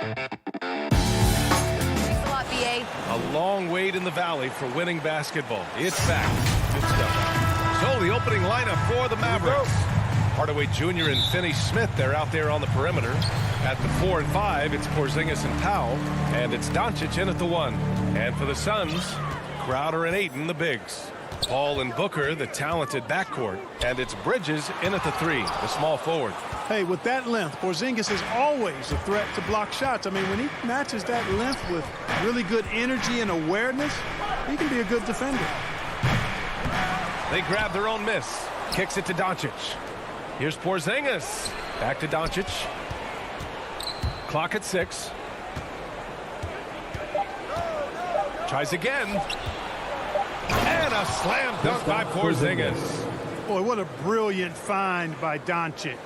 Thanks a lot, BA. A long wait in the valley for winning basketball. It's back. Good stuff. So the opening lineup for the Mavericks. Hardaway Jr. and Finney Smith, they're out there on the perimeter. At the 4 and 5, it's Porzingis and Powell. And it's Doncic in at the 1. And for the Suns, Crowder and Ayton, the bigs. Paul and Booker, the talented backcourt. And it's Bridges in at the 3, the small forward. Hey, with that length, Porzingis is always a threat to block shots. I mean, when he matches that length with really good energy and awareness, he can be a good defender. They grab their own miss. Kicks it to Doncic. Here's Porzingis. Back to Doncic. Clock at 6. Tries again. And a slam dunk by Porzingis. Boy, what a brilliant find by Doncic.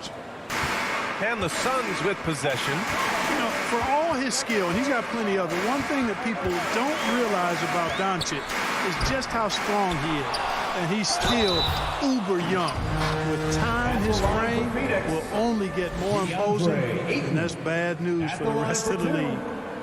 And the Suns with possession. You know, for all his skill, and he's got plenty of it, one thing that people don't realize about Doncic is just how strong he is. And he's still uber young. With time, his frame will only get more imposing, and that's bad news for the rest of the league.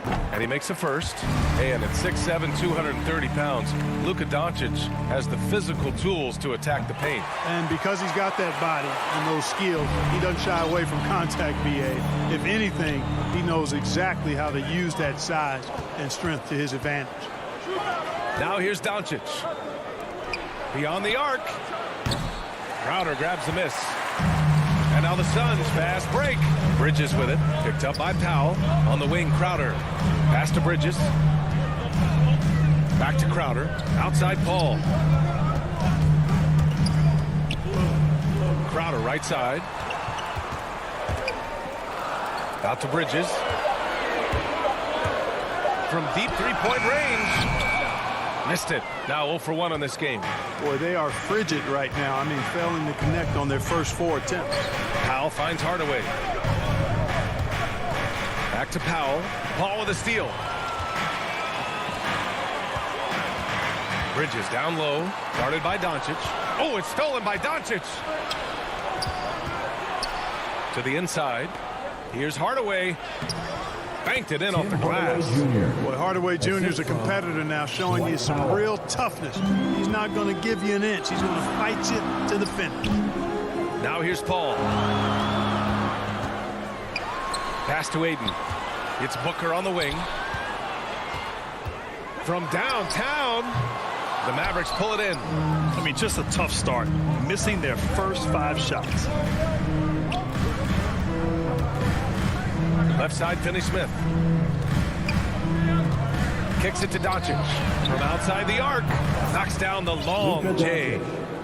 And he makes a first. And at 6'7", 230 pounds, Luka Doncic has the physical tools to attack the paint. And because he's got that body and those skills, he doesn't shy away from contact, BA. If anything, he knows exactly how to use that size and strength to his advantage. Now here's Doncic. Beyond the arc. Crowder grabs the miss. And now the Suns fast break. Bridges with it. Picked up by Powell. On the wing, Crowder. Pass to Bridges. Back to Crowder. Outside Paul. Crowder right side. Out to Bridges. From deep three-point range. Missed it. Now 0 for 1 on this game. Boy, they are frigid right now. I mean, failing to connect on their first 4 attempts. Powell finds Hardaway. Back to Powell. Paul with a steal. Bridges down low. Guarded by Doncic. Oh, it's stolen by Doncic. To the inside. Here's Hardaway. Banked it in off the glass. Boy, Hardaway Jr. is a competitor now, showing you some real toughness. He's not going to give you an inch. He's going to fight you to the finish. Now here's Paul. Pass to Ayton. It's Booker on the wing. From downtown, the Mavericks pull it in. I mean, just a tough start. Missing their first 5 shots. Left side, Finney Smith. Kicks it to Doncic. From outside the arc. Knocks down the long J.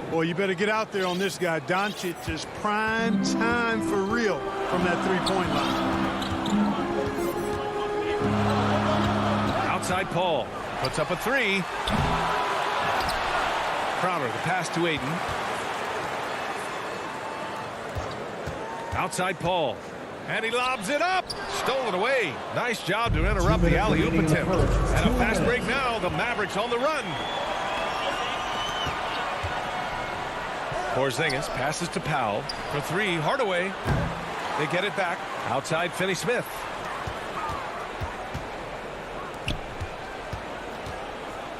Boy, you better get out there on this guy. Doncic is prime time for real from that three-point line. Outside Paul. Puts up a 3. Crowder, the pass to Ayton. Outside Paul. And he lobs it up. Stolen away. Nice job to interrupt the alley-oop attempt. And a fast break now. The Mavericks on the run. Porzingis passes to Powell. For 3, Hardaway. They get it back. Outside Finney Smith.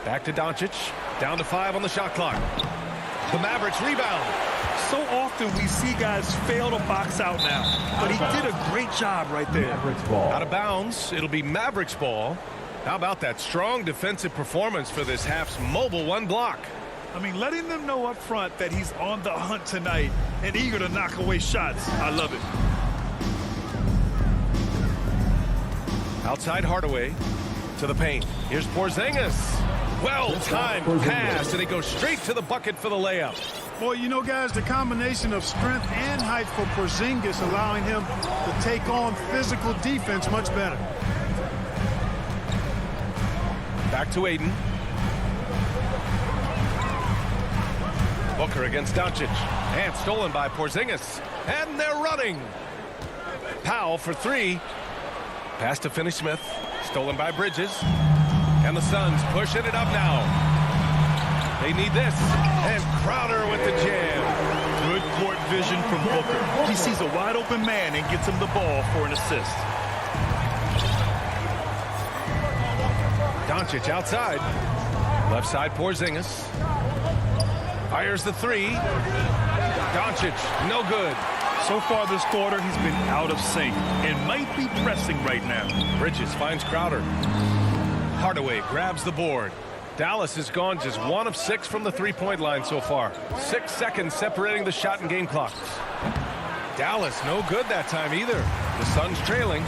Back to Doncic. Down to 5 on the shot clock. The Mavericks rebound. So often we see guys fail to box out now, but he did a great job right there. Out of bounds. It'll be Mavericks ball. How about that strong defensive performance for this half's mobile 1 block? I mean, letting them know up front that he's on the hunt tonight and eager to knock away shots. I love it. Outside Hardaway to the paint. Here's Porzingis. Well-timed pass, and he goes straight to the bucket for the layup. Boy, you know, guys, the combination of strength and height for Porzingis allowing him to take on physical defense much better. Back to Ayton. Booker against Doncic. And stolen by Porzingis. And they're running. Powell for 3. Pass to Finney Smith. Stolen by Bridges. And the Suns pushing it up now. They need this. And Crowder with the jam. Good court vision from Booker. He sees a wide open man and gets him the ball for an assist. Doncic outside. Left side, Porzingis. Fires the three. Doncic, no good. So far this quarter, he's been out of sync and might be pressing right now. Bridges finds Crowder. Hardaway grabs the board. Dallas has gone just 1 of 6 from the three-point line so far. 6 seconds separating the shot and game clocks. Dallas no good that time either. The Suns trailing.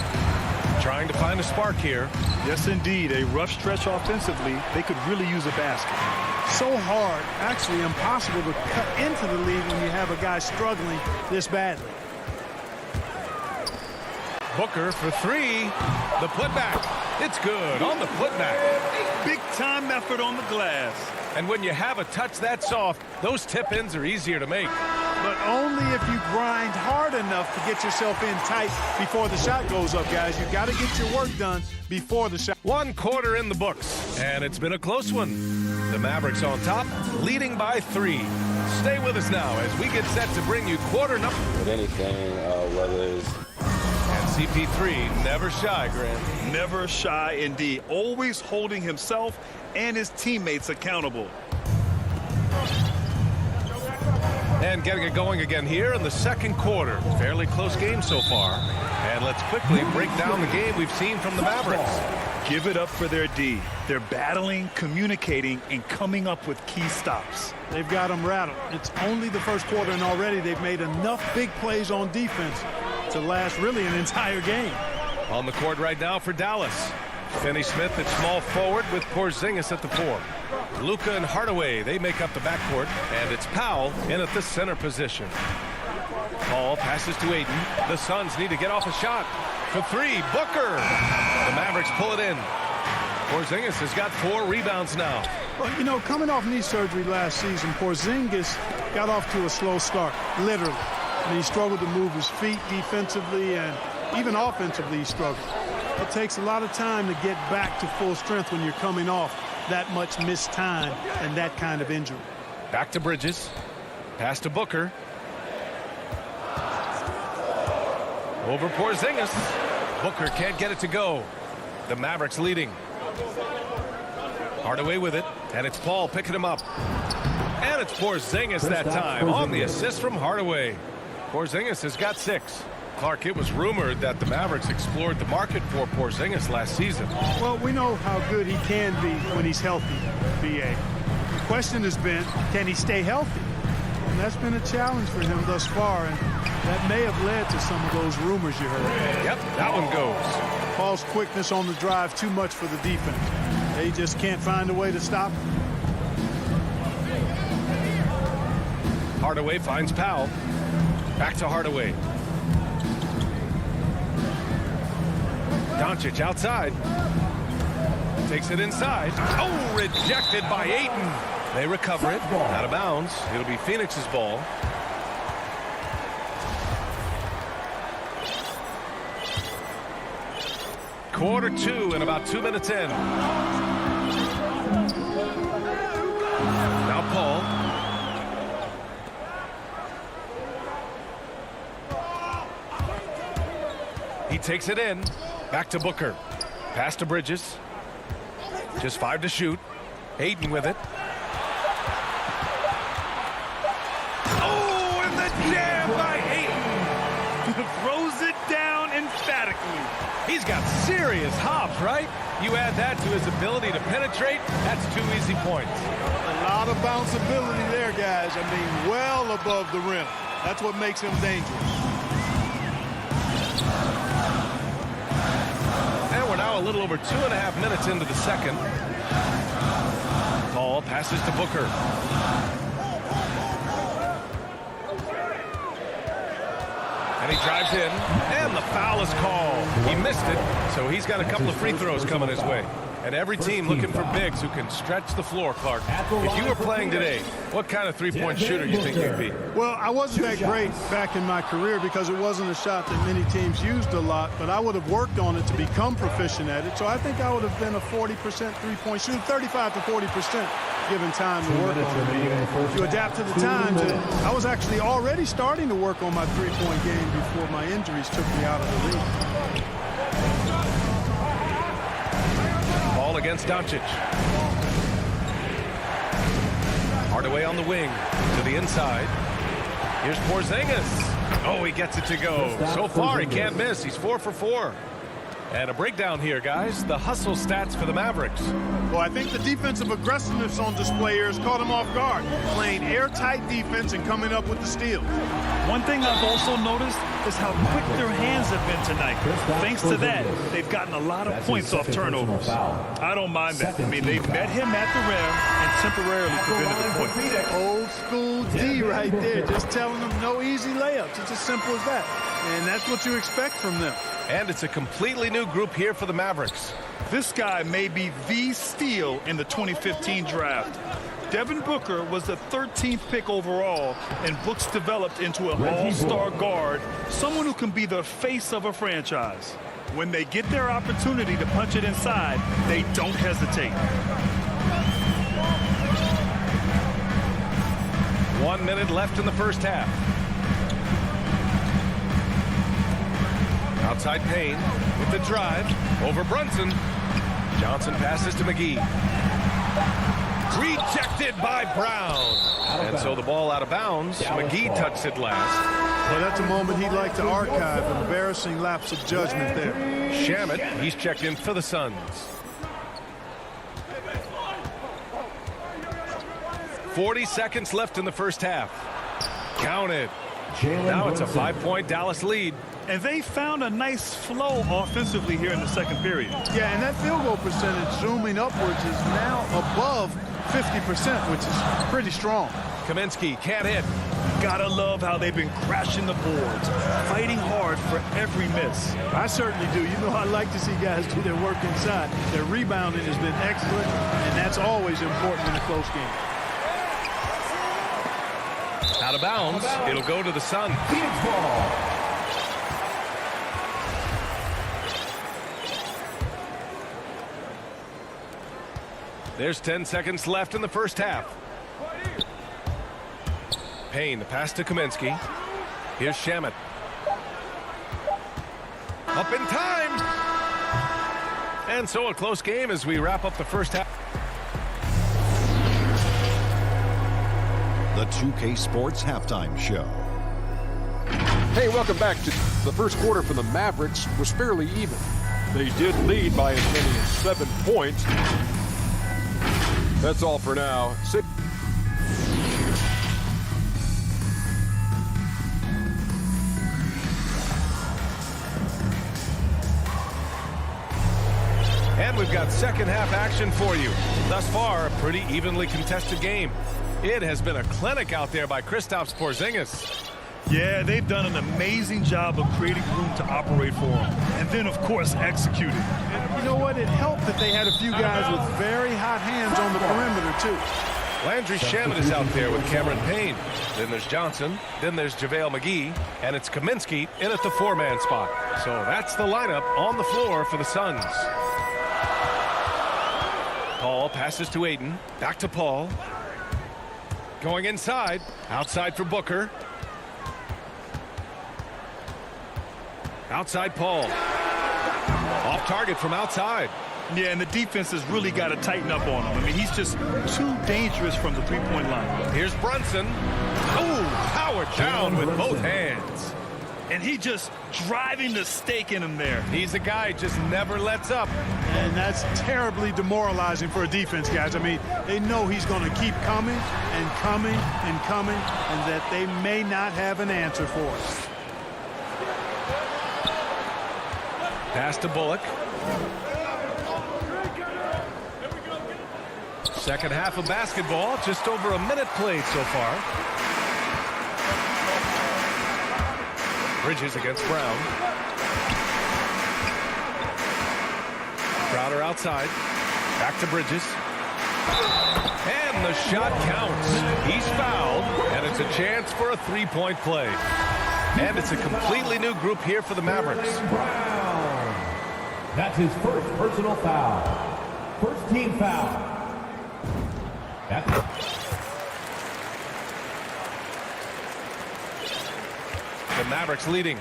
Trying to find a spark here. Yes, indeed. A rough stretch offensively. They could really use a basket. So hard, actually impossible to cut into the lead when you have a guy struggling this badly. Booker for three. The putback. It's good on the putback. Big time effort on the glass. And when you have a touch that soft, those tip-ins are easier to make. But only if you grind hard enough to get yourself in tight before the shot goes up, guys. You've got to get your work done before the shot. 1 quarter in the books, and it's been a close one. The Mavericks on top, leading by 3. Stay with us now as we get set to bring you quarter number. With anything, whether it's... And CP3 never shy, Grant. Never shy indeed. Always holding himself and his teammates accountable. And getting it going again here in the second quarter. Fairly close game so far. And let's quickly break down the game we've seen from the Mavericks. Give it up for their D. They're battling, communicating, and coming up with key stops. They've got them rattled. It's only the first quarter, and already they've made enough big plays on defense to last really an entire game. On the court right now for Dallas. Finney Smith at small forward with Porzingis at the 4. Luka and Hardaway, they make up the backcourt, and it's Powell in at the center position. Paul passes to Ayton. The Suns need to get off a shot. For 3, Booker. The Mavericks pull it in. Porzingis has got 4 rebounds now. Well, you know, coming off knee surgery last season, Porzingis got off to a slow start, literally. And he struggled to move his feet defensively, and even offensively he struggled. It takes a lot of time to get back to full strength when you're coming off that much missed time and that kind of injury. Back to Bridges. Pass to Booker. Over Porzingis. Booker can't get it to go. The Mavericks leading. Hardaway with it, and it's Paul picking him up. And it's Porzingis that time on the assist from Hardaway. Porzingis has got 6. Clark, it was rumored that the Mavericks explored the market for Porzingis last season. Well, we know how good he can be when he's healthy, B.A. The question has been, can he stay healthy? And that's been a challenge for him thus far, and that may have led to some of those rumors you heard. Yep, that one goes. Paul's quickness on the drive, too much for the defense. They just can't find a way to stop him. Hardaway finds Powell. Back to Hardaway. Doncic outside. Takes it inside. Oh, rejected by Ayton. They recover it. Out of bounds. It'll be Phoenix's ball. Quarter 2 and about 2 minutes in. Now Paul. He takes it in. Back to Booker. Pass to Bridges. Just 5 to shoot. Ayton with it. Oh, and the jam by Ayton. Throws it down emphatically. He's got serious hops, right? You add that to his ability to penetrate, that's 2 easy points. A lot of bounceability there, guys. I mean, well above the rim. That's what makes him dangerous. And we're now a little over 2.5 minutes into the second. Paul passes to Booker. And he drives in, and the foul is called. He missed it, so he's got a couple of free throws coming his way. And every team looking for bigs who can stretch the floor, Clark. If you were playing today, what kind of three-point shooter do you think you'd be? Well, I wasn't that great back in my career because it wasn't a shot that many teams used a lot, but I would have worked on it to become proficient at it. So I think I would have been a 40% three-point shooter, 35 to 40% given time to work on it. If you adapt to the times, I was actually already starting to work on my three-point game before my injuries took me out of the league. Call against Doncic. Hardaway on the wing to the inside. Here's Porzingis. Oh, he gets it to go. So far, he can't miss. He's 4 for 4. And a breakdown here, guys. The hustle stats for the Mavericks. Well, I think the defensive aggressiveness on display here has caught him off guard. Playing airtight defense and coming up with the steals. One thing I've also noticed is how quick their hands have been tonight. Thanks to that, they've gotten a lot of points off turnovers. I don't mind that. I mean, they met him at the rim and temporarily prevented the point. Old school D right there, just telling them no easy layups. It's as simple as that. And that's what you expect from them. And it's a completely new group here for the Mavericks. This guy may be the steal in the 2015 draft. Devin Booker was the 13th pick overall, and Brooks developed into an all-star guard, someone who can be the face of a franchise. When they get their opportunity to punch it inside, they don't hesitate. 1 minute left in the first half. Outside Payne with the drive over Brunson. Johnson passes to McGee. Rejected by Brown. And so the ball out of bounds. McGee touched it last. Well, that's a moment he'd like to archive. An embarrassing lapse of judgment there. Shamet, he's checked in for the Suns. 40 seconds left in the first half. Count it. Now it's a 5-point Dallas lead. And they found a nice flow offensively here in the second period. Yeah, and that field goal percentage zooming upwards is now above 50%, which is pretty strong. Kaminsky can't hit. Gotta love how they've been crashing the boards, fighting hard for every miss. I certainly do. You know, I like to see guys do their work inside. Their rebounding has been excellent, and that's always important in a close game. Out of bounds. It'll go to the Suns. There's 10 seconds left in the first half. Payne, the pass to Kaminsky. Here's Shamet. Up in time. And so a close game as we wrap up the first half. The 2K Sports Halftime Show. Hey, welcome back to the first quarter for the Mavericks was fairly even. They did lead by as many as 7 points. That's all for now. And we've got second half action for you. Thus far, a pretty evenly contested game. It has been a clinic out there by Kristaps Porzingis. Yeah, they've done an amazing job of creating room to operate for him. And then, of course, executing. And you know what? It helped that they had a few guys with very hot hands on the perimeter, too. Landry Shamet is out there with Cameron Payne. Then there's Johnson. Then there's JaVale McGee. And it's Kaminsky in at the 4-man spot. So that's the lineup on the floor for the Suns. Paul passes to Ayton. Back to Paul. Going inside. Outside for Booker. Outside Paul. Off target from outside. Yeah, and the defense has really got to tighten up on him. I mean, he's just too dangerous from the three-point line. Here's Brunson. Oh, powered down with both hands. And he just driving the stake in him there. He's a guy who just never lets up. And that's terribly demoralizing for a defense, guys. I mean, they know he's going to keep coming and coming and coming, and that they may not have an answer for it. Pass to Bullock. Second half of basketball, just over a minute played so far. Bridges against Brown. Crowder outside. Back to Bridges. And the shot counts. He's fouled, and it's a chance for a three-point play. And it's a completely new group here for the Mavericks. That's his first personal foul. First team foul. The Mavericks leading.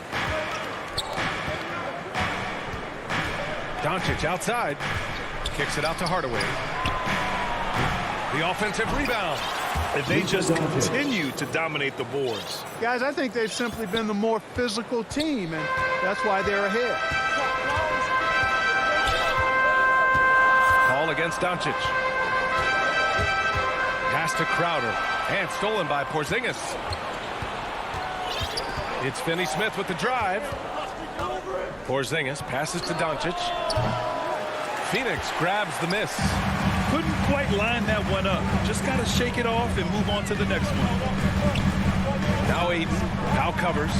Doncic outside. Kicks it out to Hardaway. The offensive rebound. And they just continue to dominate the boards. Guys, I think they've simply been the more physical team, and that's why they're ahead. Ball against Doncic. Pass to Crowder. And stolen by Porzingis. It's Finney-Smith with the drive. Porzingis passes to Doncic. Phoenix grabs the miss. Couldn't quite line that one up. Just got to shake it off and move on to the next one. Now Aiden. Now covers.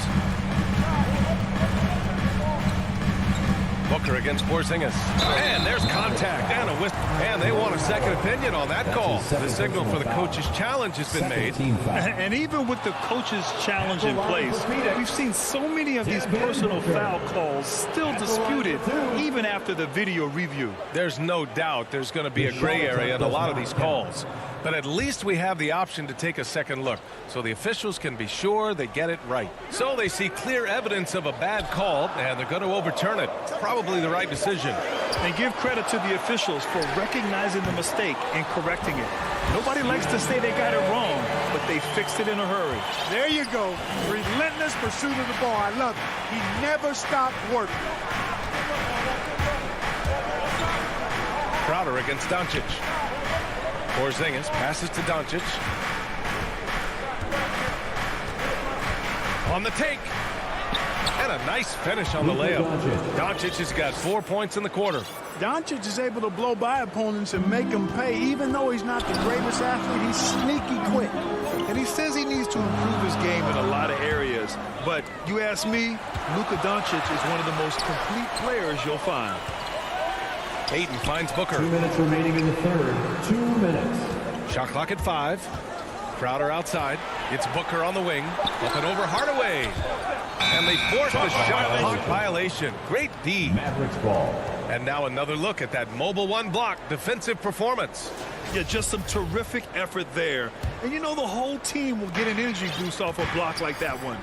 Booker against Porzingis. And there's contact and a whistle. And they want a second opinion on that call. The signal for the coach's challenge has been made. And even with the coach's challenge in place, we've seen so many of these personal foul calls still disputed even after the video review. There's no doubt there's going to be a gray area in a lot of these calls. But at least we have the option to take a second look so the officials can be sure they get it right. So they see clear evidence of a bad call, and they're going to overturn it. Probably the right decision. And give credit to the officials for recognizing the mistake and correcting it. Nobody likes to say they got it wrong, but they fixed it in a hurry. There you go. Relentless pursuit of the ball. I love it. He never stopped working. Crowder against Doncic. Porzingis passes to Doncic. On the take. And a nice finish on the layup. Doncic has got 4 points in the quarter. Doncic is able to blow by opponents and make them pay. Even though he's not the greatest athlete, he's sneaky quick. And he says he needs to improve his game in a lot of areas. But you ask me, Luka Doncic is one of the most complete players you'll find. Ayton finds Booker. 2 minutes remaining in the third. 2 minutes. Shot clock at 5. Crowder outside. It's Booker on the wing. Up and over Hardaway. And they force the shot clock violation. Great D. Mavericks ball. And now another look at that mobile one block defensive performance. Yeah, just some terrific effort there. And you know the whole team will get an energy boost off a block like that one.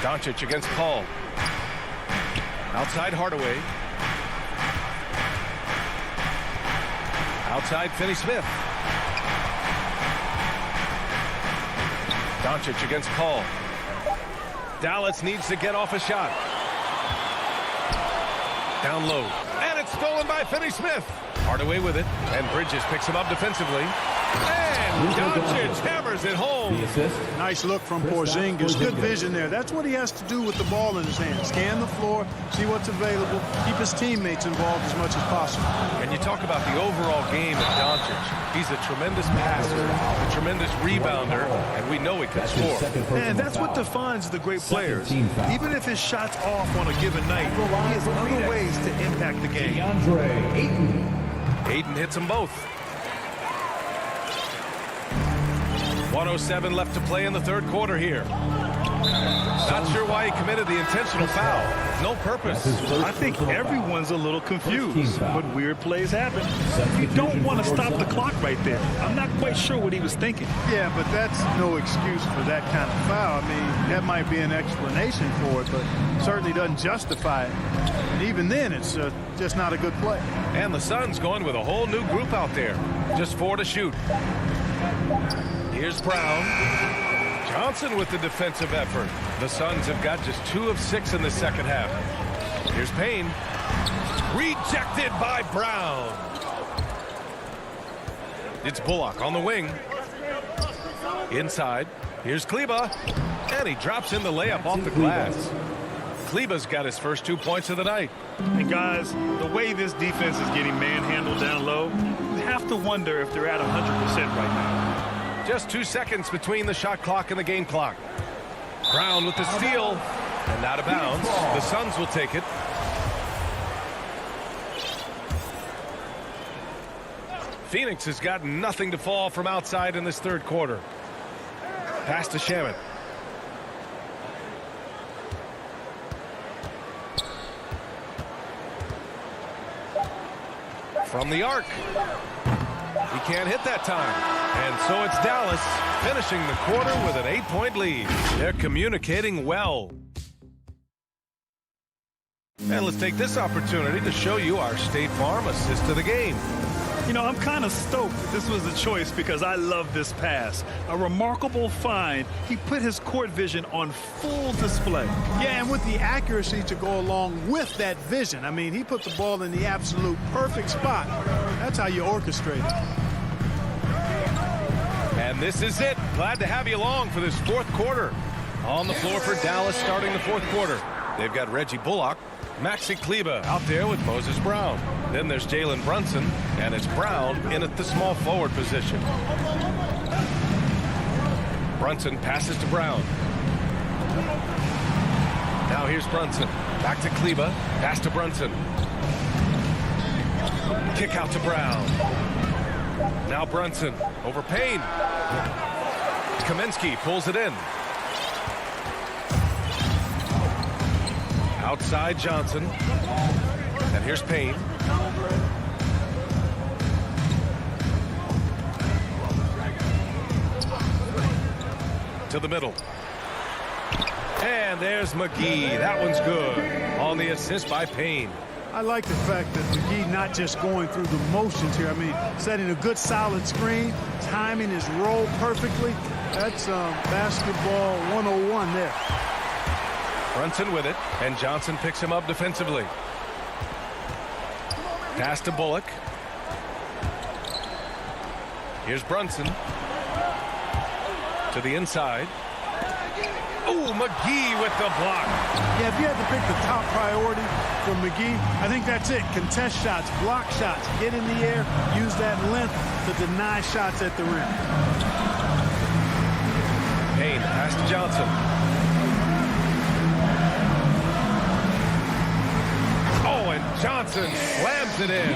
Doncic against Paul. Outside Hardaway. Outside Finney-Smith. Doncic against Paul. Dallas needs to get off a shot. Down low. And it's stolen by Finney-Smith. Hardaway with it. And Bridges picks him up defensively. And Doncic hammers it home. The assist. Nice look from Porzingis. Good vision there. That's what he has to do with the ball in his hand. Scan the floor, see what's available, keep his teammates involved as much as possible. And you talk about the overall game of Doncic. He's a tremendous passer, a tremendous rebounder, and we know he can score. And that's what defines the great players. Even if his shot's off on a given night, he has other ways to impact the game. DeAndre Ayton. Ayton hits them both. 1:07 left to play in the third quarter here. Not sure why he committed the intentional foul. No purpose. I think everyone's a little confused, but weird plays happen. You don't want to stop the clock right there. I'm not quite sure what he was thinking. Yeah, but that's no excuse for that kind of foul. I mean, that might be an explanation for it, but certainly doesn't justify it. And even then, it's just not a good play. And the Suns going with a whole new group out there. Just 4 to shoot. Here's Brown. Johnson with the defensive effort. The Suns have got just 2 of 6 in the second half. Here's Payne. Rejected by Brown. It's Bullock on the wing. Inside. Here's Kleba. And he drops in the layup off the glass. Kleba's got his first 2 points of the night. And guys, the way this defense is getting manhandled down low, you have to wonder if they're at 100% right now. Just 2 seconds between the shot clock and the game clock. Brown with the steal. And out of bounds. The Suns will take it. Phoenix has got nothing to fall from outside in this third quarter. Pass to Shamet. From the arc. He can't hit that time. And so it's Dallas finishing the quarter with an 8-point lead. They're communicating well. And let's take this opportunity to show you our State Farm assist to the game. You know, I'm kind of stoked that this was a choice because I love this pass. A remarkable find. He put his court vision on full display. Yeah, and with the accuracy to go along with that vision. I mean, he put the ball in the absolute perfect spot. That's how you orchestrate it. And this is it. Glad to have you along for this fourth quarter. On the floor for Dallas starting the fourth quarter. They've got Reggie Bullock, Maxi Kleber out there with Moses Brown. Then there's Jalen Brunson, and it's Brown in at the small forward position. Brunson passes to Brown. Now here's Brunson. Back to Kleber. Pass to Brunson. Kick out to Brown. Now Brunson over Payne. Kaminsky pulls it in. Outside Johnson. And here's Payne. To the middle. And there's McGee. That one's good. On the assist by Payne. I like the fact that McGee not just going through the motions here. I mean, setting a good solid screen, timing his roll perfectly. That's basketball 101 there. Brunson with it, and Johnson picks him up defensively. Pass to Bullock. Here's Brunson. To the inside. Oh, McGee with the block. Yeah, if you had to pick the top priority for McGee, I think that's it. Contest shots, block shots, get in the air, use that length to deny shots at the rim. Payne, pass to Johnson. Oh, and Johnson slams it in.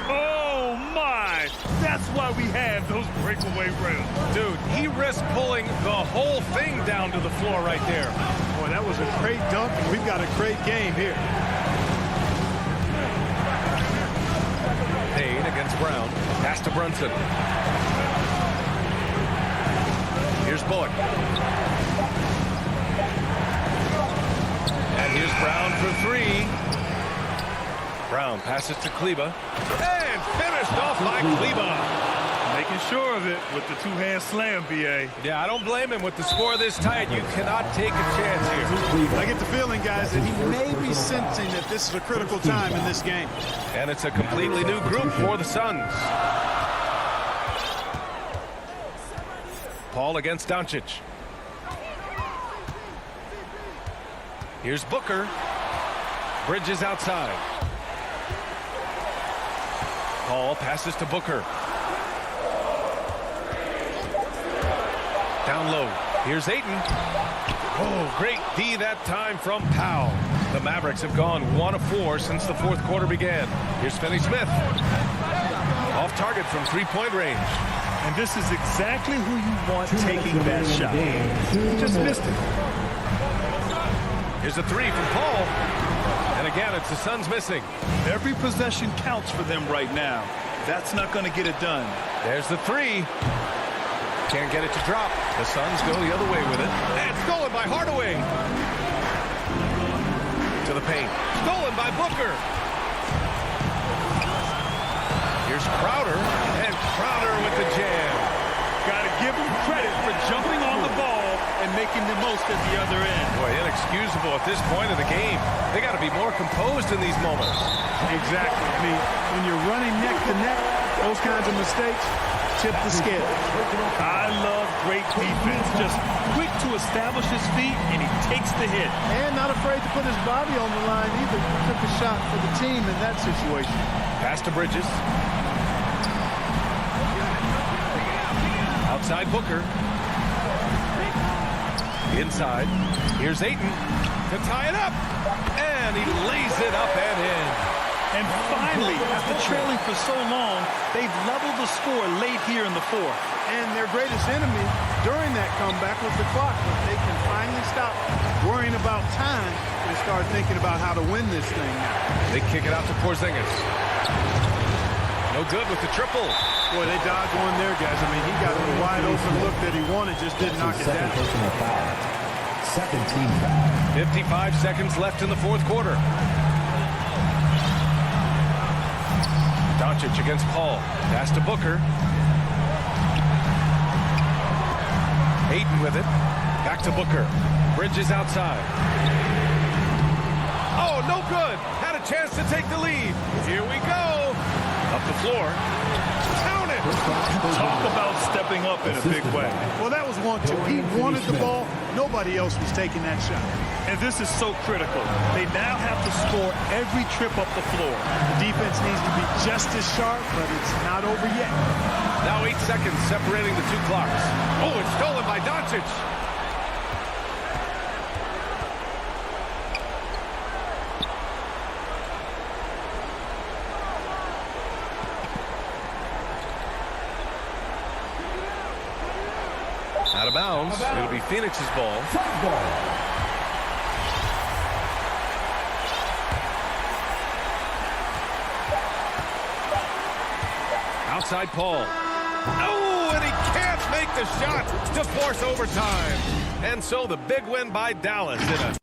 Oh, my. That's why we have those breakaway rims. Dude, he risked pulling the whole thing down to the floor right there. Boy, that was a great dunk, and we've got a great game here. Payne against Brown. Pass to Brunson. Here's Bullock. And here's Brown for three. Brown passes to Kleber. And finished off by Kleber. Making sure of it with the two-hand slam, B.A. Yeah, I don't blame him with the score this tight. You cannot take a chance here. I get the feeling, guys, that he may be sensing that this is a critical time in this game. And it's a completely new group for the Suns. Paul against Doncic. Here's Booker. Bridges outside. Paul passes to Booker. Down low. Here's Ayton. Oh, great D that time from Powell. The Mavericks have gone 1 of 4 since the fourth quarter began. Here's Finney-Smith. Off target from three-point range. And this is exactly who you want taking that shot. Just missed it. Here's a three from Paul. And again, it's the Suns missing. Every possession counts for them right now. That's not going to get it done. There's the three. Can't get it to drop. The Suns go the other way with it. And stolen by Hardaway. To the paint. Stolen by Booker. Here's Crowder. And Crowder with the jam. Got to give him credit for jumping on the ball and making the most at the other end. Boy, inexcusable at this point of the game. They got to be more composed in these moments. Exactly. I mean, when you're running neck to neck, those kinds of mistakes tip the scale. I love great defense. Just quick to establish his feet, and he takes the hit. And not afraid to put his body on the line either. Took a shot for the team in that situation. Pass to Bridges. Outside Booker. Inside. Here's Ayton to tie it up. And he lays it up and in. And finally, after trailing for so long, they've leveled the score late here in the fourth. And their greatest enemy during that comeback was the clock. But they can finally stop worrying about time and start thinking about how to win this thing now. They kick it out to Porzingis. No good with the triple. Boy, they dodged one there, guys. I mean, he got the wide open look that he wanted, just didn't knock it down. Second team foul. 55 seconds left in the fourth quarter. Doncic against Paul. Pass to Booker. Ayton with it. Back to Booker. Bridges outside. Oh, no good. Had a chance to take the lead. Here we go. Up the floor. Count it. Talk about stepping up in a big way. Well, that was 1-2. He wanted the ball. Nobody else was taking that shot. And this is so critical. They now have to score every trip up the floor. The defense needs to be just as sharp, but it's not over yet. Now 8 seconds separating the two clocks. Oh, it's stolen by Doncic. Out of bounds. It'll be Phoenix's ball. Outside Paul. Oh, and he can't make the shot to force overtime. And so the big win by Dallas in a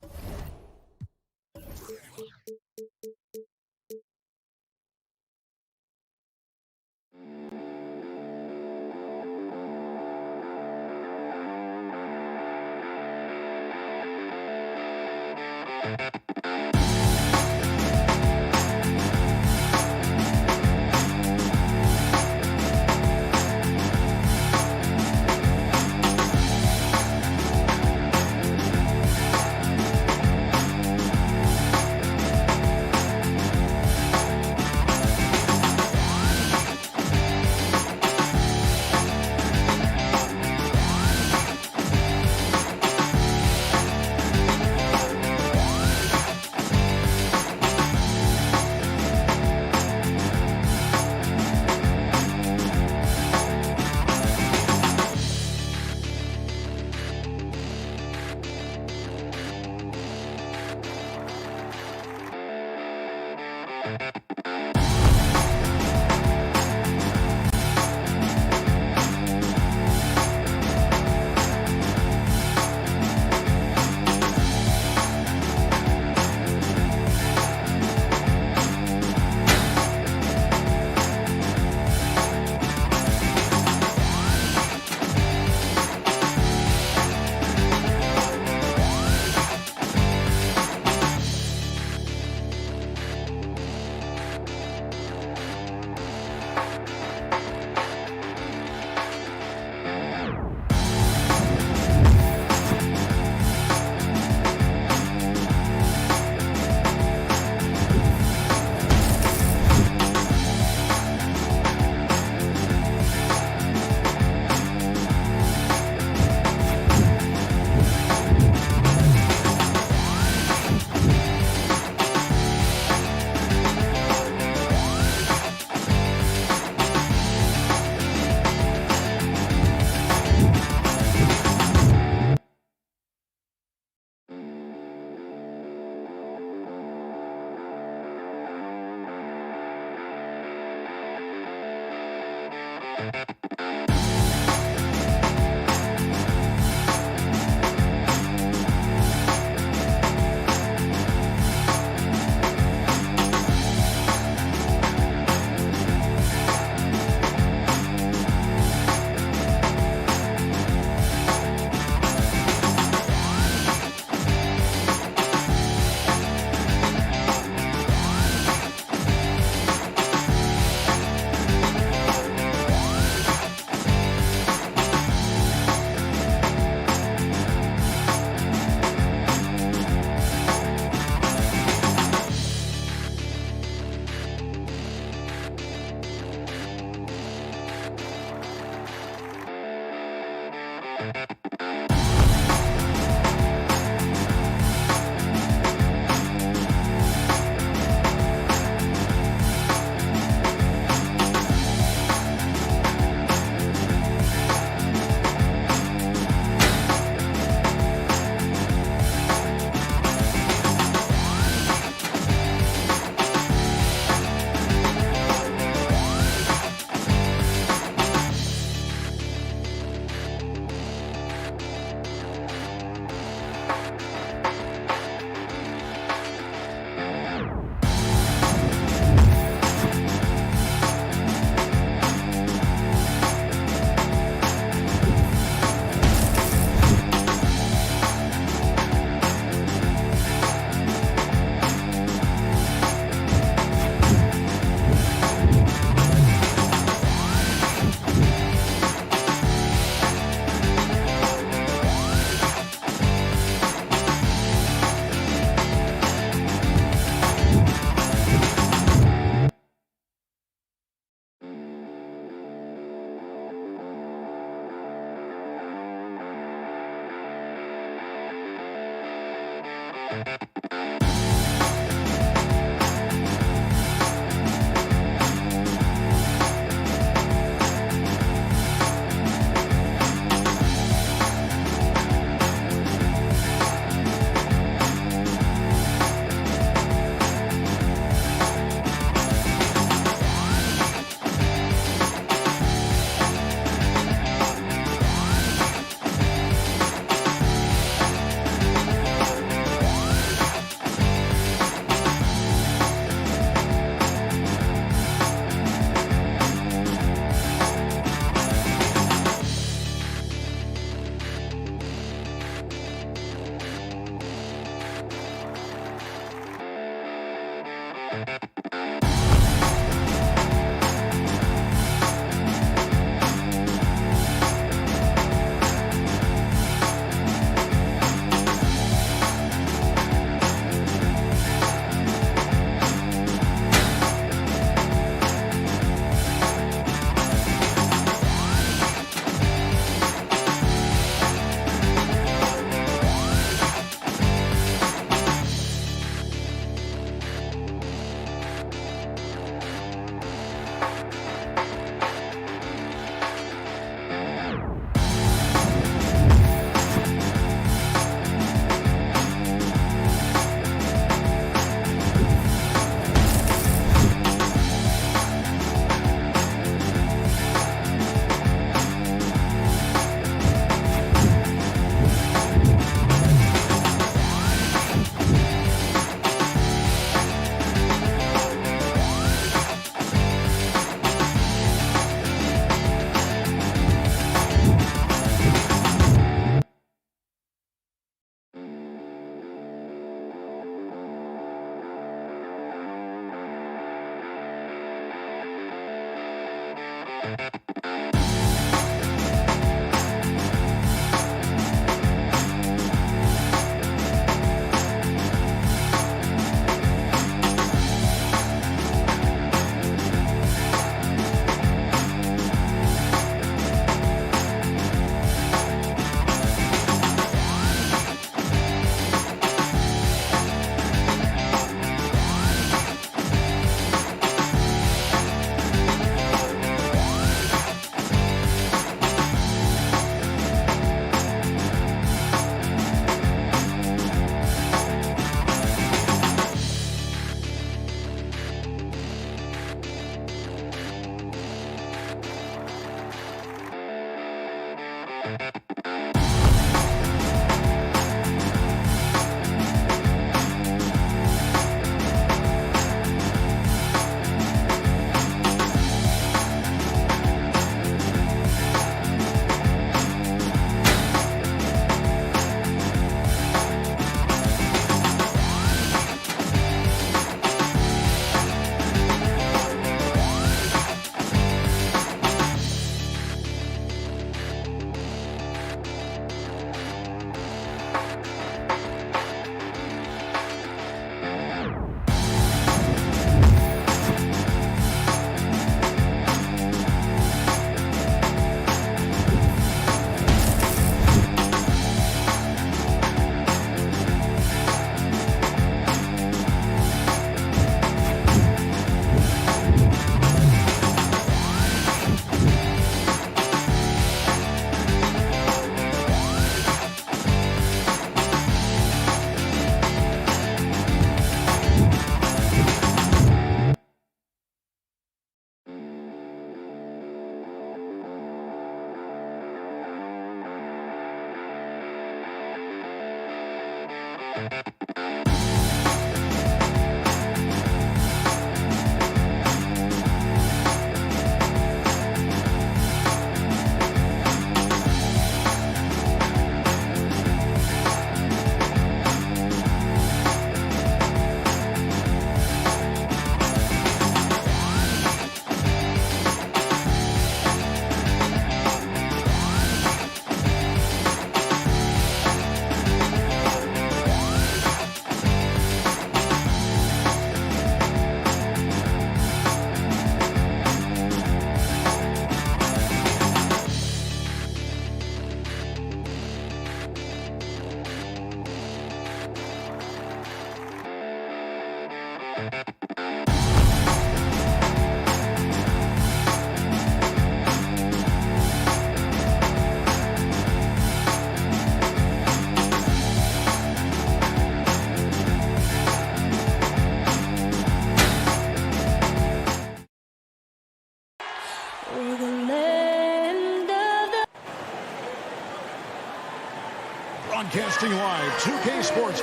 Broadcasting live, 2K Sports.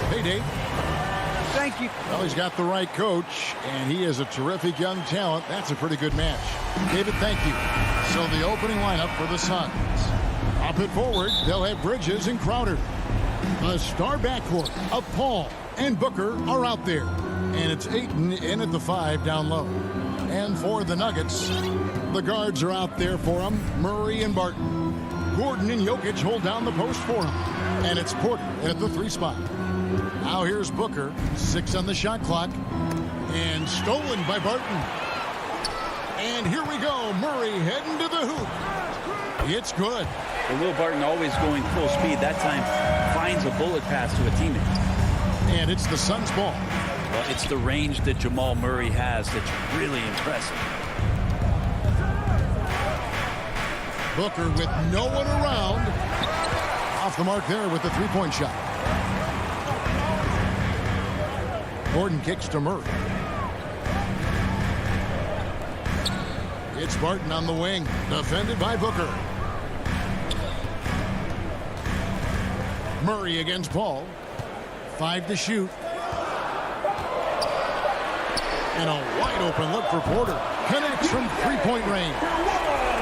Hey, Dave. Thank you. Well, he's got the right coach, and he is a terrific young talent. That's a pretty good match. David, thank you. So the opening lineup for the Suns. Up and forward, they'll have Bridges and Crowder. The star backcourt of Paul and Booker are out there. And it's Ayton in at the 5 down low. And for the Nuggets, the guards are out there for them, Murray and Barton. Gordon and Jokic hold down the post for him. And it's Porter at the 3 spot. Now here's Booker, 6 on the shot clock. And stolen by Barton. And here we go, Murray heading to the hoop. It's good. And Will Barton always going full speed. That time finds a bullet pass to a teammate. And it's the Suns' ball. Well, it's the range that Jamal Murray has that's really impressive. Booker with no one around. Off the mark there with the 3-point shot. Gordon kicks to Murray. It's Barton on the wing. Defended by Booker. Murray against Paul. 5 to shoot. And a wide open look for Porter. Connects from 3-point range.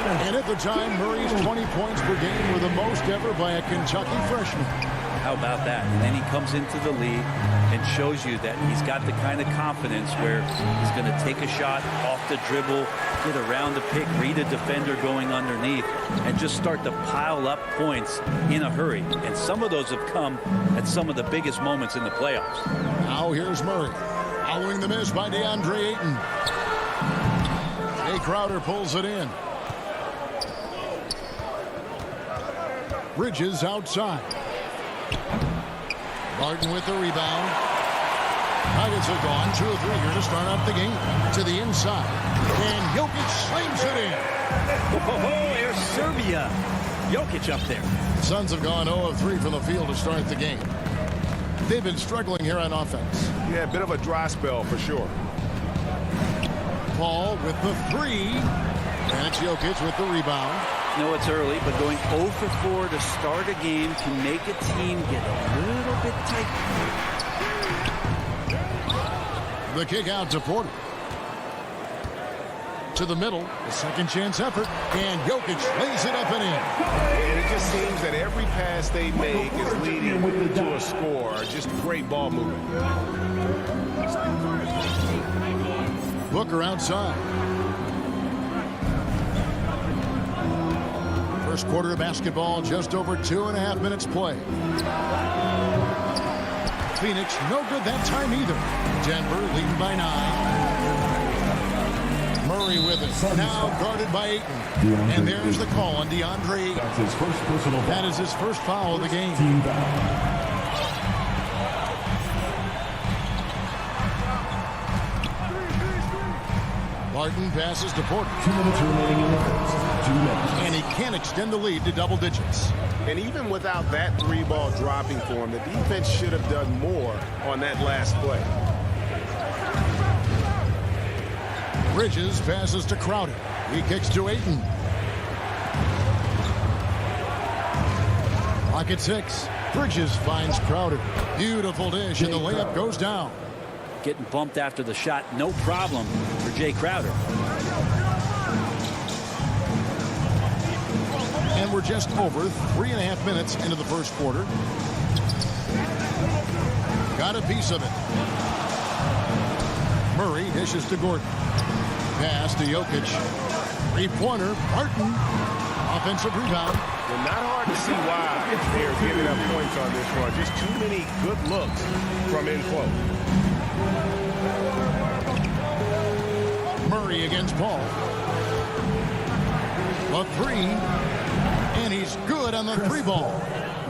And at the time, Murray's 20 points per game were the most ever by a Kentucky freshman. How about that? And then he comes into the league and shows you that he's got the kind of confidence where he's going to take a shot off the dribble, get around the pick, read a defender going underneath, and just start to pile up points in a hurry. And some of those have come at some of the biggest moments in the playoffs. Now here's Murray. Following the miss by DeAndre Ayton. Jay Crowder pulls it in. Bridges outside. Barton with the rebound. Nuggets have gone 2 of 3 here to start out the game. To the inside. And Jokic slams it in. Oh, there's Serbia. Jokic up there. Suns have gone 0 of 3 from the field to start the game. They've been struggling here on offense. Yeah, a bit of a dry spell for sure. Paul with the 3. And it's Jokic with the rebound. No, it's early, but going 0 for 4 to start a game can make a team get a little bit tight. The kick out to Porter. To the middle, a second chance effort, and Jokic lays it up and in. And it just seems that every pass they make is leading to a score. Just great ball movement. Booker outside. First quarter of basketball, just over 2.5 minutes play. Phoenix, no good that time either. Denver leading by 9. Murray with it. Now guarded by Ayton. And there's the call on DeAndre Ayton. That's his first personal foul. That is his first foul of the game. Team foul. Barton passes to Porter. 2 minutes remaining in the first. 2 minutes. And he can't extend the lead to double digits. And even without that 3-ball dropping for him, the defense should have done more on that last play. Bridges passes to Crowder. He kicks to Ayton. Clock at 6. Bridges finds Crowder. Beautiful dish, and the layup goes down. Getting bumped after the shot, no problem for Jay Crowder. And we're just over 3.5 minutes into the first quarter. Got a piece of it. Murray dishes to Gordon. Pass to Jokic. 3-pointer, Barton. Offensive rebound. Well, not hard to see why they're giving up points on this run. Just too many good looks from in close. Murray against Paul. A 3. And he's good on the 3-ball.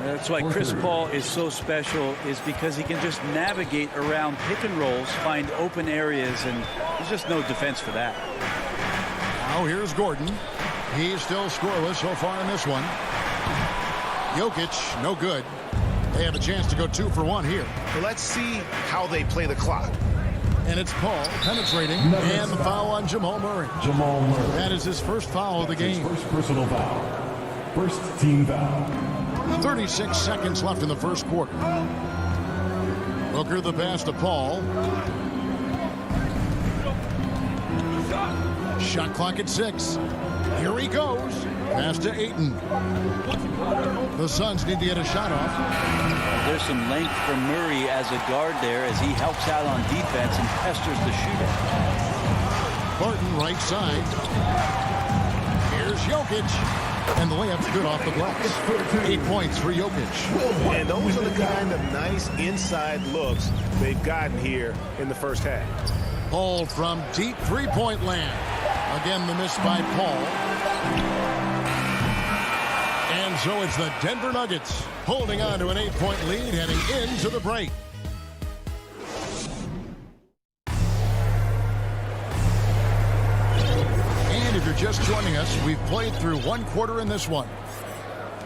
That's why Chris Paul is so special, is because he can just navigate around pick and rolls, find open areas, and there's just no defense for that. Now here's Gordon. He's still scoreless so far in this one. Jokic, no good. They have a chance to go 2 for 1 here. Let's see how they play the clock. And it's Paul penetrating, and the foul on Jamal Murray. That is his first foul of the game. First personal foul. First team foul. 36 seconds left in the first quarter. Booker the pass to Paul. Shot clock at 6. Here he goes. Pass to Ayton. The Suns need to get a shot off. There's some length from Murray as a guard there as he helps out on defense and pesters the shooter. Barton right side. Here's Jokic. And the layup's good off the glass. 8 points for Jokic. And those are the kind of nice inside looks they've gotten here in the first half. Paul from deep three-point land. Again, the miss by Paul. And so it's the Denver Nuggets holding on to an 8-point lead heading into the break. And if you're just joining us, we've played through 1 quarter in this one.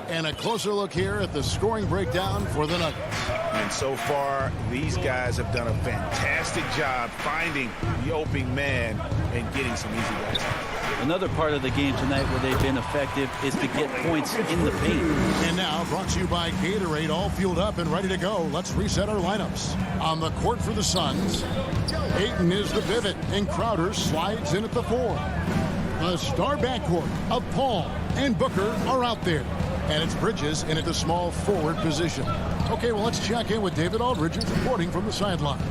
And a closer look here at the scoring breakdown for the Nuggets. And so far, these guys have done a fantastic job finding the opening man and getting some easy guys. Another part of the game tonight where they've been effective is to get points in the paint. And now brought to you by Gatorade, all fueled up and ready to go. Let's reset our lineups. On the court for the Suns, Ayton is the pivot, and Crowder slides in at the 4. The star backcourt of Paul and Booker are out there. And it's Bridges in at the small forward position. Okay, well, let's check in with David Aldridge reporting from the sidelines.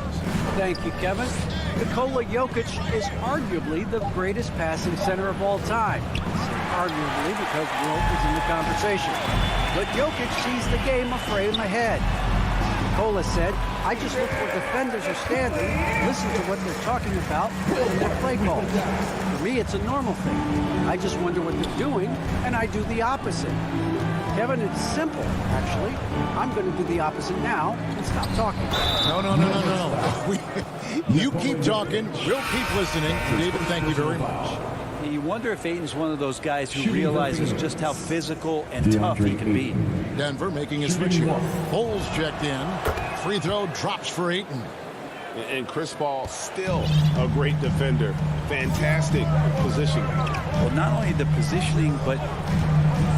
Thank you, Kevin. Nikola Jokic is arguably the greatest passing center of all time. Arguably because Wilt is in the conversation. But Jokic sees the game a frame ahead. Nikola said, I just look where defenders are standing, listen to what they're talking about, and their play calls. For me, it's a normal thing. I just wonder what they're doing, and I do the opposite. Kevin, it's simple, actually. I'm going to do the opposite now and stop talking. No. You keep talking. We'll keep listening. David, thank you very much. You wonder if Ayton's one of those guys who realizes just how physical and tough he can be. Denver making a switch here. Holes checked in. Free throw drops for Ayton. And Chris Paul still a great defender. Fantastic positioning. Well, not only the positioning, but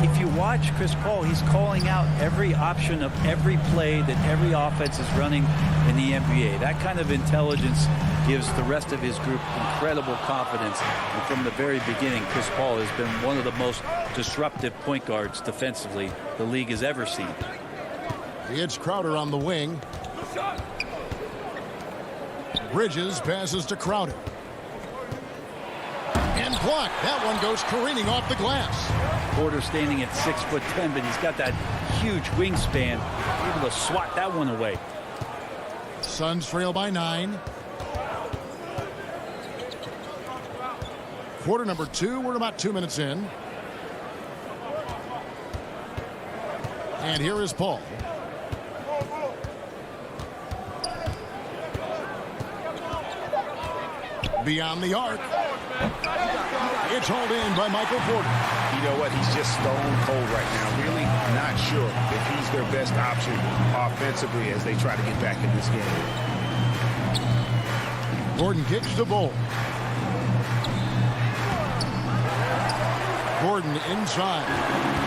if you watch Chris Paul, he's calling out every option of every play that every offense is running in the NBA. That kind of intelligence gives the rest of his group incredible confidence. And from the very beginning, Chris Paul has been one of the most disruptive point guards defensively the league has ever seen. It's Crowder on the wing. Bridges passes to Crowder. And blocked. That one goes careening off the glass. Porter standing at 6'10", but he's got that huge wingspan, able to swat that one away. Suns trail by 9. Quarter number 2. We're about 2 minutes in. And here is Paul. Beyond the arc. It's hauled in by Michael Porter. You know what? He's just stone cold right now. Really not sure if he's their best option offensively as they try to get back in this game. Gordon kicks the ball. Gordon inside.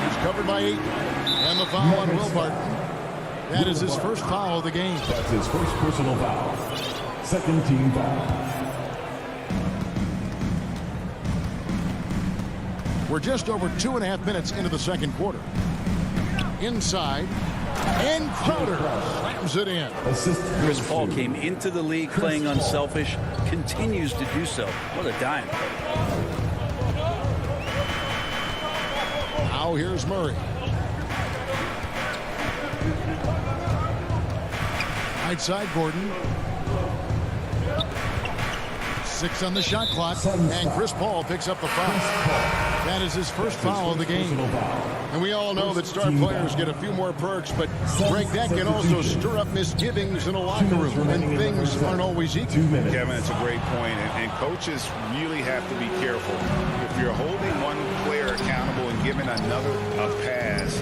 He's covered by 8. And the foul on Will Barton. That is his first foul of the game. That's his first personal foul. Second team foul. We're just over 2.5 minutes into the second quarter. Inside. And Crowder slams it in. Chris Paul came into the league playing unselfish, continues to do so. What a dime. Now here's Murray. Right side, Gordon. 6 on the shot clock, and Chris Paul picks up the foul. That is his first foul of the game. And we all know that star players get a few more perks, but Greg, that can also stir up misgivings in a locker room when things aren't always equal. Kevin, it's a great point, and coaches really have to be careful. If you're holding one player accountable and giving another a pass,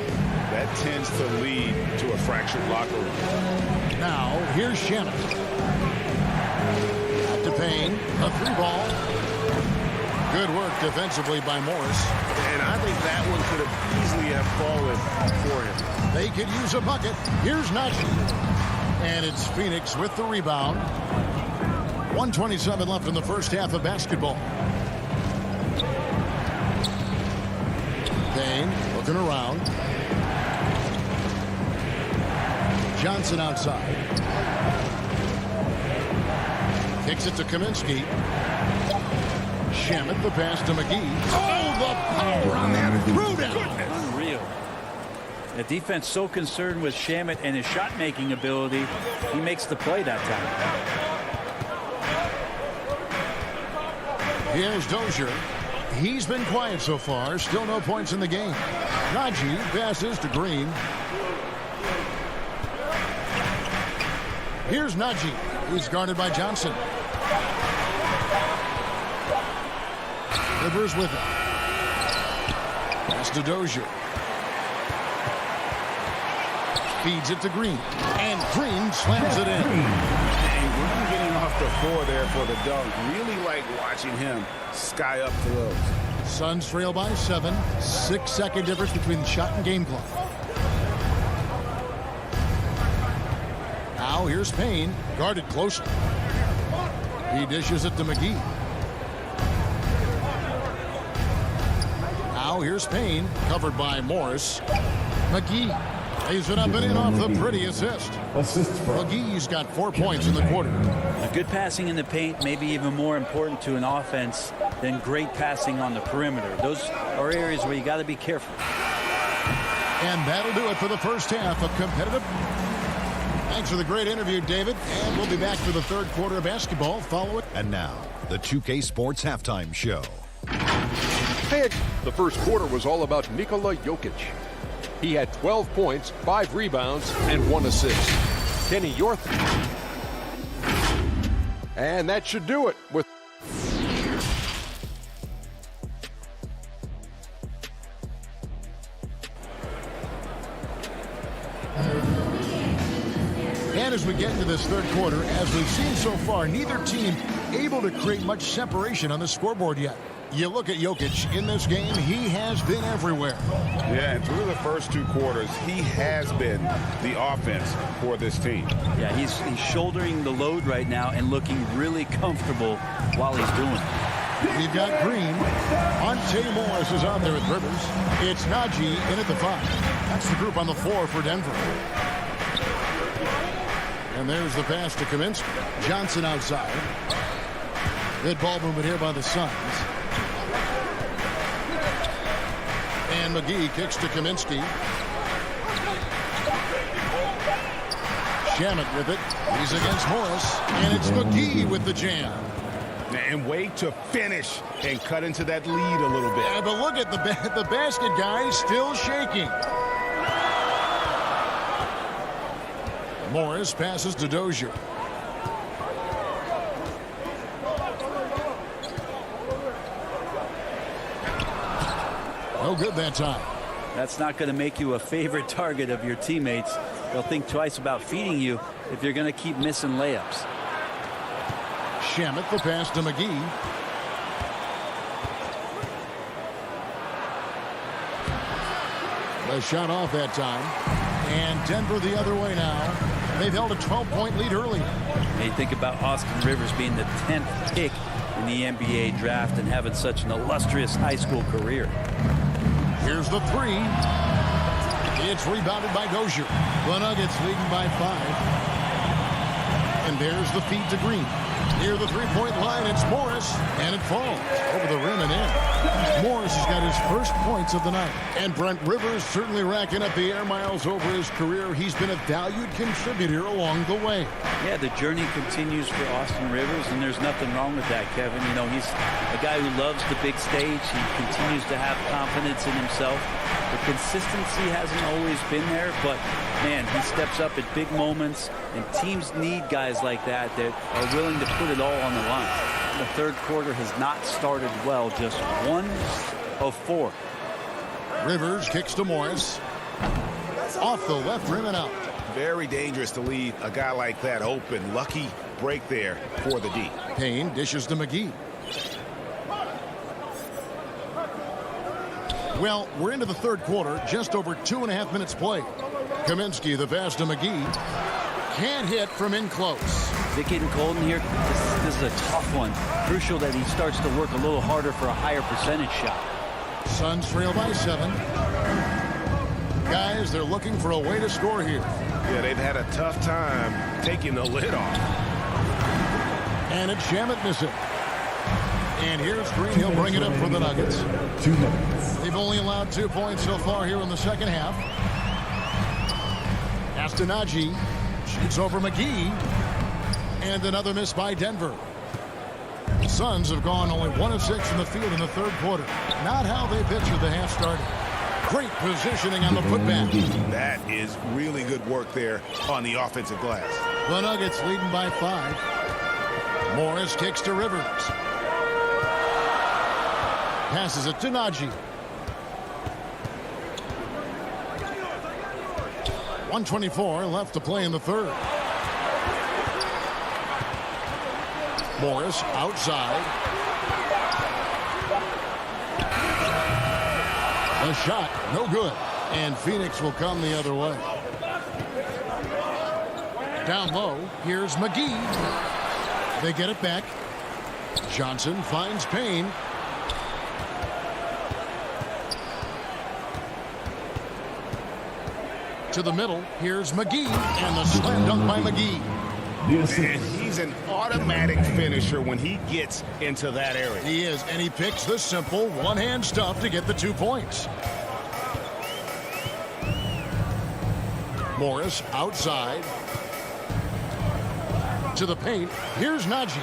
that tends to lead to a fractured locker room. Now, here's Shannon. Out to Payne, a 3-ball. Good work defensively by Morris. And I think that one could have easily have fallen for him. They could use a bucket. Here's Najee. And it's Phoenix with the rebound. 1:27 left in the first half of basketball. Payne looking around. Johnson outside. Kicks it to Kaminsky. Shamet the pass to McGee. Oh, the power on that throwdown. Unreal. The defense so concerned with Shamet and his shot-making ability, he makes the play that time. Here's Dozier. He's been quiet so far. Still no points in the game. Najee passes to Green. Here's Najee. He's guarded by Johnson. Rivers with it. Pass to Dozier. Feeds it to Green. And Green slams it in. And Green getting off the floor there for the dunk. Really like watching him sky up for those. Suns trail by 7. 6-second difference between the shot and game clock. Now here's Payne. Guarded closely. He dishes it to McGee. Now here's Payne, covered by Morris. McGee lays it up and in off the pretty assist. McGee's got 4 points in the quarter. A good passing in the paint may be even more important to an offense than great passing on the perimeter. Those are areas where you got to be careful. And that'll do it for the first half of competitive. Thanks for the great interview, David. And we'll be back for the third quarter of basketball. Follow it. And now, the 2K Sports Halftime Show. The first quarter was all about Nikola Jokic. He had 12 points, 5 rebounds, and 1 assist. Kenny, your and that should do it with And as we get into this third quarter, as we've seen so far, neither team able to create much separation on the scoreboard yet. You look at Jokic in this game, he has been everywhere. Yeah, and through the first 2 quarters, he has been the offense for this team. Yeah, he's shouldering the load right now and looking really comfortable while he's doing it. We've got Green. Monte Morris is out there with Rivers. It's Najee in at the 5. That's the group on the floor for Denver. And there's the pass to Kaminsky. Johnson outside. Good ball movement here by the Suns. And McGee kicks to Kaminsky. Shamet with it. He's against Morris. And it's McGee with the jam. And wait to finish and cut into that lead a little bit. Yeah, but look at the basket guy still shaking. Morris passes to Dozier. No good that time. That's not going to make you a favorite target of your teammates. They'll think twice about feeding you if you're going to keep missing layups. Shamet the pass to McGee. The shot off that time. And Denver the other way now. They've held a 12-point lead early. And you think about Austin Rivers being the 10th pick in the NBA draft and having such an illustrious high school career. Here's the 3. It's rebounded by Dozier. The Nuggets leading by 5. And there's the feed to Green. Near the three-point line, it's Morris, and it falls over the rim and in. Morris has got his first points of the night. And Brent Rivers certainly racking up the air miles over his career. He's been a valued contributor along the way. Yeah, the journey continues for Austin Rivers, and there's nothing wrong with that, Kevin. You know, he's a guy who loves the big stage. He continues to have confidence in himself. The consistency hasn't always been there, but, man, he steps up at big moments, and teams need guys like that are willing to put it all on the line. The third quarter has not started well, just 1 of 4. Rivers kicks to Morris. Off the left rim and out. Very dangerous to leave a guy like that open. Lucky break there for the D. Payne dishes to McGee. Well, we're into the third quarter, just over 2.5 minutes played. Kaminsky, the pass to McGee. Can't hit from in close. Is it getting cold in here? This is a tough one. Crucial that he starts to work a little harder for a higher percentage shot. Suns trail by 7. Guys, they're looking for a way to score here. Yeah, they've had a tough time taking the lid off. And it's Shamet missing. And here's Green. He'll bring it up for the Nuggets. 2 minutes. They've only allowed 2 points so far here in the second half. Astanaji shoots over McGee. And another miss by Denver. The Suns have gone only 1 of 6 from the field in the third quarter. Not how they pictured the half started. Great positioning on the putback. That is really good work there on the offensive glass. The Nuggets leading by 5. Morris kicks to Rivers. Passes it to Najee. 1:24 left to play in the third. Morris outside. The shot, no good. And Phoenix will come the other way. Down low, here's McGee. They get it back. Johnson finds Payne. To the middle, here's McGee, and the slam dunk by McGee. And he's an automatic finisher when he gets into that area. He is, and he picks the simple one-hand stuff to get the 2 points. Morris outside. To the paint, here's Najee.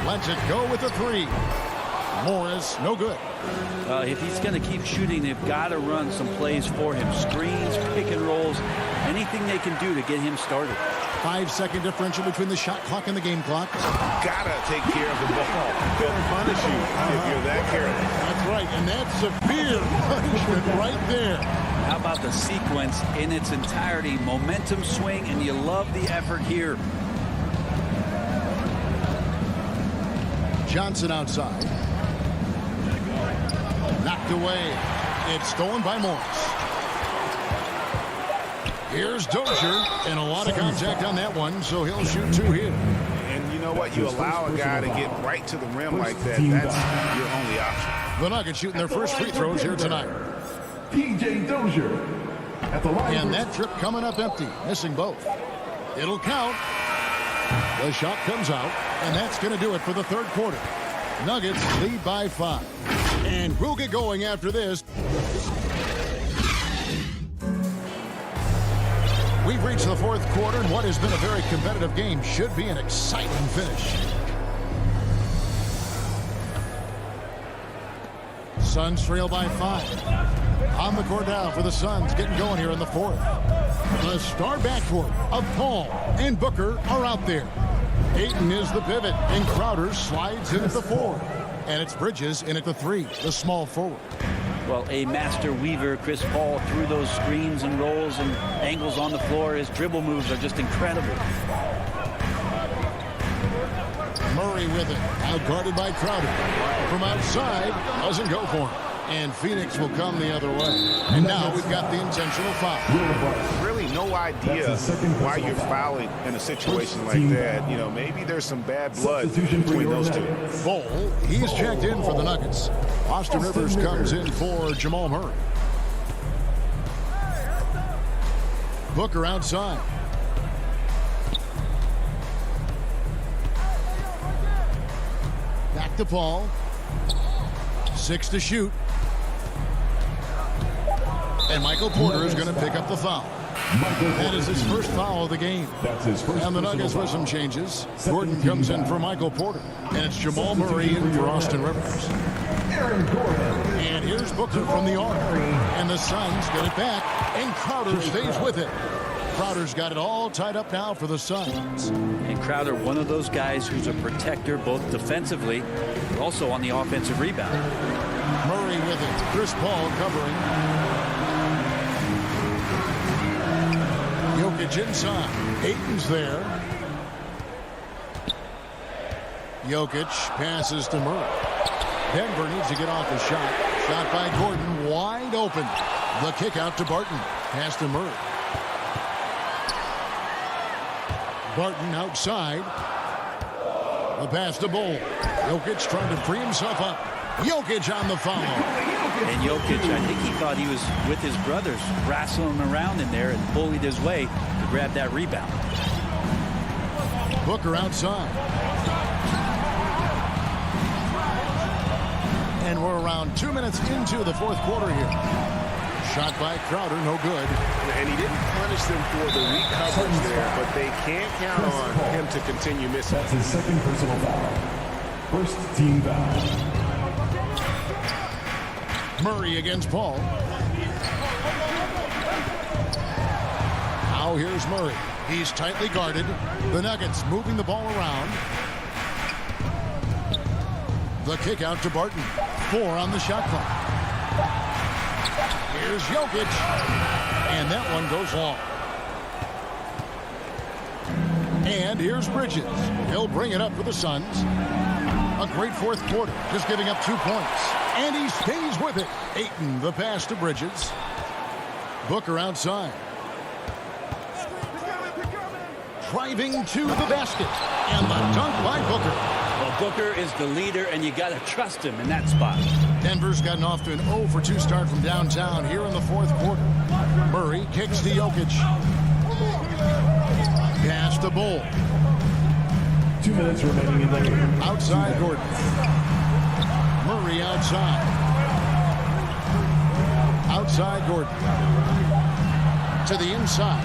Lets it go with a 3. Morris, no good. If he's going to keep shooting, they've got to run some plays for him. Screens, pick and rolls, anything they can do to get him started. 5-second differential between the shot clock and the game clock. Gotta take care of the ball. They'll punish you if you're that careless. That's right, and that's severe punishment right there. How about the sequence in its entirety? Momentum swing, and you love the effort here. Johnson outside. Knocked away. It's stolen by Morris. Here's Dozier, and a lot of contact on that one, so he'll shoot 2 here. And you know what? You allow a guy to get right to the rim like that, that's your only option. The Nuggets shooting their first free throws here tonight. P.J. Dozier at the line. And that trip coming up empty, missing both. It'll count. The shot comes out, and that's going to do it for the third quarter. Nuggets lead by 5. And we'll get going after this. We've reached the fourth quarter, and what has been a very competitive game should be an exciting finish. Suns trail by 5. On the court now for the Suns, getting going here in the fourth. The star backcourt of Paul and Booker are out there. Ayton is the pivot, and Crowder slides in at the 4. And it's Bridges in at the 3, the small forward. Well, a master weaver, Chris Paul, through those screens and rolls and angles on the floor. His dribble moves are just incredible. Murray with it, out guarded by Crowder. From outside, doesn't go for him. And Phoenix will come the other way. And now we've got the intentional foul. Really no idea why you're fouling in a situation like that. You know, maybe there's some bad blood between those two. Bol, he's checked in for the Nuggets. Austin Rivers comes in for Jamal Murray. Booker outside. Back to Paul. 6 to shoot. And Michael Porter is going to pick up the foul. That is his first foul of the game. And the Nuggets with some changes. Gordon comes in for Michael Porter. And it's Jamal Murray in for Austin Rivers. And here's Booker from the arc. And the Suns get it back. And Crowder stays with it. Crowder's got it all tied up now for the Suns. And Crowder, one of those guys who's a protector both defensively but also on the offensive rebound. Murray with it. Chris Paul covering. Jokic inside. Ayton's there. Jokic passes to Murray. Denver needs to get off a shot. Shot by Gordon. Wide open. The kick out to Barton. Pass to Murray. Barton outside. The pass to Bull. Jokic trying to free himself up. Jokic on the foul. And Jokic, I think he thought he was with his brothers, wrestling around in there and bullied his way to grab that rebound. Booker outside. And we're around 2 minutes into the fourth quarter here. Shot by Crowder, no good. And he didn't punish them for the weak coverage there, but they can't count on him to continue missing. That's his second personal foul. First team foul. Murray against Paul. Now here's Murray. He's tightly guarded. The Nuggets moving the ball around. The kick out to Barton. 4 on the shot clock. Here's Jokic. And that one goes long. And here's Bridges. He'll bring it up for the Suns. A great fourth quarter. Just giving up 2 points. And he stays with it. Ayton, the pass to Bridges. Booker outside. Driving to the basket. And the dunk by Booker. Well, Booker is the leader, and you got to trust him in that spot. Denver's gotten off to an 0 for 2 start from downtown here in the fourth quarter. Murray kicks to Jokic. Pass to Bull. 2 minutes remaining in the game. Outside Gordon. Murray outside. Outside Gordon. To the inside.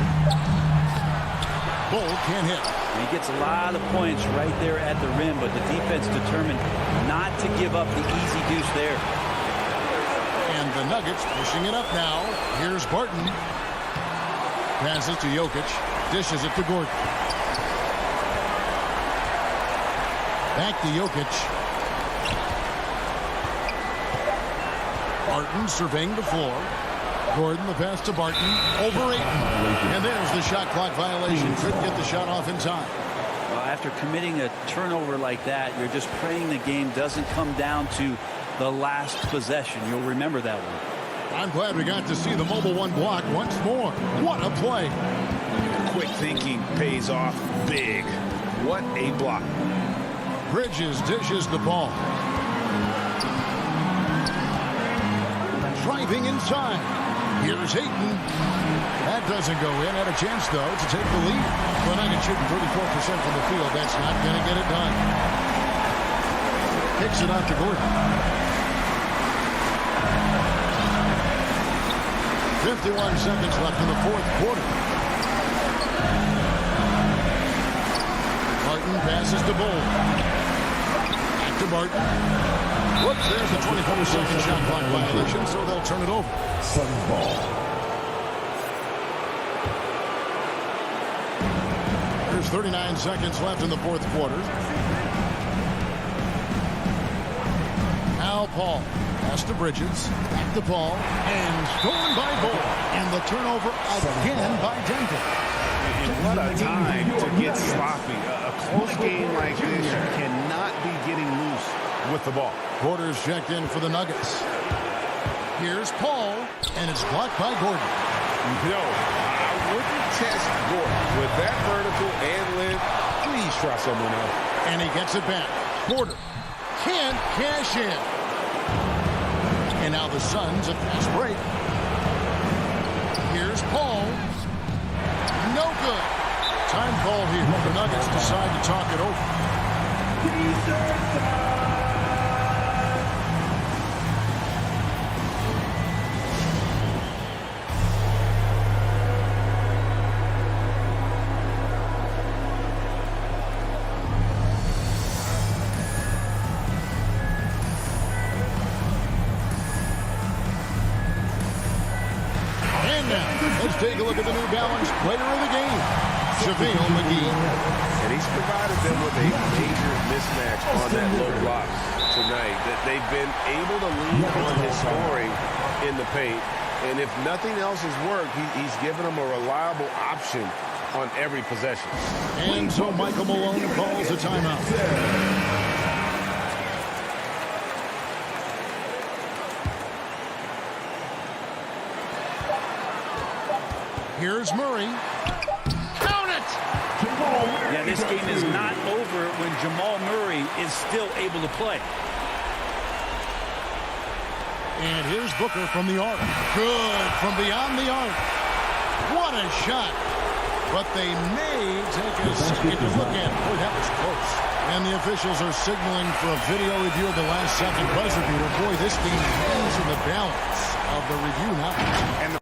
Bull can't hit. He gets a lot of points right there at the rim, but the defense determined not to give up the easy deuce there. And the Nuggets pushing it up now. Here's Barton. Passes to Jokic. Dishes it to Gordon. Back to Jokic. Barton surveying the floor. Gordon, the pass to Barton. Over Ayton. And there's the shot clock violation. Couldn't get the shot off in time. Well, after committing a turnover like that, you're just praying the game doesn't come down to the last possession. You'll remember that one. I'm glad we got to see the mobile one block once more. What a play. Quick thinking pays off big. What a block. Bridges dishes the ball. Driving inside. Here's Ayton. That doesn't go in. Had a chance, though, to take the lead. The Nuggets shooting 34% from the field. That's not going to get it done. Kicks it out to Gordon. 51 seconds left in the fourth quarter. Barton passes to Bull. Back to Barton. Whoops, there's the 24-second shot clock violation, so they'll turn it over. Suns ball. There's 39 seconds left in the fourth quarter. Now Paul. Pass to Bridges. Back to Paul. And stolen by Bull. And the turnover again by Denver. And what a time to get sloppy. A close game like this, you cannot be getting loose with the ball. Porter's checked in for the Nuggets. Here's Paul, and it's blocked by Gordon. No, I wouldn't test Gordon with that vertical and length. Please try someone else. And he gets it back. Porter can't cash in. And now the Suns a fast break. Here's Paul. No good. Time call here. The Nuggets decide to talk it over. take a look at the New Balance player of the game, JaVale McGee. And he's provided them with a major mismatch on that low block tonight. That they've been able to lean on his scoring in the paint. And if nothing else has worked, he's given them a reliable option on every possession. And so Michael Malone calls a timeout. Here's Murray. Count it! Yeah, this game is not over when Jamal Murray is still able to play. And here's Booker from the arc. Good from beyond the arc. What a shot. But they may take a second to look at. Boy, that was close. And the officials are signaling for a video review of the last second buzzer beater. Boy, this game hangs in the balance of the review now.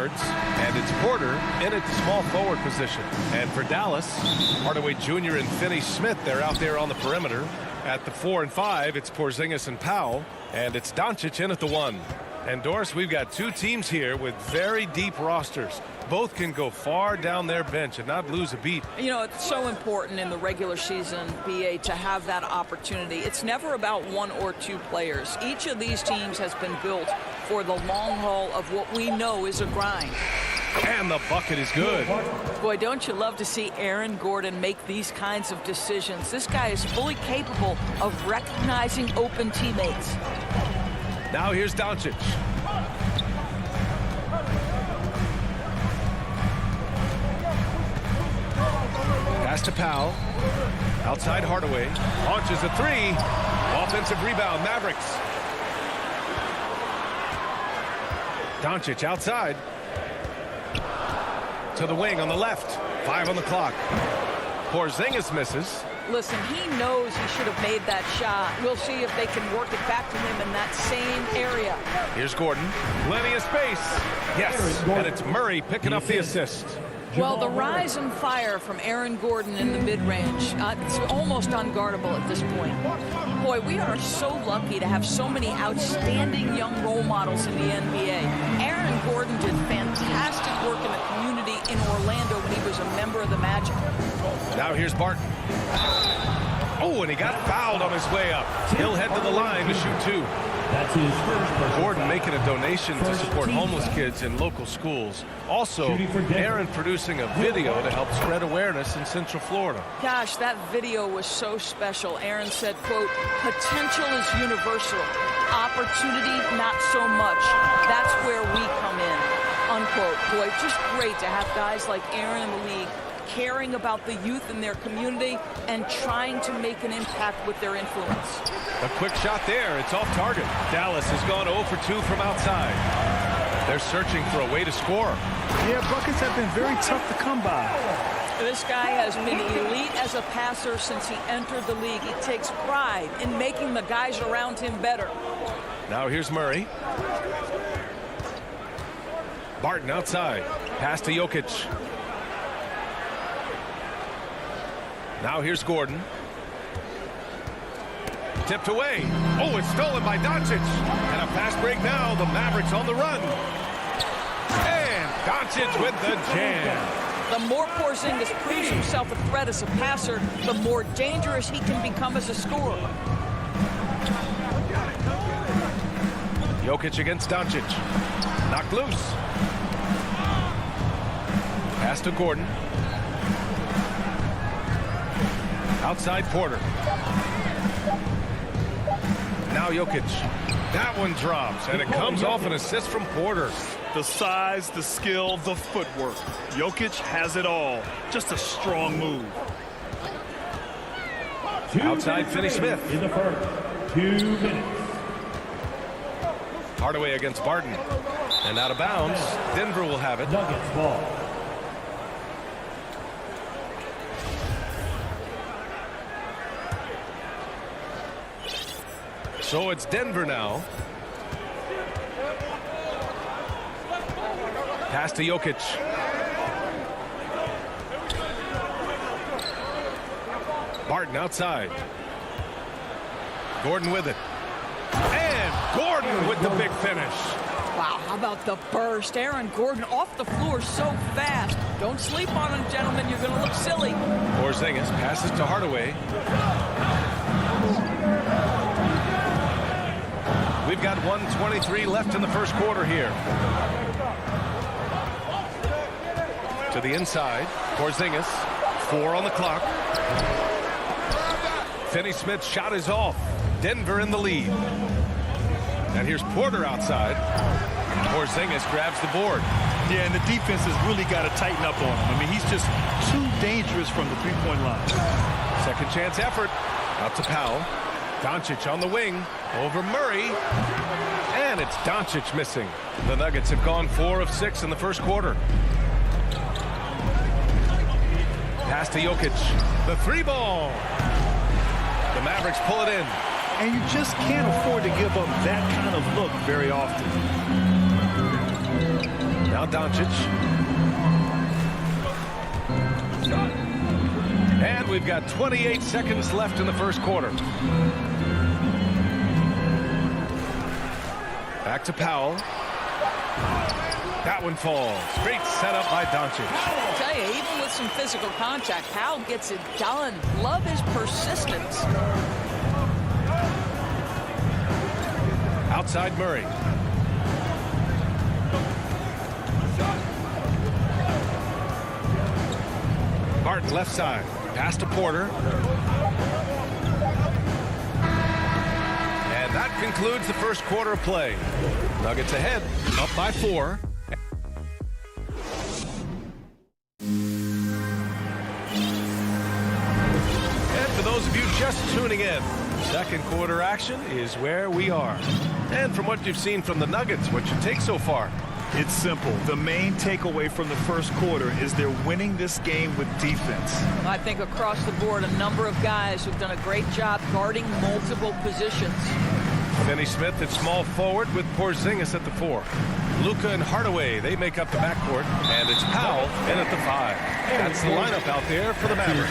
guards, and it's Porter in at the small forward position. And for Dallas, Hardaway Jr. and Finney-Smith, they're out there on the perimeter. At the 4 and 5, it's Porzingis and Powell, and it's Doncic in at the 1. And Doris, we've got two teams here with very deep rosters. Both can go far down their bench and not lose a beat. You know, it's so important in the regular season, BA, to have that opportunity. It's never about one or two players. Each of these teams has been built for the long haul of what we know is a grind. And the bucket is good. Boy, don't you love to see Aaron Gordon make these kinds of decisions. This guy is fully capable of recognizing open teammates. Now here's Doncic. Pass to Powell. Outside Hardaway. Launches a 3. Offensive rebound, Mavericks. Doncic outside. To the wing on the left. 5 on the clock. Porzingis misses. Listen, he knows he should have made that shot. We'll see if they can work it back to him in that same area. Here's Gordon. Plenty of space. Yes, and it's Murray picking up the assist. Well, the rise and fire from Aaron Gordon in the mid-range, it's almost unguardable at this point. Boy, we are so lucky to have so many outstanding young role models in the NBA. Aaron Gordon did fantastic work in the community in Orlando when he was a member of the Magic. Now here's Barton. Oh, and he got fouled on his way up. He'll head to the line to shoot 2. That's his first. Gordon making a donation to support homeless kids in local schools. Also, Aaron producing a video to help spread awareness in Central Florida. Gosh, that video was so special. Aaron said, quote, "Potential is universal. Opportunity, not so much. That's where we come in." Unquote. Boy, just great to have guys like Aaron in the league caring about the youth in their community and trying to make an impact with their influence. A quick shot there. It's off target. Dallas has gone 0 for 2 from outside. They're searching for a way to score. Yeah, buckets have been very tough to come by. This guy has been elite as a passer since he entered the league. He takes pride in making the guys around him better. Now here's Murray. Barton outside. Pass to Jokic. Now here's Gordon. Tipped away. Oh, it's stolen by Doncic. And a fast break now. The Mavericks on the run. And Doncic with the jam. The more Porzingis proves himself a threat as a passer, the more dangerous he can become as a scorer. Jokic against Doncic. Knocked loose. Pass to Gordon. Outside Porter. Now Jokic. That one drops, and it comes off an assist from Porter. The size, the skill, the footwork. Jokic has it all. Just a strong move. Outside Finney-Smith. In the first 2 minutes. Hardaway against Barton. And out of bounds. Denver will have it. Nuggets ball. So it's Denver now. Pass to Jokic. Barton outside. Gordon with it. And Gordon with the big finish. Wow, how about the burst? Aaron Gordon off the floor so fast. Don't sleep on him, gentlemen. You're going to look silly. Porzingis passes to Hardaway. We've got 1:23 left in the first quarter here. To the inside. Porzingis. 4 on the clock. Finney-Smith's shot is off. Denver in the lead. And here's Porter outside. Porzingis grabs the board. Yeah, and the defense has really got to tighten up on him. I mean, he's just too dangerous from the three-point line. Second chance effort. Out to Powell. Doncic on the wing. Over Murray. And it's Doncic missing. The Nuggets have gone 4 of 6 in the first quarter. Pass to Jokic. The 3-ball. The Mavericks pull it in. And you just can't afford to give up that kind of look very often. Now Doncic. And we've got 28 seconds left in the first quarter. Back to Powell. That one falls. Great setup by Doncic. I'll tell you, even with some physical contact, Powell gets it done. Love his persistence. Outside Murray. Martin left side. Pass to Porter. And that concludes the first quarter of play. Nuggets ahead, up by 4. And for those of you just tuning in, second quarter action is where we are. And from what you've seen from the Nuggets, what's your take so far? It's simple. The main takeaway from the first quarter is they're winning this game with defense. I think across the board, a number of guys who've done a great job guarding multiple positions. Finney Smith at small forward with Porzingis at the 4. Luka and Hardaway, they make up the backcourt. And it's Powell in at the 5. That's the lineup out there for the Mavericks.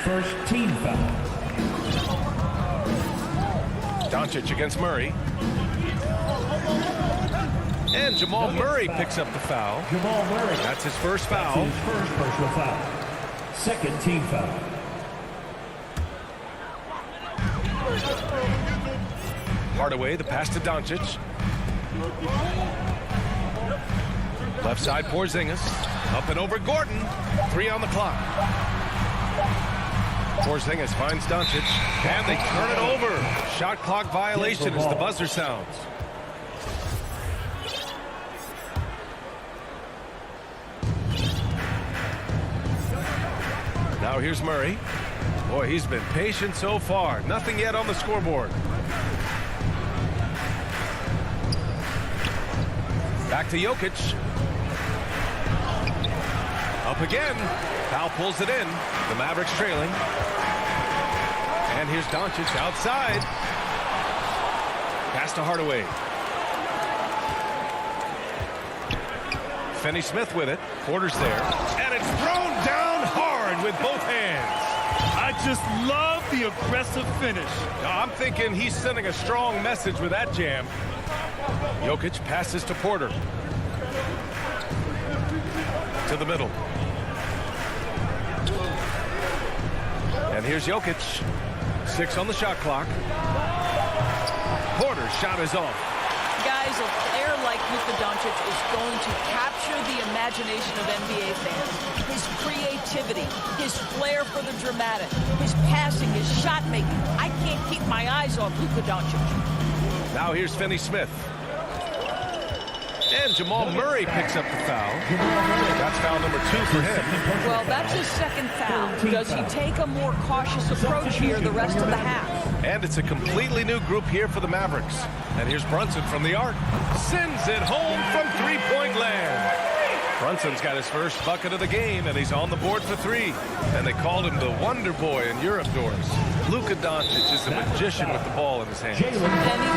First team foul. Doncic against Murray. And Jamal Murray picks up the foul. Jamal Murray. That's his first foul. His first personal foul. Second team foul. Hardaway, the pass to Doncic. Left side, Porzingis. Up and over Gordon. 3 on the clock. Porzingis finds Doncic. And they turn it over. Shot clock violation as the buzzer sounds. Now here's Murray. Boy, he's been patient so far. Nothing yet on the scoreboard. Back to Jokic. Up again. Powell pulls it in. The Mavericks trailing. And here's Doncic outside. Pass to Hardaway. Finney Smith with it. Porter's there. And it's thrown down hard with both hands. I just love the aggressive finish. I'm thinking he's sending a strong message with that jam. Jokic passes to Porter. To the middle. And here's Jokic. 6 on the shot clock. Porter's shot is off. Guys, a player like Luka Doncic is going to capture the imagination of NBA fans. His creativity, his flair for the dramatic, his passing, his shot making. I can't keep my eyes off Luka Doncic. Now here's Finney Smith. And Jamal Murray picks up the foul. That's foul number 2 for him. Well, that's his second foul. Does he take a more cautious approach here the rest of the half? And it's a completely new group here for the Mavericks. And here's Brunson from the arc. Sends it home from three-point land. Brunson's got his first bucket of the game, and he's on the board for 3. And they called him the Wonder Boy in Europe doors. Luka Doncic is a magician with the ball in his hands. And he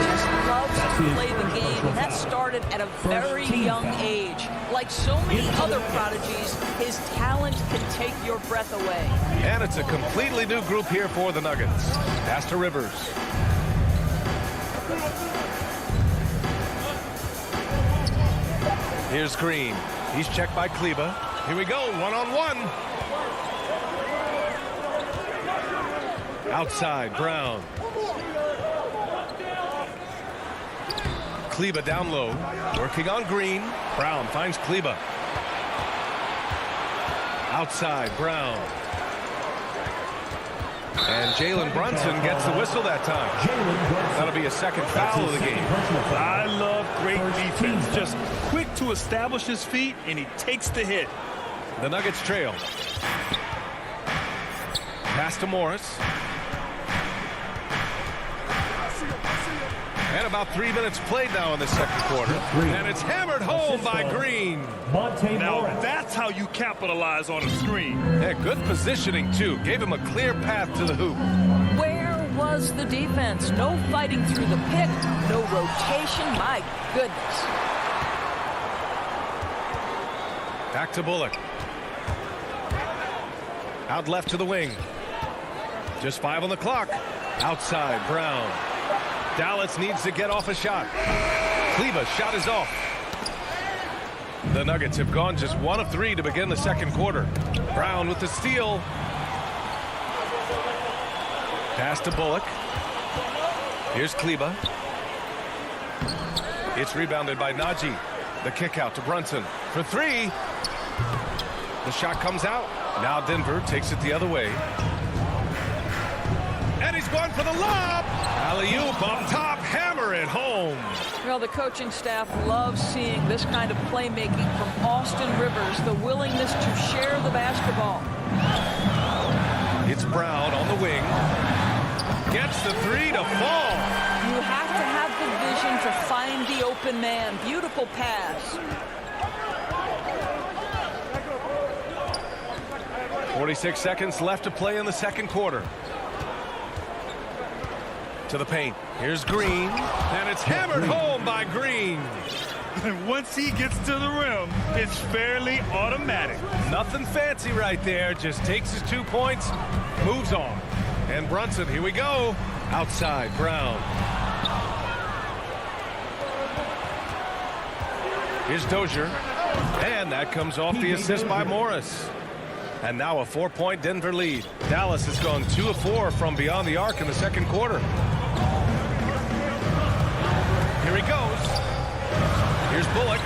just loves to play the game. And that started at a very young age. Like so many other prodigies, his talent can take your breath away. And it's a completely new group here for the Nuggets. Pass to Rivers. Here's Green. He's checked by Kleba. Here we go, one-on-one. Outside, Brown. Kleba down low, working on Green. Brown finds Kleba. Outside, Brown. And Jalen Brunson gets the whistle that time. That'll be a second foul of the game. I love great defense. Just quick to establish his feet, and he takes the hit. The Nuggets trail. Pass to Morris. And about 3 minutes played now in the second quarter. And it's hammered home by Green. Now that's how you capitalize on a screen. Yeah, good positioning, too. Gave him a clear path to the hoop. Where was the defense? No fighting through the pick. No rotation. My goodness. Back to Bullock. Out left to the wing. Just 5 on the clock. Outside, Brown. Dallas needs to get off a shot. Kleba's shot is off. The Nuggets have gone just 1 of 3 to begin the second quarter. Brown with the steal. Pass to Bullock. Here's Kleba. It's rebounded by Najee. The kick out to Brunson for 3. The shot comes out. Now Denver takes it the other way. And he's going for the lob. Alley-oop up top. Hammer it home. Well, the coaching staff loves seeing this kind of playmaking from Austin Rivers, the willingness to share the basketball. It's Brown on the wing. Gets the 3 to fall. You have to have the vision to find the open man. Beautiful pass. 46 seconds left to play in the second quarter. To the paint. Here's Green. And it's hammered home by Green. And once he gets to the rim, it's fairly automatic. Nothing fancy right there. Just takes his 2 points, moves on. And Brunson, here we go. Outside, Brown. Here's Dozier. And that comes off the assist by Morris. And now a 4-point Denver lead. Dallas has gone 2 of 4 from beyond the arc in the second quarter. Here he goes. Here's Bullock.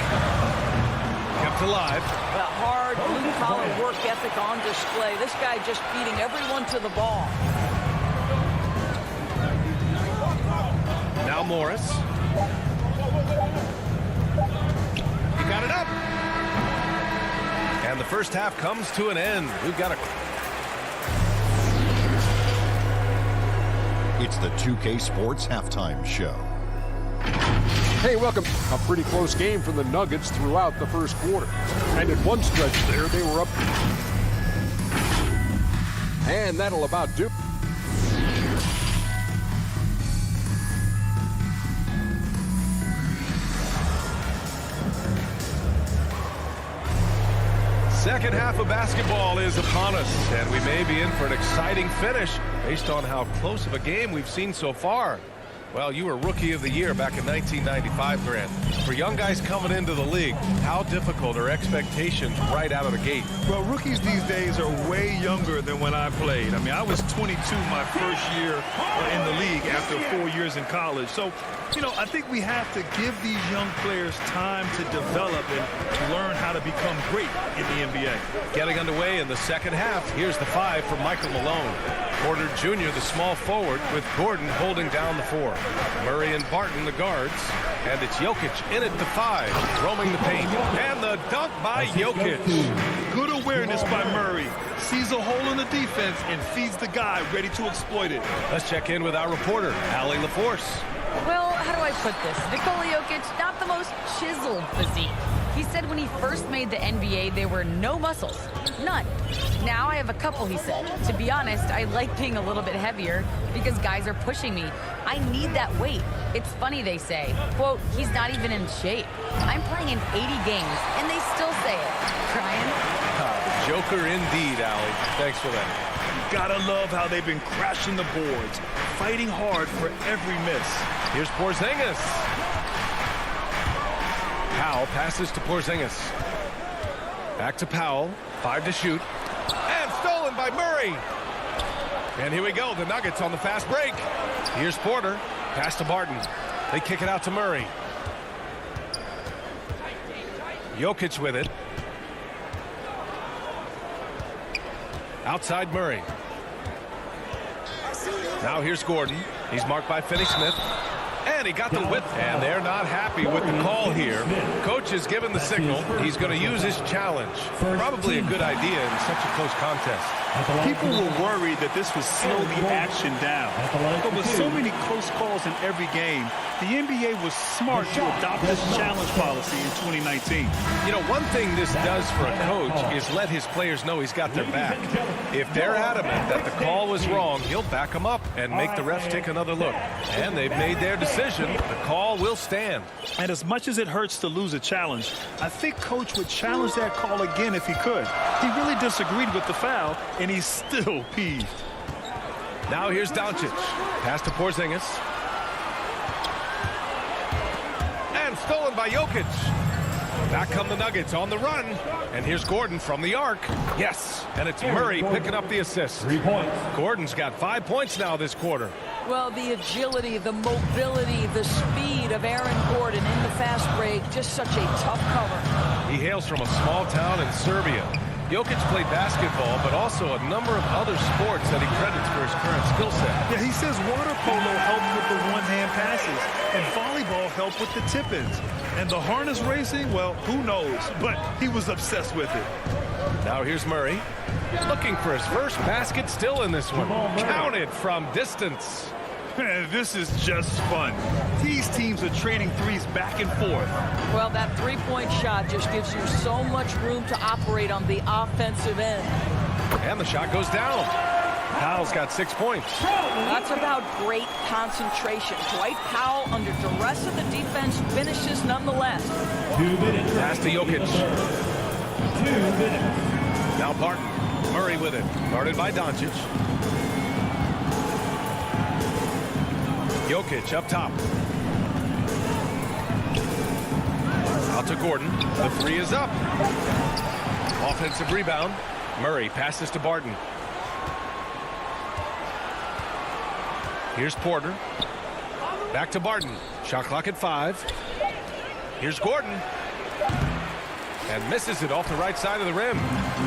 Kept alive. That hard, blue-collar work ethic on display. This guy just beating everyone to the ball. Now Morris. He got it up. And the first half comes to an end. We've got a... It's the 2K Sports Halftime Show. Hey, welcome. A pretty close game for the Nuggets throughout the first quarter. And at one stretch there, they were up. And that'll about do. Second half of basketball is upon us, and we may be in for an exciting finish based on how close of a game we've seen so far. Well, you were Rookie of the Year back in 1995, Grant. For young guys coming into the league, how difficult are expectations right out of the gate? Well, rookies these days are way younger than when I played. I mean, I was 22 my first year in the league after 4 years in college. So, you know, I think we have to give these young players time to develop and learn how to become great in the NBA. Getting underway in the second half. Here's the 5 from Michael Malone. Porter Jr., the small forward, with Gordon holding down the 4. Murray and Barton, the guards. And it's Jokic in at the 5, roaming the paint. And the dunk by Jokic. Good awareness by Murray. Sees a hole in the defense and feeds the guy ready to exploit it. Let's check in with our reporter, Allie LaForce. Well, how do I put this? Nikola Jokic, not the most chiseled physique. He said when he first made the NBA, there were no muscles. None. Now I have a couple, he said. To be honest, I like being a little bit heavier because guys are pushing me. I need that weight. It's funny they say, quote, he's not even in shape. I'm playing in 80 games, and they still say it. Crying? Joker indeed, Allie. Thanks for that. Gotta love how they've been crashing the boards, fighting hard for every miss. Here's Porzingis. Powell passes to Porzingis. Back to Powell. 5 to shoot. And stolen by Murray. And here we go. The Nuggets on the fast break. Here's Porter. Pass to Barton. They kick it out to Murray. Jokic with it. Outside Murray. Now here's Gordon. He's marked by Finney-Smith. And he got the whip. And they're not happy with the call here. Coach has given the signal. He's going to use his challenge. Probably a good idea in such a close contest. People were worried that this would slow the action down. But with so many close calls in every game, the NBA was smart to adopt this challenge policy in 2019. You know, one thing this does for a coach is let his players know he's got their back. If they're adamant that the call was wrong, he'll back them up and make the refs take another look. And they've made their decision. decision. The call will stand. And as much as it hurts to lose a challenge, I think Coach would challenge that call again if he could. He really disagreed with the foul, and he's still peeved. Now here's Doncic. Pass to Porzingis. And stolen by Jokic. Back come the Nuggets on the run. And here's Gordon from the arc. Yes, and it's Murray picking up the assist. 3 points. Gordon's got 5 points now this quarter. Well, the agility, the mobility, the speed of Aaron Gordon in the fast break, just such a tough cover. He hails from a small town in Serbia. Jokic played basketball, but also a number of other sports that he credits for his current skill set. Yeah, he says water polo helped with the one-hand passes, and volleyball helped with the tip-ins. And the harness racing, well, who knows? But he was obsessed with it. Now here's Murray. Looking for his first basket still in this one. Counted from distance. Man, this is just fun. These teams are trading threes back and forth. Well, that three-point shot just gives you so much room to operate on the offensive end. And the shot goes down. Powell's got 6 points. That's about great concentration. Dwight Powell, under duress of the defense, finishes nonetheless. 2 minutes. Pass to Jokic. 2 minutes. Now Barton. Murray with it. Guarded by Doncic. Jokic up top. Out to Gordon. The three is up. Offensive rebound. Murray passes to Barton. Here's Porter. Back to Barton. Shot clock at 5. Here's Gordon. And misses it off the right side of the rim.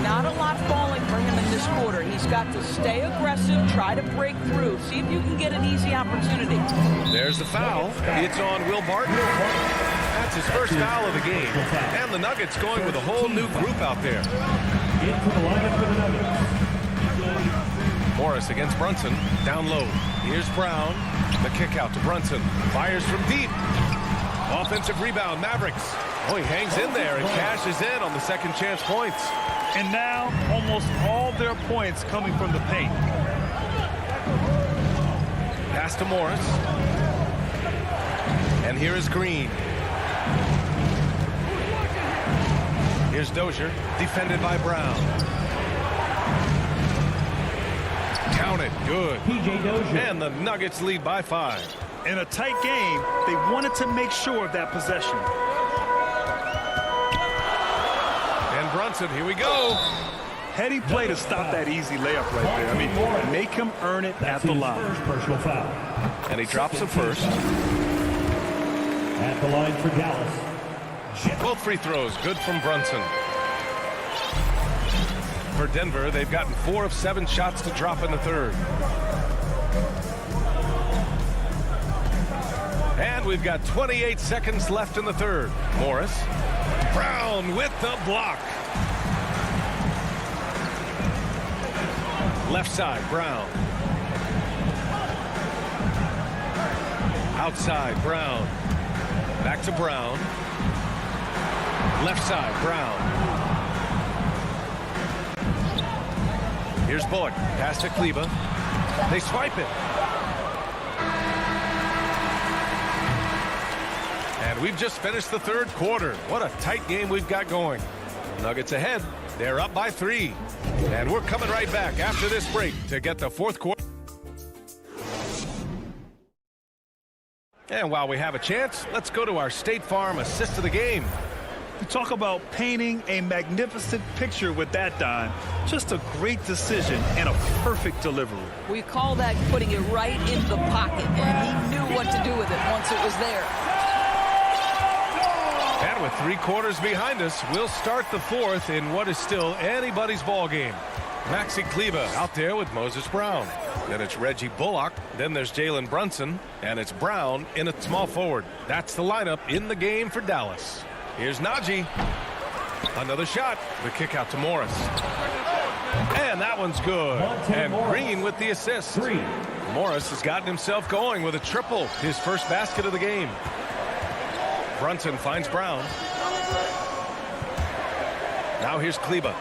Not a lot falling for him in this quarter. He's got to stay aggressive, try to break through, see if you can get an easy opportunity. There's the foul. It's on Will Barton. That's his first foul of the game. And the Nuggets going with a whole new group out there. Into the lineup for the Nuggets. Morris against Brunson. Down low. Here's Brown. The kick out to Brunson. Fires from deep. Offensive rebound, Mavericks. Oh, he hangs in there and cashes in on the second chance points. And now, almost all their points coming from the paint. Pass to Morris. And here is Green. Here's Dozier, defended by Brown. Counted, good. PJ Dozier. And the Nuggets lead by 5. In a tight game, they wanted to make sure of that possession. And Brunson, here we go. Heady play to stop that easy layup right there. I mean, make him earn it at the line. First personal foul. And he drops it first. At the line for Dallas. Both free throws, good from Brunson. For Denver, they've gotten 4 of 7 shots to drop in the third. And we've got 28 seconds left in the third. Morris. Brown with the block. Left side, Brown. Outside, Brown. Back to Brown. Left side, Brown. Here's Bullock. Pass to Kleba. They swipe it. And we've just finished the third quarter. What a tight game we've got going. Nuggets ahead. They're up by 3. And we're coming right back after this break to get the fourth quarter. And while we have a chance, let's go to our State Farm assist of the game. You talk about painting a magnificent picture with that dime. Just a great decision and a perfect delivery. We call that putting it right in the pocket, and he knew what to do with it once it was there. And with 3 quarters behind us, we'll start the fourth in what is still anybody's ball game. Maxi Kleba out there with Moses Brown. Then it's Reggie Bullock. Then there's Jalen Brunson. And it's Brown in a small forward. That's the lineup in the game for Dallas. Here's Najee. Another shot. The kick out to Morris. And that one's good. And Green with the assist. Morris has gotten himself going with a triple. His first basket of the game. Brunson finds Brown. Now here's Kleba.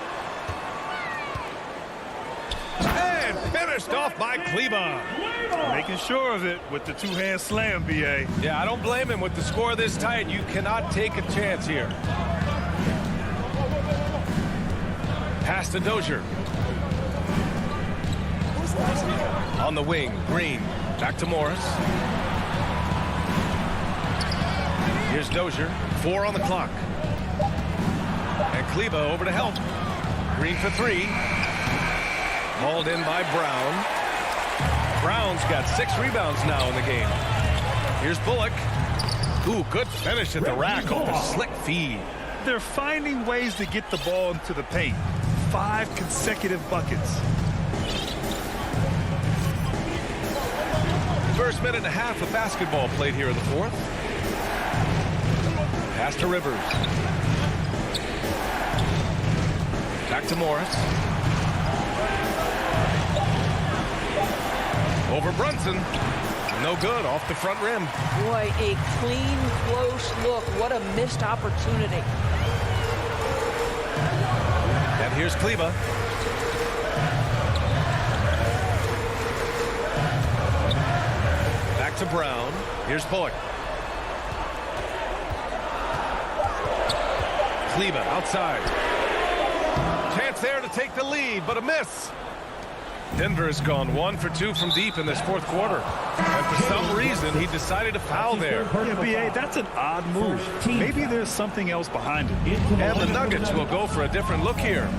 And Finished off by Kleba. Making sure of it with the two-hand slam, B.A. Yeah, I don't blame him with the score this tight. You cannot take a chance here. Pass to Dozier. On the wing, Green. Back to Morris. Here's Dozier. 4 on the clock. And Kleba over to help. Green for 3. Hauled in by Brown. Brown's got 6 rebounds now in the game. Here's Bullock. Ooh, good finish at the rack off a slick feed. They're finding ways to get the ball into the paint. 5 consecutive buckets. First minute and a half of basketball played here in the fourth. Pass to Rivers. Back to Morris. Over Brunson. No good off the front rim. Boy, a clean, close look. What a missed opportunity. And here's Kleba. Back to Brown. Here's Bullock. Kleba outside. Chance there to take the lead, but a miss. Denver has gone 1 for 2 from deep in this fourth quarter. And for some reason, he decided to foul there. Yeah, B.A., that's an odd move. Maybe there's something else behind it. And the Nuggets will go for a different look here.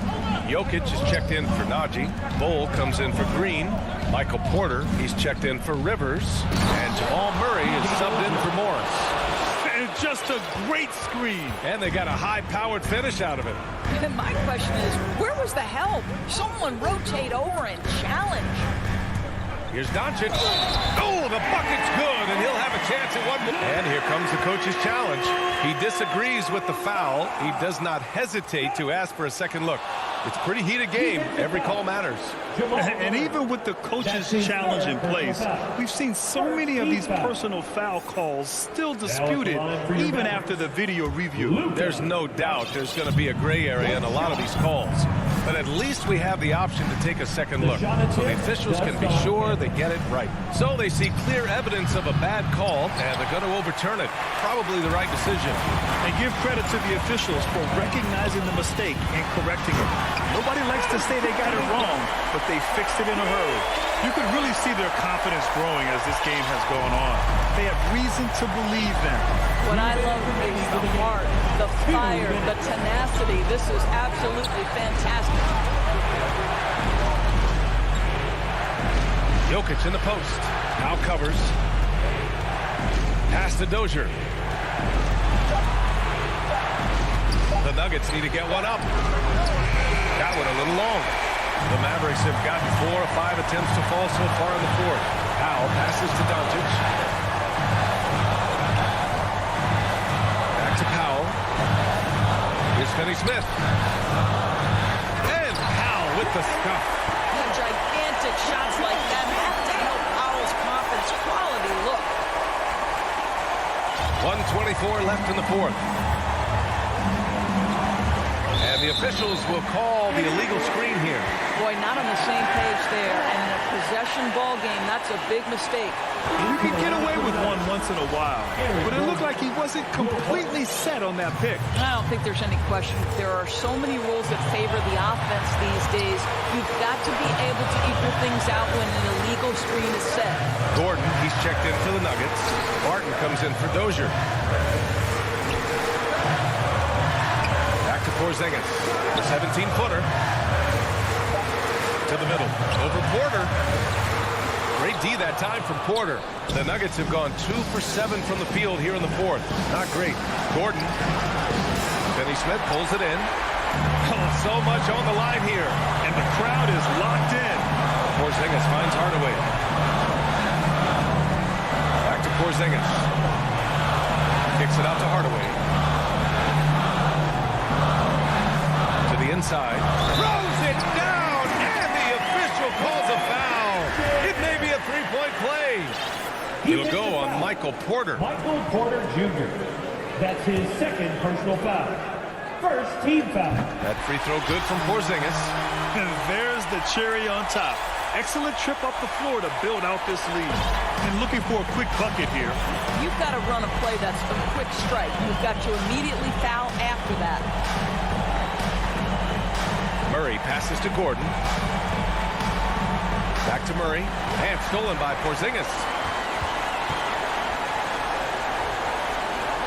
Jokic is checked in for Najee. Bol comes in for Green. Michael Porter, he's checked in for Rivers. And Jamal Murray is subbed in for Morris. And just a great screen. And they got a high-powered finish out of it. My question is, where was the help? Someone rotate over and challenge. Here's Doncic. Oh, the bucket's good, and he'll have a chance at one more. And here comes the coach's challenge. He disagrees with the foul. He does not hesitate to ask for a second look. It's a pretty heated game. Every call matters. And even with the coach's challenge in place, we've seen so many of these personal foul calls still disputed even after the video review. There's no doubt there's going to be a gray area in a lot of these calls. But at least we have the option to take a second look, so the officials can be sure they get it right. So they see clear evidence of a bad call, and they're going to overturn it. Probably the right decision. And give credit to the officials for recognizing the mistake and correcting it. Nobody likes to say they got it wrong, but they fixed it in a hurry. You can really see their confidence growing as this game has gone on. They have reason to believe them. What I love is the heart, the fire, the tenacity. This is absolutely fantastic. Jokic in the post. Now covers. Pass to Dozier. The Nuggets need to get one up. That one a little long. The Mavericks have gotten 4 or 5 attempts to fall so far in the fourth. Powell passes to Doncic. Back to Powell. Here's Finney-Smith. And Powell with the stuff. Gigantic shots like that have to help Powell's confidence. Quality look. 1:24 left in the fourth. And the officials will call the illegal screen here. Boy, not on the same page there. And in a possession ball game, that's a big mistake. You can get away with one once in a while, but it looked like he wasn't completely set on that pick. I don't think there's any question. There are so many rules that favor the offense these days. You've got to be able to equal things out when an illegal screen is set. Gordon, he's checked in for the Nuggets. Barton comes in for Dozier. Back to Porzingis. The 17-footer. To the middle. Over Porter. Great D that time from Porter. The Nuggets have gone 2 for 7 from the field here in the fourth. Not great. Gordon. Finney-Smith pulls it in. Oh, so much on the line here. And the crowd is locked in. Porzingis finds Hardaway. Back to Porzingis. Kicks it out to Hardaway. To the inside. Throws it down, and the official calls a foul. It may be a three-point play. It'll go on Michael Porter. Michael Porter Jr. That's his second personal foul. First team foul. That free throw good from Porzingis. And there's the cherry on top. Excellent trip up the floor to build out this lead. And looking for a quick bucket here. You've got to run a play that's a quick strike. You've got to immediately foul after that. Murray passes to Gordon. Back to Murray. And stolen by Porzingis.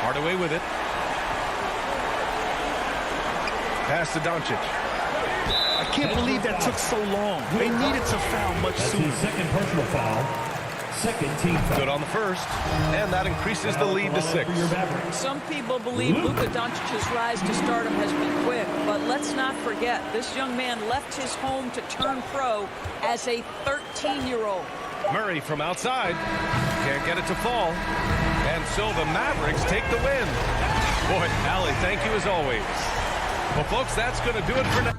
Hardaway with it. Pass to Doncic. I can't believe that took so long. They needed to foul much sooner. Second personal foul. Second team foul. Good on the first, and that increases the lead to 6. Some people believe Luka Doncic's rise to stardom has been quick, but let's not forget, this young man left his home to turn pro as a 13-year-old. Murray from outside. Can't get it to fall. And so the Mavericks take the win. Boy, Allie, thank you as always. Well, folks, that's going to do it for now.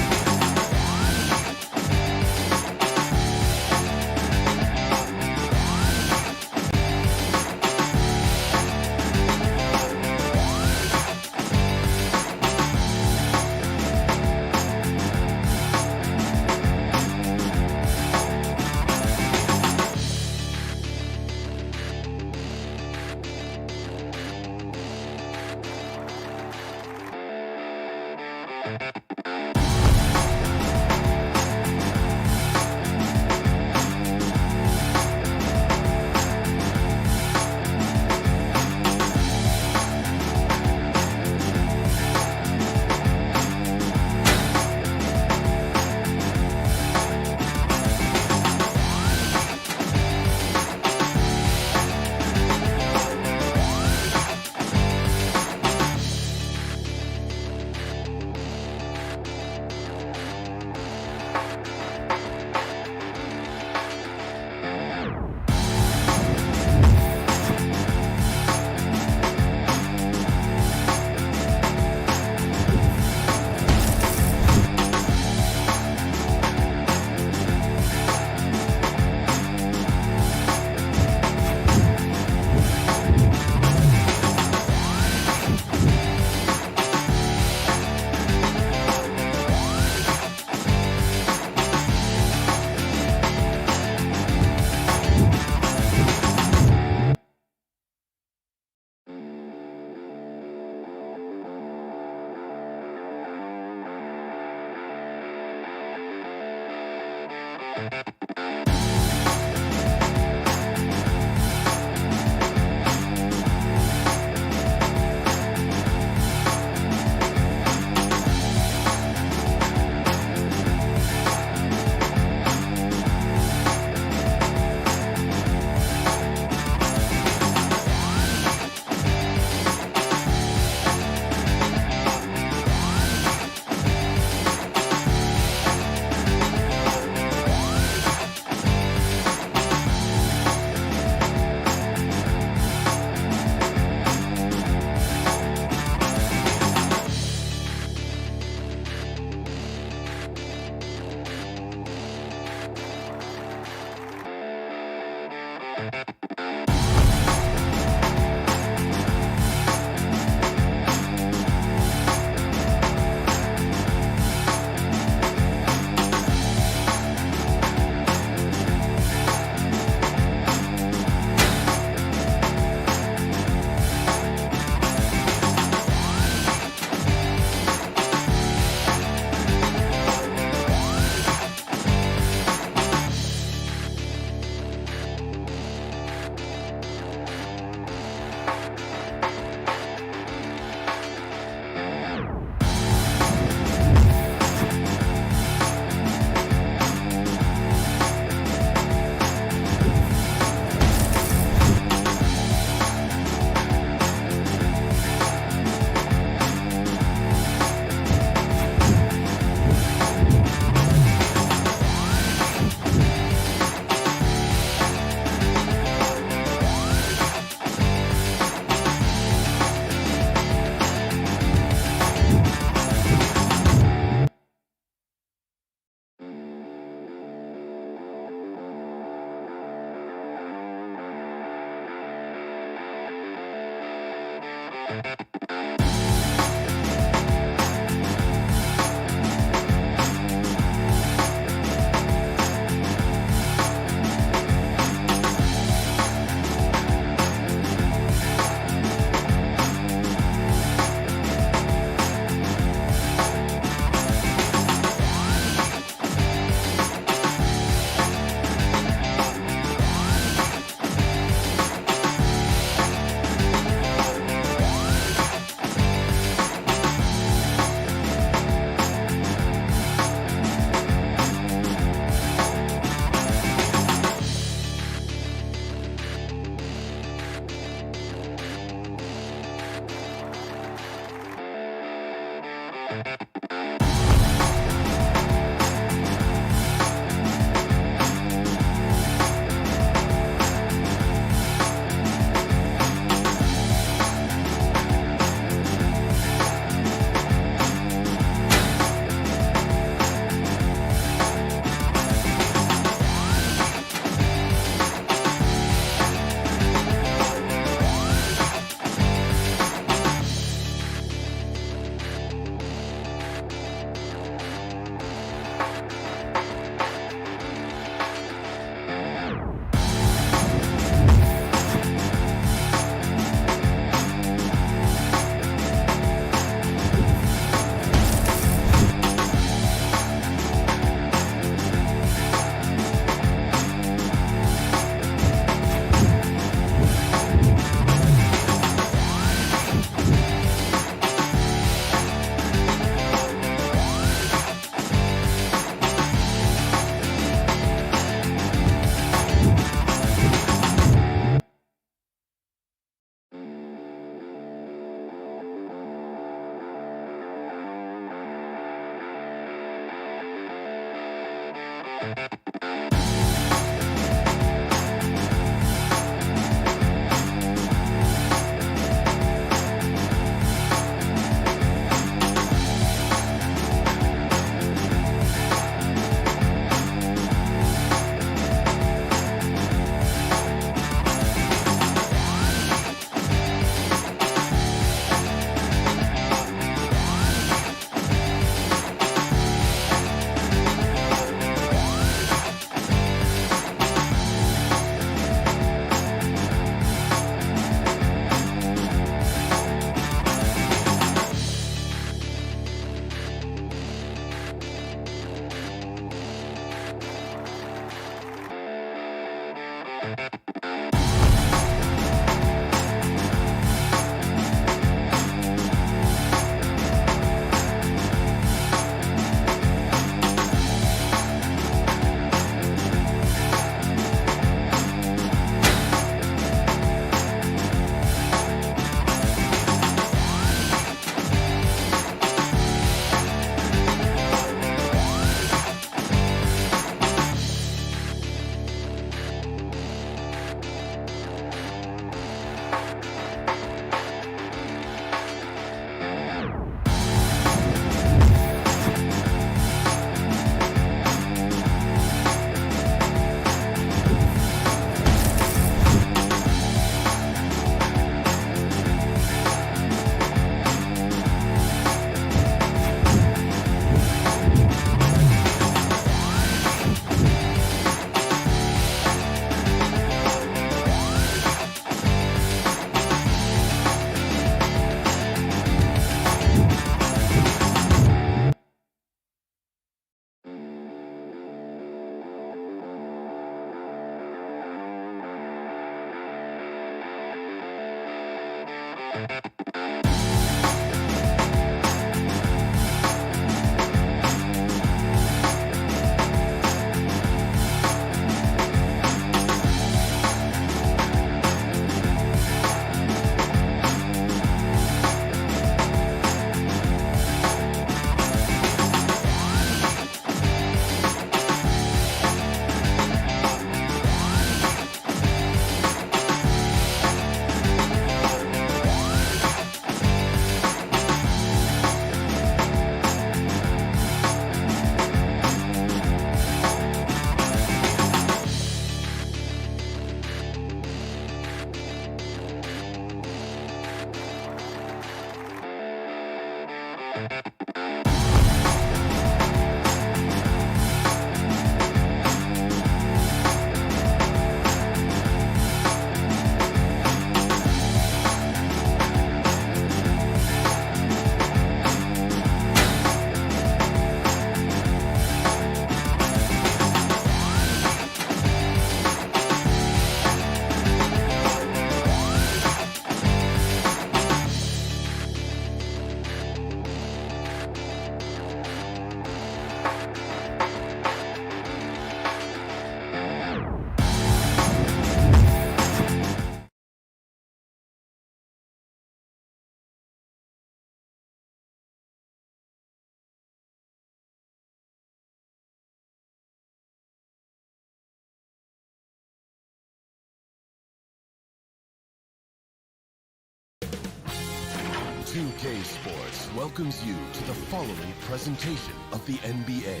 2K Sports welcomes you to the following presentation of the NBA.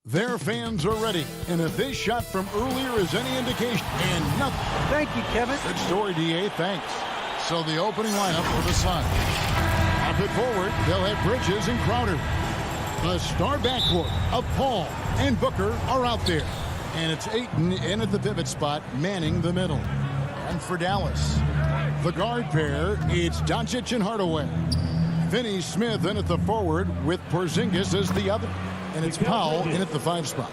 Their fans are ready, and if this shot from earlier is any indication, and nothing. Thank you, Kevin. Good story, DA. Thanks. So the opening lineup for the Suns. Up it forward, they'll have Bridges and Crowder. The star backcourt of Paul and Booker are out there. And it's Ayton in at the pivot spot, manning the middle. And for Dallas, the guard pair, it's Doncic and Hardaway. Finney-Smith in at the forward with Porzingis as the other. And it's Powell in at the 5 spot.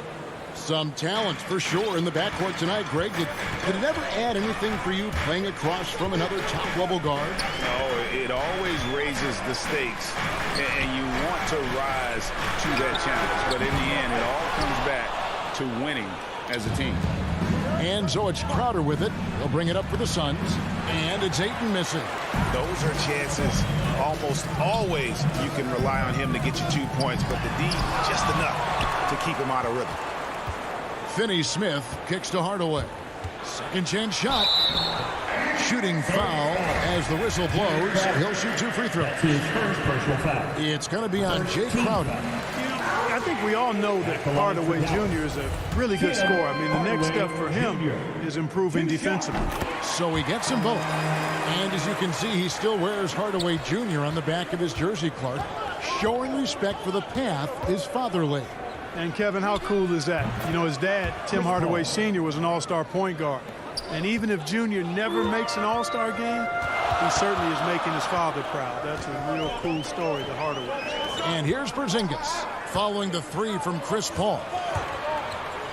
Some talent for sure in the backcourt tonight, Greg. Did it ever add anything for you playing across from another top-level guard? No, it always raises the stakes, and you want to rise to that challenge. But in the end, it all comes back to winning as a team. And so it's Crowder with it. They'll bring it up for the Suns. And it's Ayton missing. Those are chances almost always you can rely on him to get you 2 points, but the D just enough to keep him out of rhythm. Finney-Smith kicks to Hardaway. Second chance shot. Shooting foul as the whistle blows. He'll shoot 2 free throws. It's going to be on Jay Crowder. I think we all know that Hardaway Jr. is a really good scorer. I mean, the next step for him is improving defensively. So he gets them both. And as you can see, he still wears Hardaway Jr. on the back of his jersey, Clark, showing respect for the path his father laid. And Kevin, how cool is that? You know, his dad, Tim Hardaway Sr., was an all-star point guard. And even if Junior never makes an all-star game, he certainly is making his father proud. That's a real cool story, the Hardaway. And here's Porzingis following the 3 from Chris Paul.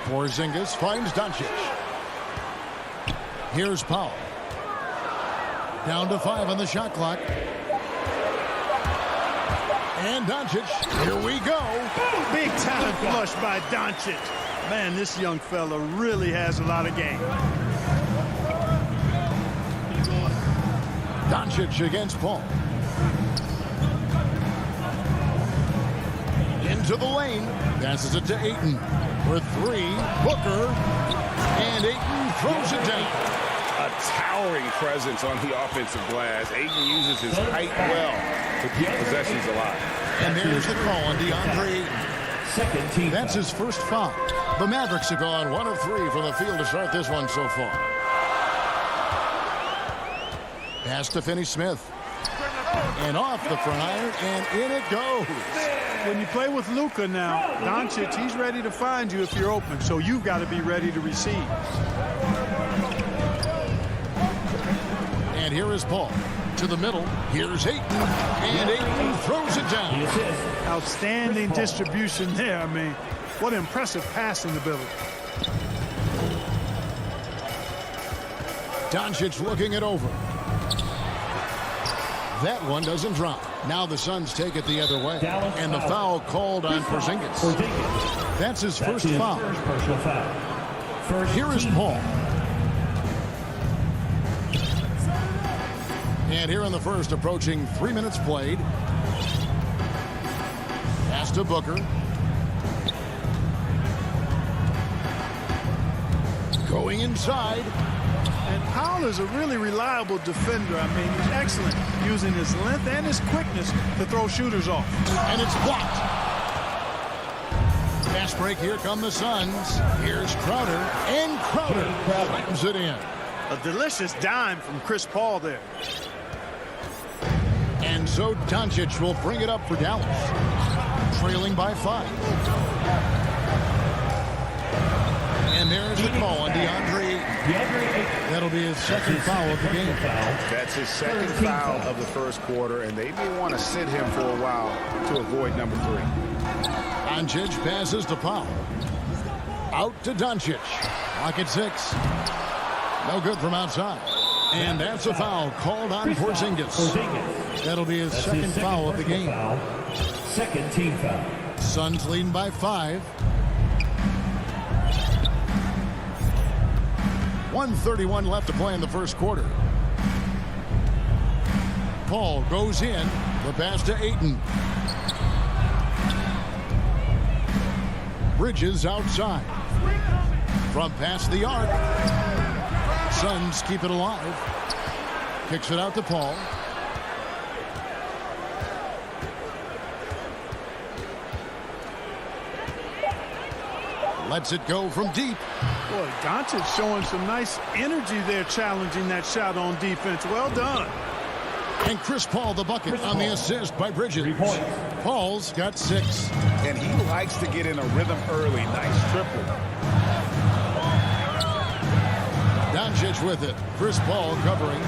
Porzingis finds Doncic. Here's Powell. Down to 5 on the shot clock. And Doncic, here we go. Big time flush by Doncic. Man, this young fella really has a lot of game. Doncic against Paul. Into the lane. Passes it to Ayton. For 3. Booker. And Ayton throws it down. A towering presence on the offensive glass. Ayton uses his height well to keep possessions alive. And there's the call on DeAndre Ayton. That's his first foul. The Mavericks have gone 1 of 3 from the field to start this one so far. Pass to Finney-Smith. And off the front iron, and in it goes. When you play with Luka now, Doncic, he's ready to find you if you're open, so you've got to be ready to receive. And here is Paul. To the middle. Here's Ayton. And Ayton throws it down. Outstanding distribution there. I mean, what impressive passing ability. Doncic looking it over. That one doesn't drop. Now the Suns take it the other way. And the foul called on Porzingis. That's his first foul. Here is Paul. And here in the first, approaching 3 minutes played. Pass to Booker. Going inside. And Powell is a really reliable defender. I mean, he's excellent using his length and his quickness to throw shooters off. And it's blocked. Fast break, here come the Suns. Here's Crowder. And Crowder slams it in. A delicious dime from Chris Paul there. And so Doncic will bring it up for Dallas. Trailing by 5. And there's the call on DeAndre. That'll be his second foul of the game. That's his second foul of the first quarter, and they may want to sit him for a while to avoid number 3. Doncic passes to Powell. Out to Doncic. Clock at 6. No good from outside. And that's a foul called on Porzingis. That'll be his second foul of the game. Second team foul. Suns leading by 5. 1:31 left to play in the first quarter. Paul goes in. The pass to Ayton. Bridges outside. From past the arc. Suns keep it alive. Kicks it out to Paul. Lets it go from deep. Boy, Doncic showing some nice energy there, challenging that shot on defense. Well done. And Chris Paul the bucket on the assist by Bridges. Paul's got 6. And he likes to get in a rhythm early. Nice triple. Doncic with it. Chris Paul covering.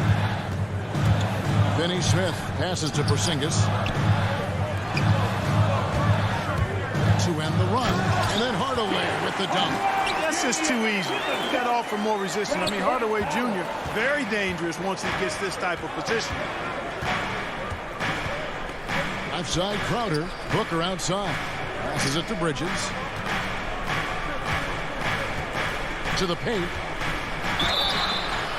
Finney-Smith passes to Porzingis. To end the run. And then Hardaway with the dunk. That's just too easy. You got to offer more resistance. I mean, Hardaway Jr., very dangerous once he gets this type of position. Outside Crowder. Booker outside. Passes it to Bridges. To the paint.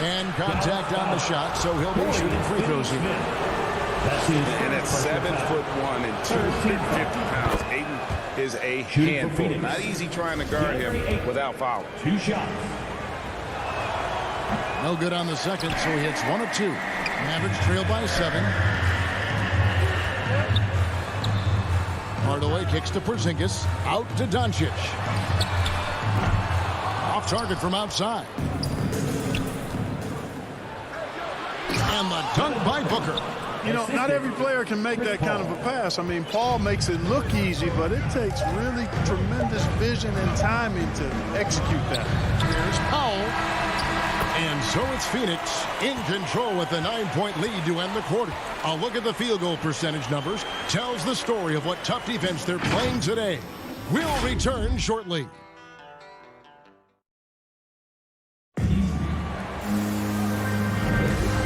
And contact on the shot, so he'll be shooting free throws here. And at 7'1" and 250 pounds, Ayton is a handful. Not easy trying to guard him without fouling. 2 shots. No good on the second, so he hits 1 of 2. Mavericks trail by 7. Hardaway kicks to Porzingis. Out to Doncic. Off target from outside. And the dunk by Booker. You know, not every player can make that kind of a pass. I mean, Paul makes it look easy, but it takes really tremendous vision and timing to execute that. Here's Powell. And so it's Phoenix in control with a 9-point lead to end the quarter. A look at the field goal percentage numbers tells the story of what tough defense they're playing today. We'll return shortly.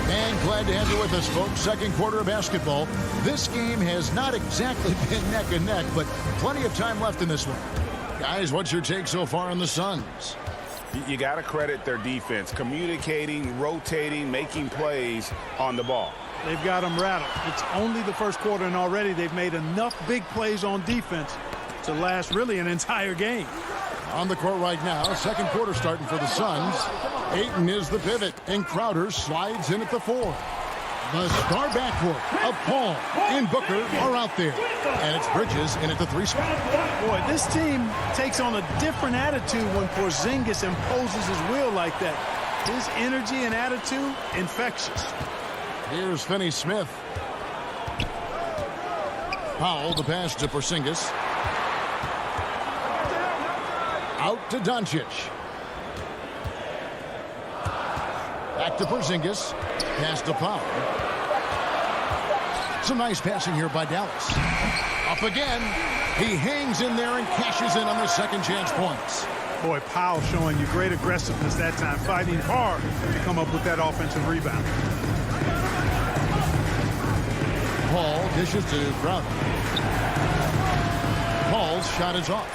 And glad to have you with us, folks. Second quarter of basketball. This game has not exactly been neck and neck, but plenty of time left in this one. Guys, what's your take so far on the Suns? You got to credit their defense, communicating, rotating, making plays on the ball. They've got them rattled. It's only the first quarter, and already they've made enough big plays on defense to last really an entire game. On the court right now, second quarter starting for the Suns. Ayton is the pivot, and Crowder slides in at the 4. The star backcourt of Paul and Booker are out there. And it's Bridges in at the 3 spot. Boy, this team takes on a different attitude when Porzingis imposes his will like that. His energy and attitude, infectious. Here's Finney Smith. Powell, the pass to Porzingis. Out to Doncic. Back to Porzingis. Pass to Powell. Some nice passing here by Dallas. Up again. He hangs in there and cashes in on the second chance points. Boy, Powell showing you great aggressiveness that time, fighting hard to come up with that offensive rebound. Paul dishes to Crowder. Paul's shot is off.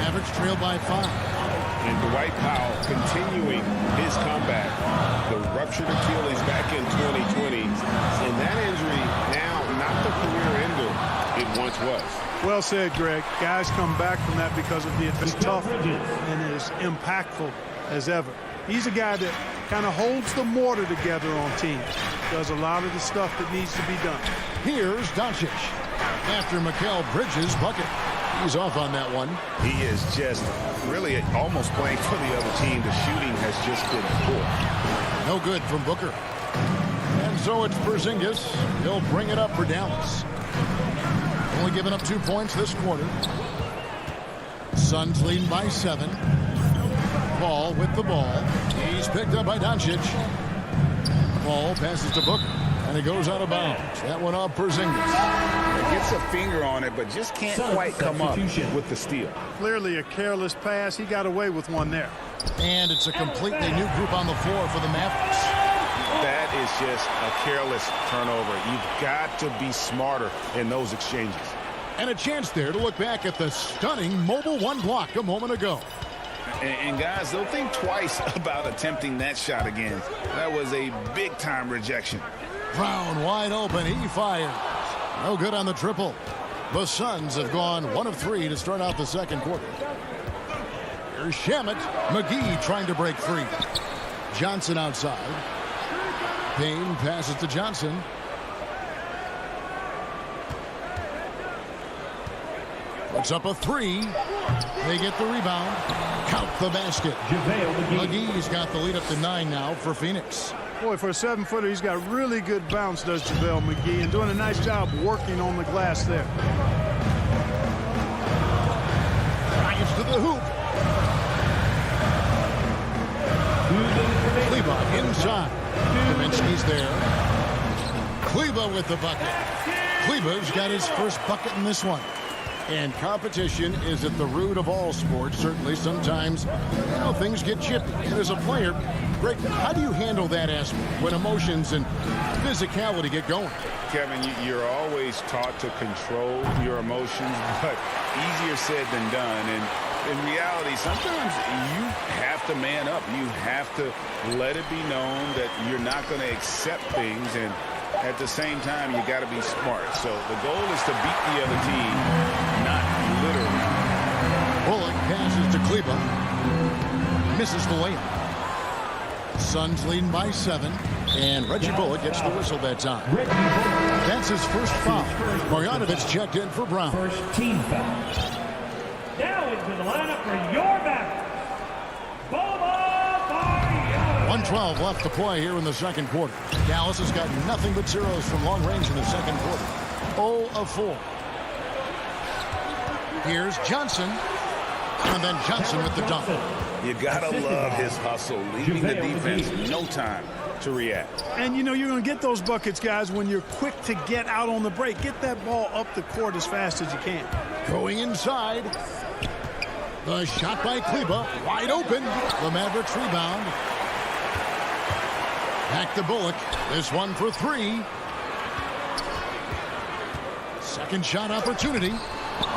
Mavericks trail by 5. And Dwight Powell continuing his comeback. The ruptured Achilles back in 2020. And that injury now not the career ender it once was. Well said, Greg. Guys come back from that because of the as tough and as impactful as ever. He's a guy that kind of holds the mortar together on teams. Does a lot of the stuff that needs to be done. Here's Doncic. After Mikal Bridges' bucket. He's off on that one. He is just really almost playing for the other team. The shooting has just been poor. No good from Booker. And so it's Porzingis. He'll bring it up for Dallas. Only giving up 2 points this quarter. Suns leading by 7. Paul with the ball. He's picked up by Doncic. Paul passes to Booker. And it goes out of bounds. That one off Porzingis. Gets a finger on it, but just can't quite come up with the steal. Clearly a careless pass. He got away with one there. And it's a completely new group on the floor for the Mavericks. That is just a careless turnover. You've got to be smarter in those exchanges. And a chance there to look back at the stunning mobile 1 block a moment ago. And guys, they'll think twice about attempting that shot again. That was a big-time rejection. Brown wide open. He fires. No good on the triple. The Suns have gone 1 of 3 to start out the second quarter. Here's Shamet. McGee trying to break free. Johnson outside. Payne passes to Johnson. Puts up a 3. They get the rebound. Count the basket. McGee's got the lead up to 9 now for Phoenix. Boy, for a 7-footer, he's got really good bounce, does JaVale McGee, and doing a nice job working on the glass there. Drives to the hoop. Kleba inside. Kaminsky's there. Kleba with the bucket. Kleba's got his first bucket in this one. And competition is at the root of all sports. Certainly, sometimes, things get chippy. And as a player, Greg, how do you handle that aspect when emotions and physicality get going? Kevin, you're always taught to control your emotions, but easier said than done. And in reality, sometimes you have to man up. You have to let it be known that you're not going to accept things, and at the same time, you got to be smart. So the goal is to beat the other team, not literally. Bullock passes to Kleba. Misses the layup. Suns leading by 7, and Reggie Bullock gets the whistle that time. That's his first foul. Marjanovic checked in for Brown. First team foul. Now into the lineup for your Mavericks. 1:12 left to play here in the second quarter. Dallas has got nothing but zeros from long range in the second quarter. 0 of 4. Here's Johnson. And then Johnson with the dunk. You gotta love his hustle, leaving the defense no time to react. And you know you're going to get those buckets, guys, when you're quick to get out on the break. Get that ball up the court as fast as you can. Going inside. The shot by Kleba, wide open. The Mavericks rebound. Back to Bullock. This one for 3. Second shot opportunity.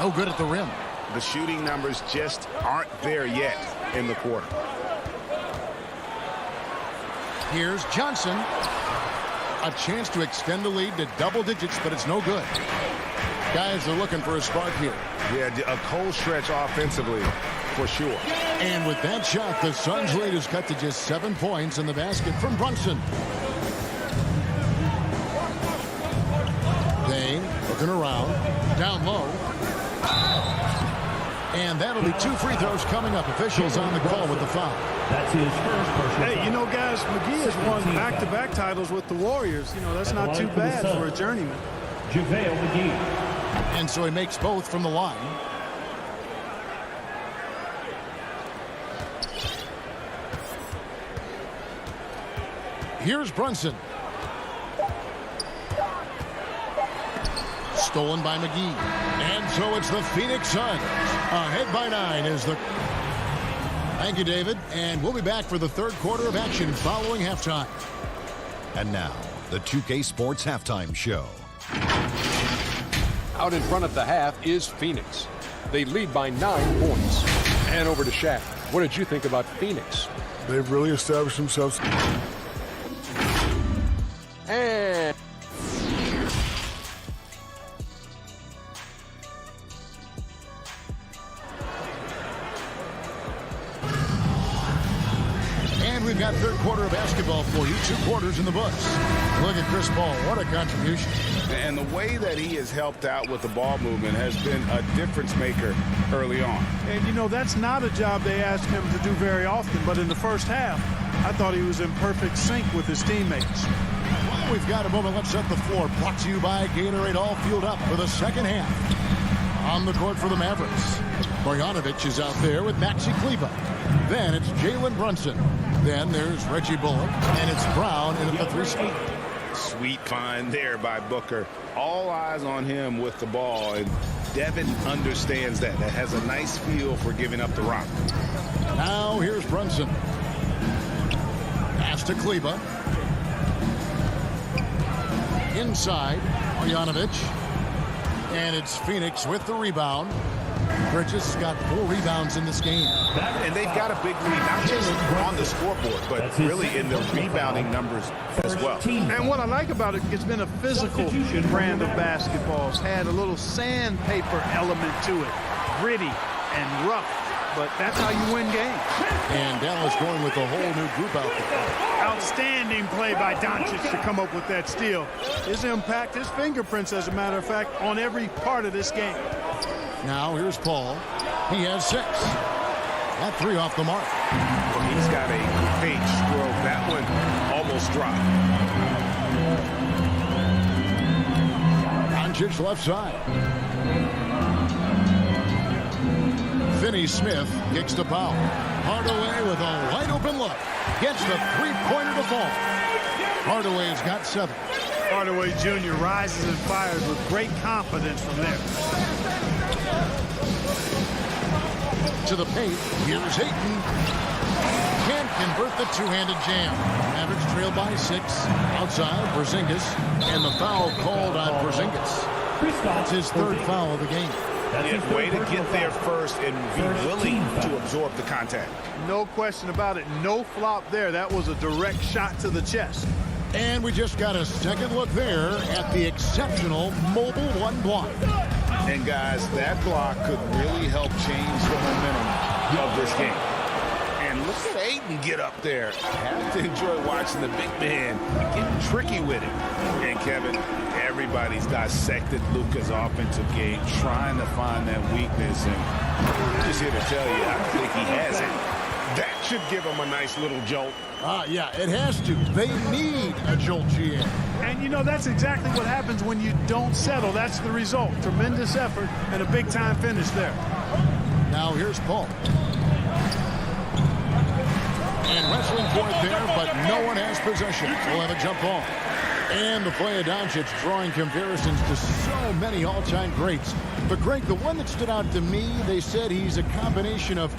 No good at the rim. The shooting numbers just aren't there yet in the quarter. Here's Johnson. A chance to extend the lead to double digits, but it's no good. Guys are looking for a spark here. Yeah, a cold stretch offensively, for sure. And with that shot, the Suns' lead is cut to just 7 points in the basket from Brunson. Dane looking around, down low. And that'll be 2 free throws coming up. Officials on the call with the foul. That's his first personal Hey, you know, guys, McGee has won back-to-back titles with the Warriors. You know, that's not too bad for a journeyman. JaVale McGee. And so he makes both from the line. Here's Brunson. Stolen by McGee. And so it's the Phoenix Suns. Ahead by 9 is the... Thank you, David. And we'll be back for the third quarter of action following halftime. And now, the 2K Sports Halftime Show. Out in front of the half is Phoenix. They lead by 9 points. And over to Shaq. What did you think about Phoenix? They've really established themselves. And we've got third quarter of basketball for you. 2 quarters in the books. Look at Chris Paul. What a contribution. And the way that he has helped out with the ball movement has been a difference maker early on. And, you know, that's not a job they ask him to do very often. But in the first half, I thought he was in perfect sync with his teammates. Well, we've got a moment. Let's set the floor. Brought to you by Gatorade. All fueled up for the second half. On the court for the Mavericks. Marjanovic is out there with Maxi Kleba. Then it's Jalen Brunson. Then there's Reggie Bullock. And it's Brown in at the 3 spot. Sweet find there by Booker. All eyes on him with the ball. And Devin understands that. That has a nice feel for giving up the rock. Now here's Brunson. Pass to Kleba. Inside, Marjanovic. And it's Phoenix with the rebound. Bridges got 4 rebounds in this game. And they've got a big lead, not just on the scoreboard, but really in the rebounding numbers as well. And what I like about it, it's been a physical brand of basketball. It's had a little sandpaper element to it. Gritty and rough, but that's how you win games. And Dallas going with a whole new group out there. Outstanding play by Doncic to come up with that steal. His impact, his fingerprints, as a matter of fact, on every part of this game. Now here's Paul. He has 6. That 3 off the mark. Well, he's got a great stroke. That one almost dropped. Doncic left side. Finney-Smith kicks the foul. Hardaway with a wide open look. Gets the 3-pointer to fall. Hardaway's got 7. Hardaway Jr. rises and fires with great confidence from there. To the paint. Here's Ayton. Can't convert the 2-handed jam. Mavericks trail by 6. Outside, Porzingis. And the foul called on Porzingis. That's his 3rd foul of the game. Yeah, way to get there first and be willing to absorb the contact. No question about it. No flop there. That was a direct shot to the chest. And we just got a second look there at the exceptional Mobile One block. And guys, that block could really help change the momentum of this game. And look at Ayton get up there. I have to enjoy watching the big man getting tricky with it. And Kevin, everybody's dissected Luka's offensive game, trying to find that weakness. And I'm just here to tell you, I don't think he has it. That should give him a nice little jolt. Yeah, it has to. They need a jolt, GM. And, you know, that's exactly what happens when you don't settle. That's the result. Tremendous effort and a big-time finish there. Now here's Paul. And wrestling for it there, but no one has possession. We'll have a jump ball. And the play of Doncic drawing comparisons to so many all-time greats. But, Greg, the one that stood out to me, they said he's a combination of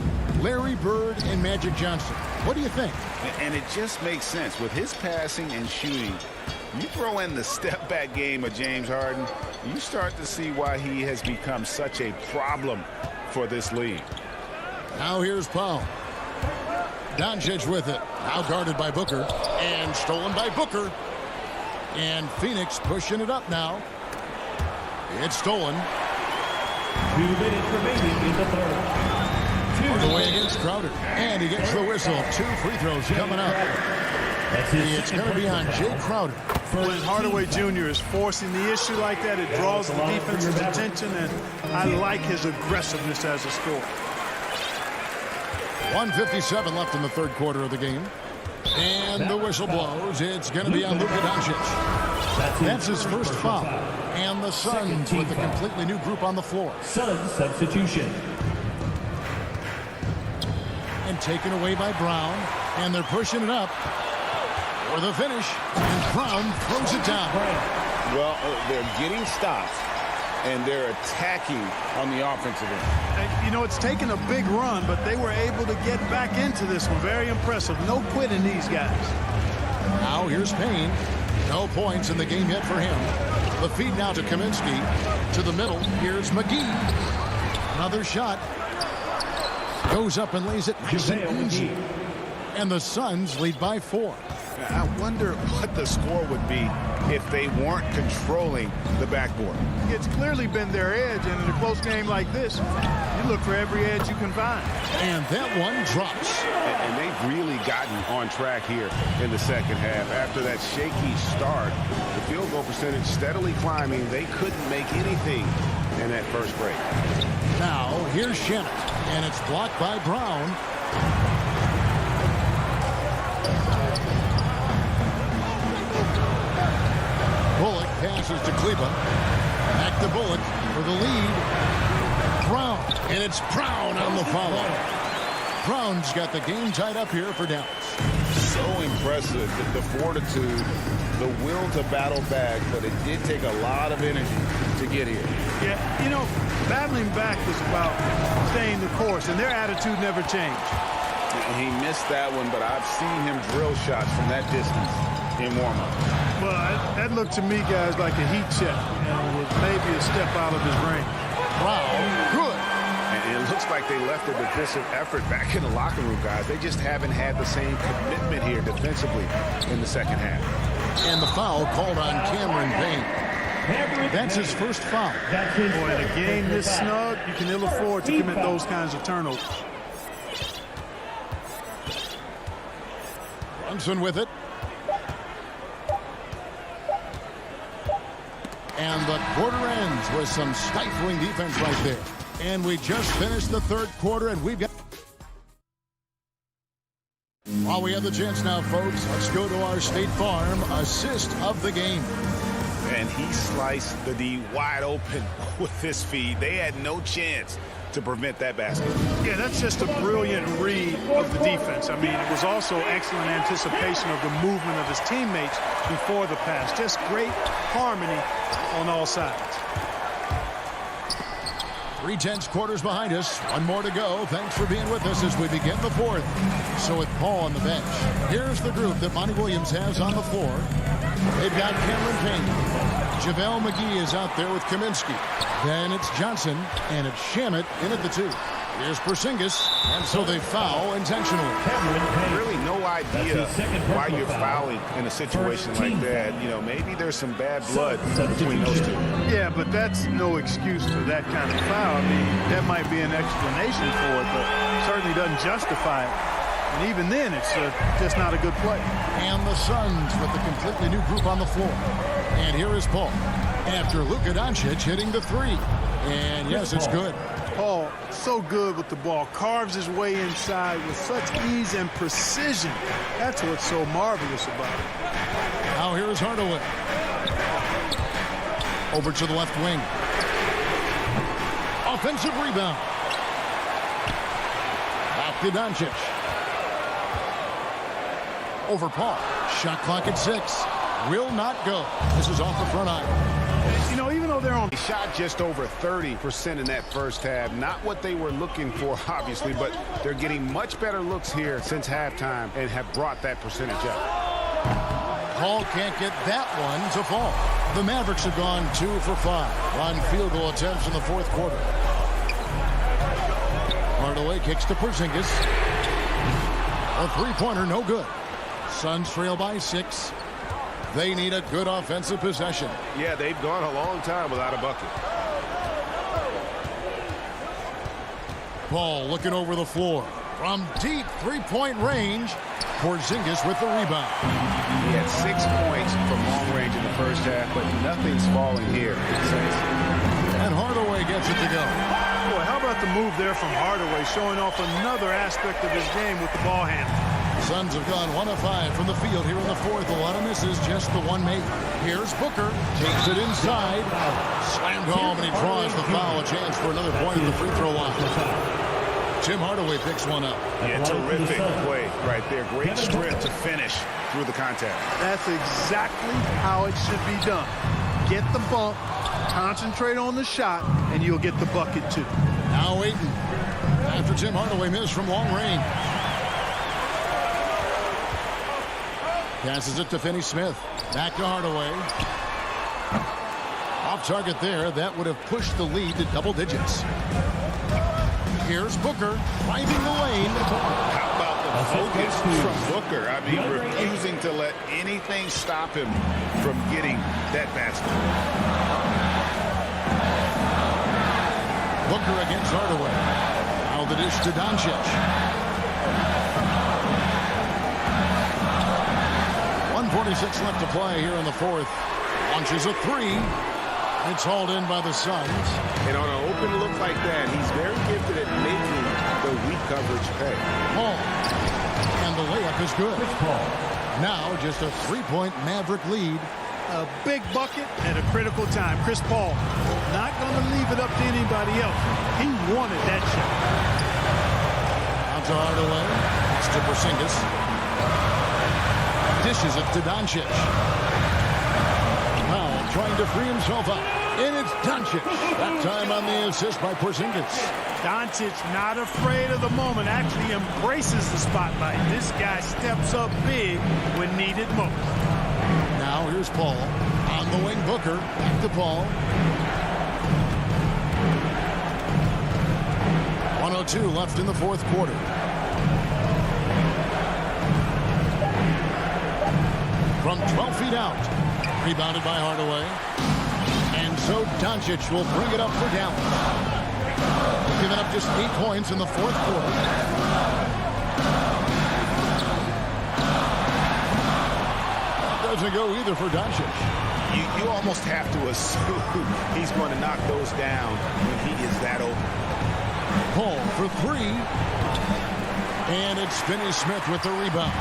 Larry Bird and Magic Johnson. What do you think? And it just makes sense. With his passing and shooting, you throw in the step-back game of James Harden, you start to see why he has become such a problem for this league. Now here's Paul. Doncic with it. Now guarded by Booker. And stolen by Booker. And Phoenix pushing it up now. It's stolen. 2 minutes remaining in the third. On the way against Crowder. And he gets the whistle. 2 free throws coming up. It's going to be on Jay Crowder. When Hardaway Jr. is forcing the issue like that, it draws the defense's attention, and I like his aggressiveness as a scorer. 1:57 left in the third quarter of the game. And the whistle blows. It's going to be on Luka Doncic. That's his first foul. And the Suns with a completely new group on the floor. Suns substitution. And taken away by Brown. And they're pushing it up for the finish. And Brown throws it down. Well, they're getting stops, and they're attacking on the offensive end. You know, it's taken a big run, but they were able to get back into this one. Very impressive. No quitting these guys. Now here's Payne. No points in the game yet for him. The feed now to Kaminsky. To the middle. Here's McGee. Another shot. Goes up and lays it nice and easy. And the Suns lead by 4. I wonder what the score would be if they weren't controlling the backboard. It's clearly been their edge, and in a close game like this, you look for every edge you can find. And that one drops. And they've really gotten on track here in the second half. After that shaky start, the field goal percentage steadily climbing. They couldn't make anything in that first break. Now, here's Shannon, and it's blocked by Brown. Bullock passes to Kleba. Back to Bullock for the lead. Brown, and it's Brown on the follow. Brown's got the game tied up here for Dallas. So impressive, the fortitude, the will to battle back, but it did take a lot of energy to get here. Yeah, you know, battling back is about staying the course, and their attitude never changed. He missed that one, but I've seen him drill shots from that distance in warm-up. Well, that looked to me, guys, like a heat check, and was maybe a step out of his range. Wow, good. And it looks like they left a defensive effort back in the locker room, guys. They just haven't had the same commitment here defensively in the second half. And the foul called on Cameron Payne. That's his first foul. Boy, in a game this snug, you can ill afford to commit those kinds of turnovers. Brunson with it. And the quarter ends with some stifling defense right there. And we just finished the third quarter, and we've got... While we have the chance now, folks, let's go to our State Farm assist of the game. And he sliced the D wide open with his feed. They had no chance to prevent that basket. Yeah, that's just a brilliant read of the defense. I mean, it was also excellent anticipation of the movement of his teammates before the pass. Just great harmony on all sides. 3/10 quarters behind us. One more to go. Thanks for being with us as we begin the fourth. So with Paul on the bench, here's the group that Monty Williams has on the floor. They've got Cameron Payne, JaVale McGee is out there with Kaminsky. Then it's Johnson, and it's Shamet in at the 2. Here's Porzingis, and so they foul intentionally. Really no idea why you're fouling in a situation like that. You know, maybe there's some bad blood between those two. Yeah, but that's no excuse for that kind of foul. I mean, that might be an explanation for it, but certainly doesn't justify it. And even then, it's just not a good play. And the Suns with a completely new group on the floor. And here is Paul after Luka Doncic hitting the 3. And yes, it's good. Paul, so good with the ball. Carves his way inside with such ease and precision. That's what's so marvelous about it. Now here is Hardaway. Over to the left wing. Offensive rebound. Back to Doncic. Over Paul. Shot clock at 6. Will not go. This is off the front iron. You know, even though they're on... He shot just over 30% in that first half. Not what they were looking for, obviously, but they're getting much better looks here since halftime and have brought that percentage up. Paul can't get that one to fall. The Mavericks have gone 2 for 5 on field goal attempts in the fourth quarter. Hardaway kicks to Porzingis. A three-pointer, no good. Suns trail by 6. They need a good offensive possession. Yeah, they've gone a long time without a bucket. Paul looking over the floor. From deep three-point range, Porzingis with the rebound. He had 6 points from long range in the first half, but nothing's falling here. And Hardaway gets it to go. Boy, how about the move there from Hardaway, showing off another aspect of his game with the ball handle. Suns have gone 1 of 5 from the field here in the fourth. A lot of misses, just the one made. Here's Booker, takes it inside, slammed home, and he draws the foul. A chance for another point at the free throw line. Tim Hardaway picks one up. Yeah, terrific play right there. Great strength to finish through the contact. That's exactly how it should be done. Get the bump, concentrate on the shot, and you'll get the bucket too. Now Ayton, after Tim Hardaway missed from long range. Passes it to Finney Smith. Back to Hardaway. Off target there. That would have pushed the lead to double digits. Here's Booker driving the lane. How about the focus from Booker? I mean, refusing to let anything stop him from getting that basket. Booker against Hardaway. Now the dish to Doncic. 1:46 left to play here in the fourth. Launches a 3. It's hauled in by the Suns. And on an open look like that, he's very gifted at making the weak coverage pay. Paul. And the layup is good. Now just a 3-point Maverick lead. A big bucket at a critical time. Chris Paul not going to leave it up to anybody else. He wanted that shot. Out to Hardaway. It's to Porzingis. Dishes it to Doncic. Now trying to free himself up. And it's Doncic. That time on the assist by Porzingis. Doncic not afraid of the moment. Actually embraces the spotlight. This guy steps up big when needed most. Now here's Paul. On the wing, Booker. Back to Paul. 1:02 left in the fourth quarter. From 12 feet out. Rebounded by Hardaway. And so Doncic will bring it up for Dallas. Giving up just 8 points in the fourth quarter. Doesn't go either for Doncic. You almost have to assume he's going to knock those down when he is that open. Paul for 3. And it's Finney Smith with the rebound.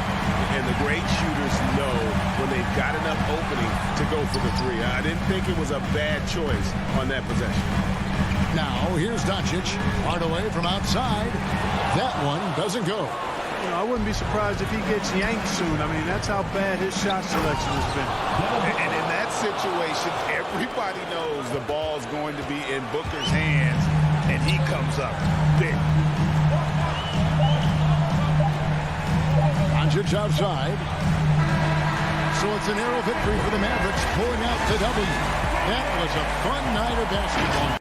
And the great shooters know when they've got enough opening to go for the 3. I didn't think it was a bad choice on that possession. Now here's Doncic. Hardaway from outside. That one doesn't go. You know, I wouldn't be surprised if he gets yanked soon. I mean, that's how bad his shot selection has been. And in that situation, everybody knows the ball's going to be in Booker's hands, and he comes up big. Doncic outside. So it's a narrow victory for the Mavericks, pulling out the W. That was a fun night of basketball.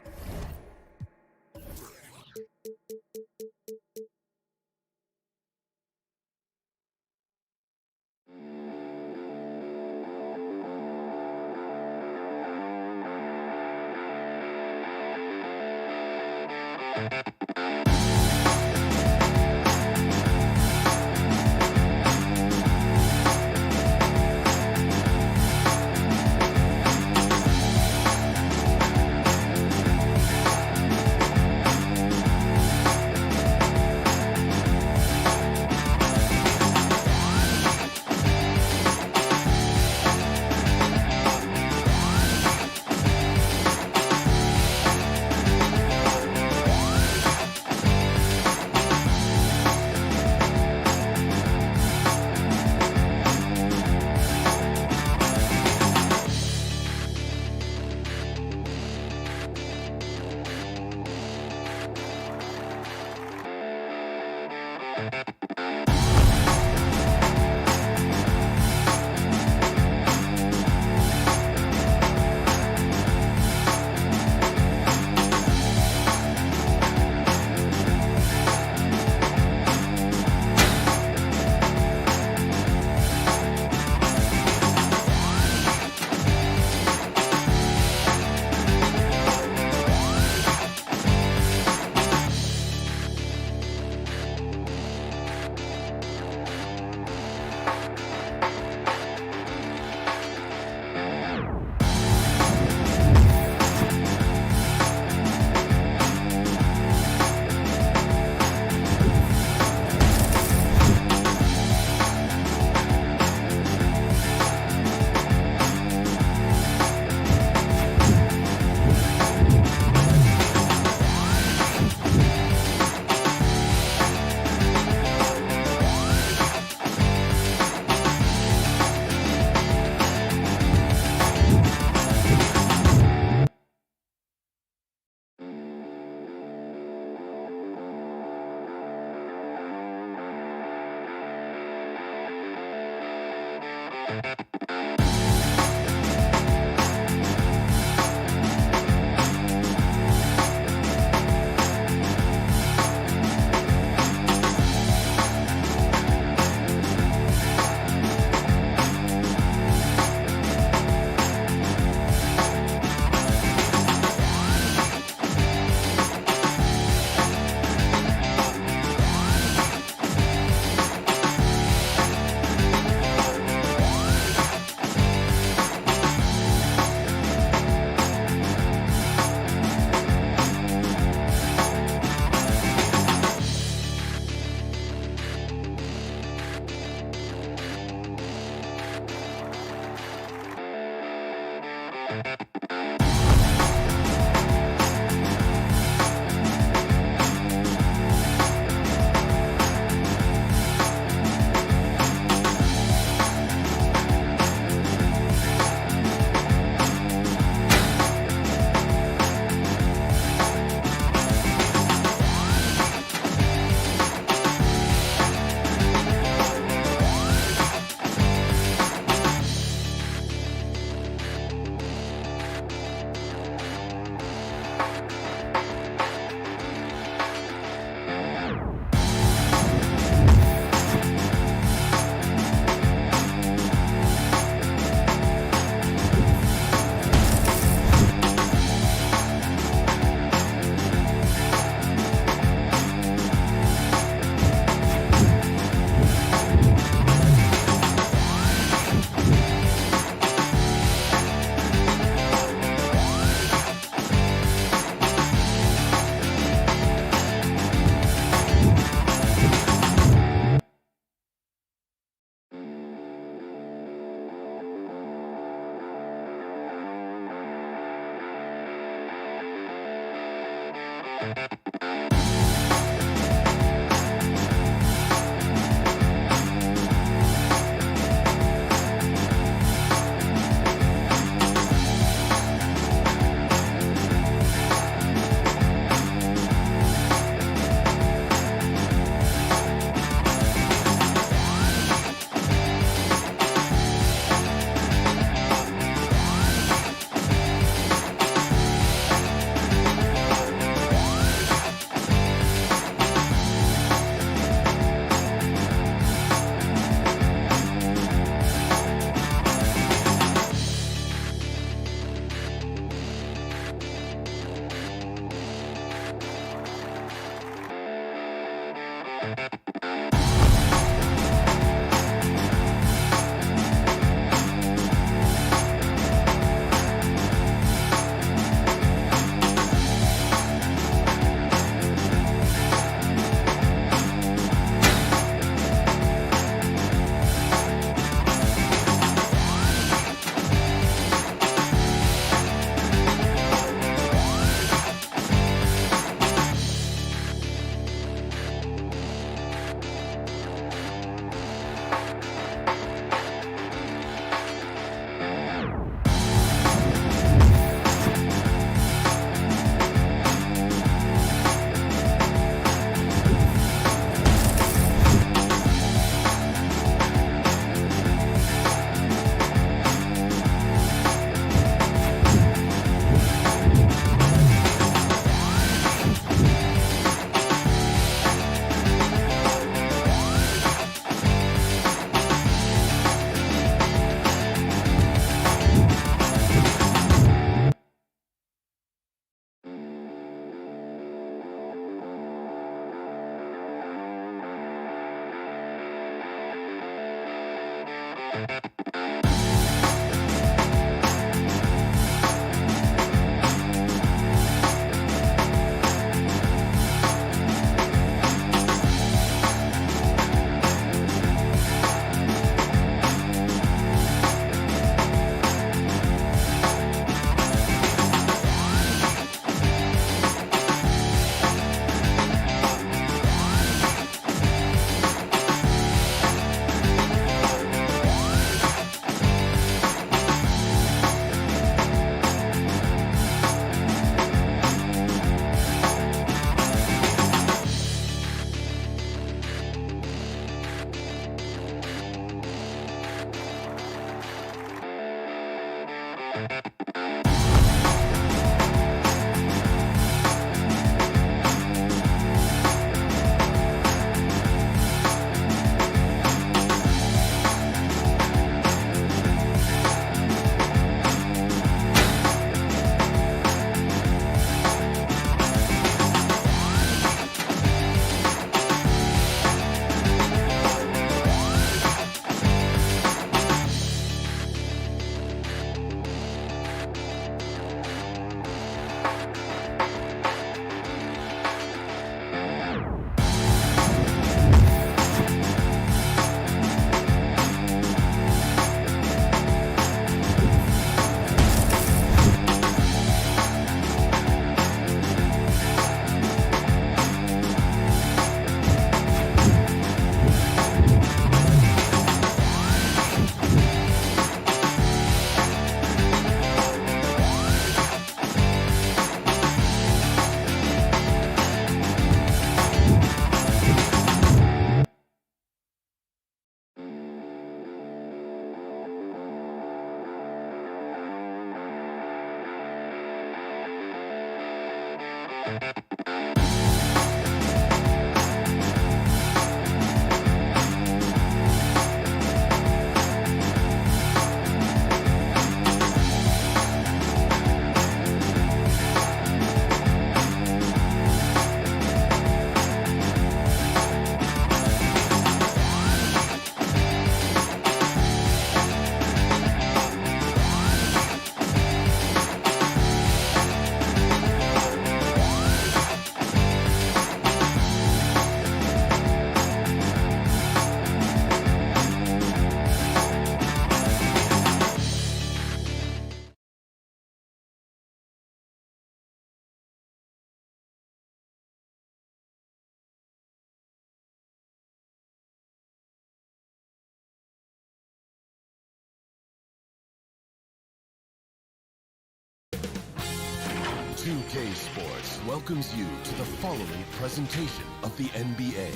2K Sports welcomes you to the following presentation of the NBA.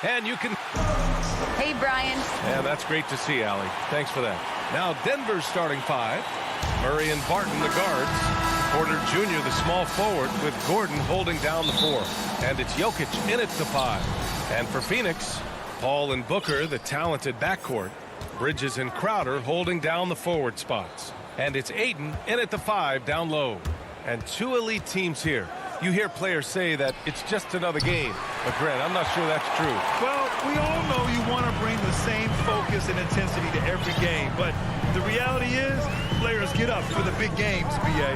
And you can... Hey, Brian. Yeah, that's great to see, Allie. Thanks for that. Now Denver's starting five. Murray and Barton, the guards. Porter Jr., the small forward, with Gordon holding down the four. And it's Jokic in at the five. And for Phoenix, Paul and Booker, the talented backcourt. Bridges and Crowder holding down the forward spots. And it's Ayton in at the 5 down low. And two elite teams here. You hear players say that it's just another game. But Grant, I'm not sure that's true. Well, we all know you want to bring the same focus and intensity to every game. But the reality is, players get up for the big games, B.A.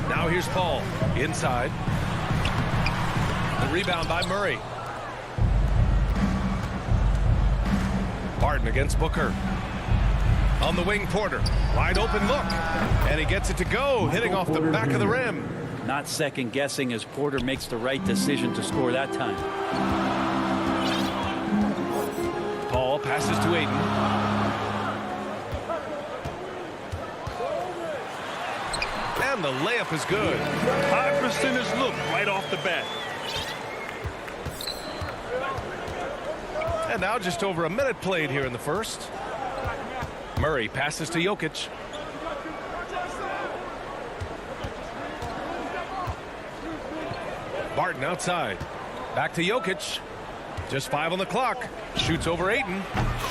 Now here's Paul inside. The rebound by Murray. Barton against Booker. On the wing, Porter. Wide open look. And he gets it to go, hitting off the back of the rim. Not second guessing as Porter makes the right decision to score that time. Paul passes to Ayton. And the layup is good. High percentage look right off the bat. And now just over a minute played here in the first. Murray passes to Jokic. Barton outside. Back to Jokic. Just 5 on the clock. Shoots over Ayton.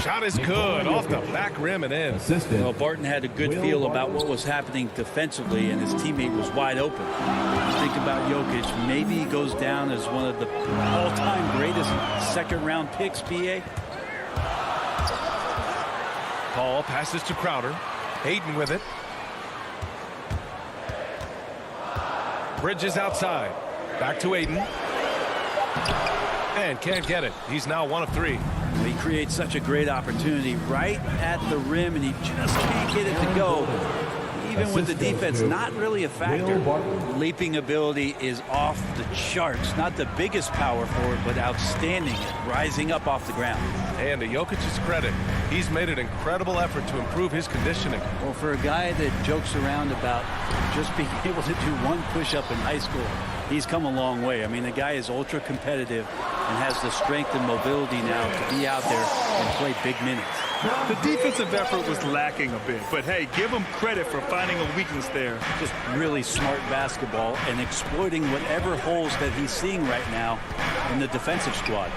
Shot is good. Off the back rim and in. Well, Barton had a good feel about what was happening defensively, and his teammate was wide open. Think about Jokic. Maybe he goes down as one of the all-time greatest second-round picks, B.A. Paul passes to Crowder. Ayton with it. Bridges outside. Back to Ayton. And can't get it. He's now 1 of 3. He creates such a great opportunity right at the rim, and he just can't get it to go. Even with the defense not really a factor. Leaping ability is off the charts. Not the biggest power forward, but outstanding at rising up off the ground. And to Jokic's credit, he's made an incredible effort to improve his conditioning. Well, for a guy that jokes around about just being able to do one push-up in high school, he's come a long way. I mean, the guy is ultra competitive and has the strength and mobility now to be out there and play big minutes. The defensive effort was lacking a bit, but hey, give him credit for finding a weakness there. Just really smart basketball and exploiting whatever holes that he's seeing right now in the defensive squad.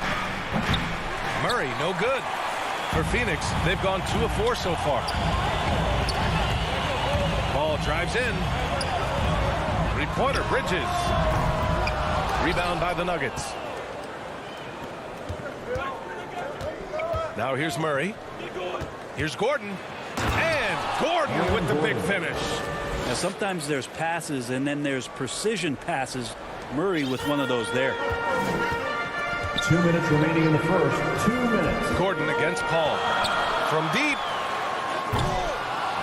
Murray, no good. For Phoenix, they've gone 2 of 4 so far. Ball drives in. Three-pointer, Bridges. Rebound by the Nuggets. Now here's Murray. Here's Gordon. And Gordon with the big finish. Now sometimes there's passes and then there's precision passes. Murray with one of those there. 2 minutes remaining in the first. 2 minutes. Gordon against Paul. From deep.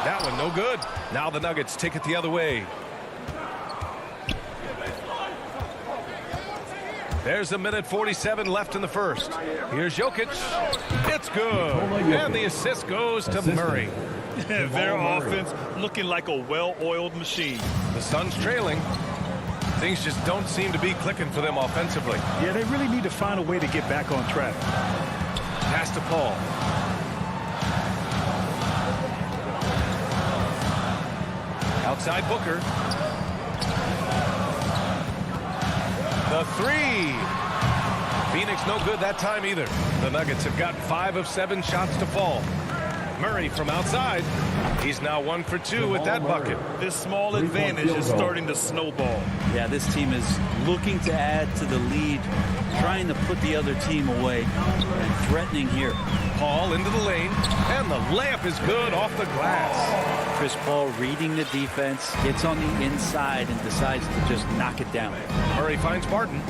That one no good. Now the Nuggets take it the other way. There's a minute 47 left in the first. Here's Jokic. It's good. And the assist goes to Murray. Their offense looking like a well-oiled machine. The Suns trailing. Things just don't seem to be clicking for them offensively. Yeah, they really need to find a way to get back on track. Pass to Paul. Outside Booker. The 3. Phoenix no good that time either. The Nuggets have got 5 of 7 shots to fall. Murray from outside. He's now 1 for 2 with that bucket. This small advantage is starting to snowball. Yeah, this team is looking to add to the lead, trying to put the other team away, and threatening here. Paul into the lane, and the layup is good off the glass. Chris Paul reading the defense, gets on the inside and decides to just knock it down. Murray finds Barton.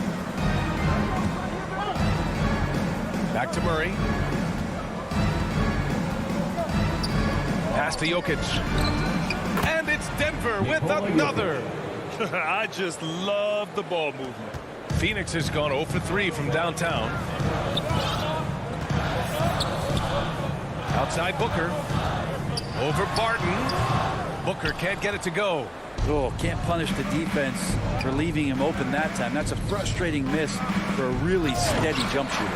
Back to Murray. Pass to Jokic. And it's Denver with another. I just love the ball movement. Phoenix has gone 0 for 3 from downtown. Outside Booker. Over Barton. Booker can't get it to go. Oh, can't punish the defense for leaving him open that time. That's a frustrating miss for a really steady jump shooter.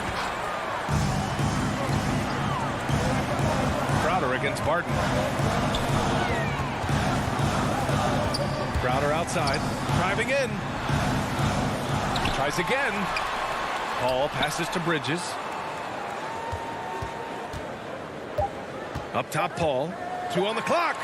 Crowder against Barton. Crowder outside. Driving in. Tries again. Paul passes to Bridges. Up top, Paul. 2 on the clock.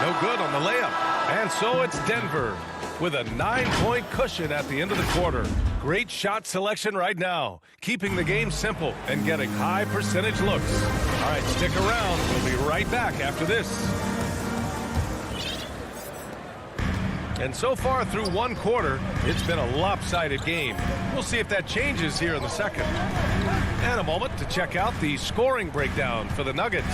No good on the layup. And so it's Denver with a 9-point cushion at the end of the quarter. Great shot selection right now, keeping the game simple and getting high percentage looks. All right, stick around. We'll be right back after this. And so far through one quarter, it's been a lopsided game. We'll see if that changes here in the second. And a moment to check out the scoring breakdown for the Nuggets.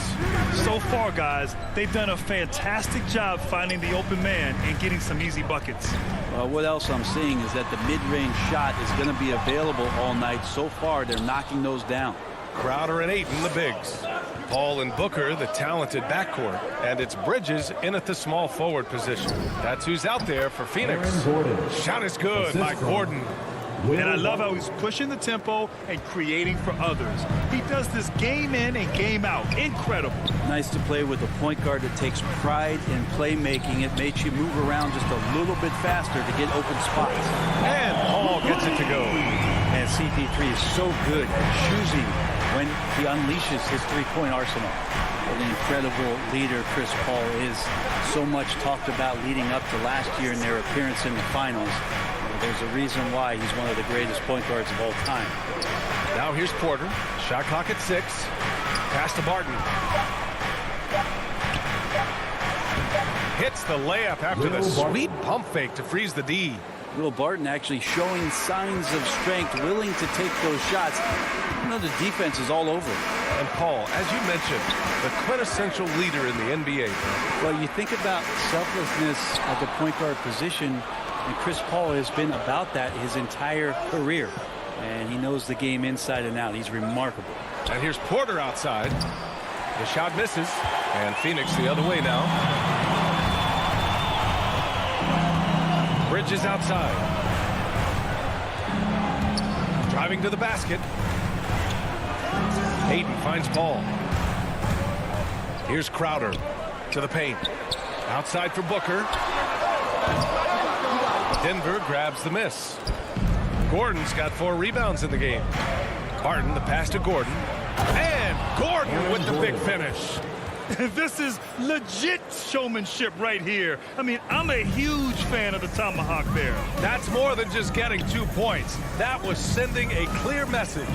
So far, guys, they've done a fantastic job finding the open man and getting some easy buckets. What else I'm seeing is that the mid-range shot is going to be available all night. So far, they're knocking those down. Crowder and Ayton, the bigs. Paul and Booker, the talented backcourt. And it's Bridges in at the small forward position. That's who's out there for Phoenix. Shot is good by Gordon. And I love how he's pushing the tempo and creating for others. He does this game in and game out. Incredible. Nice to play with a point guard that takes pride in playmaking. It makes you move around just a little bit faster to get open spots. And Paul gets it to go. And CP3 is so good at choosing when he unleashes his three-point arsenal. What an incredible leader Chris Paul is. So much talked about leading up to last year in their appearance in the finals. There's a reason why he's one of the greatest point guards of all time. Now here's Porter. Shot clock at 6. Pass to Barton. Hits the layup after the sweet pump fake to freeze the D. Will Barton actually showing signs of strength, willing to take those shots. You know, the defense is all over. And Paul, as you mentioned, the quintessential leader in the NBA. Well, you think about selflessness at the point guard position, and Chris Paul has been about that his entire career. And he knows the game inside and out. He's remarkable. And here's Porter outside. The shot misses. And Phoenix the other way now. Bridges outside. Driving to the basket. Ayton finds Paul. Here's Crowder to the paint. Outside for Booker. Denver grabs the miss. Gordon's got 4 rebounds in the game. Barton, the pass to Gordon. And Gordon with the big finish. This is legit showmanship right here. I mean, I'm a huge fan of the tomahawk there. That's more than just getting 2 points. That was sending a clear message.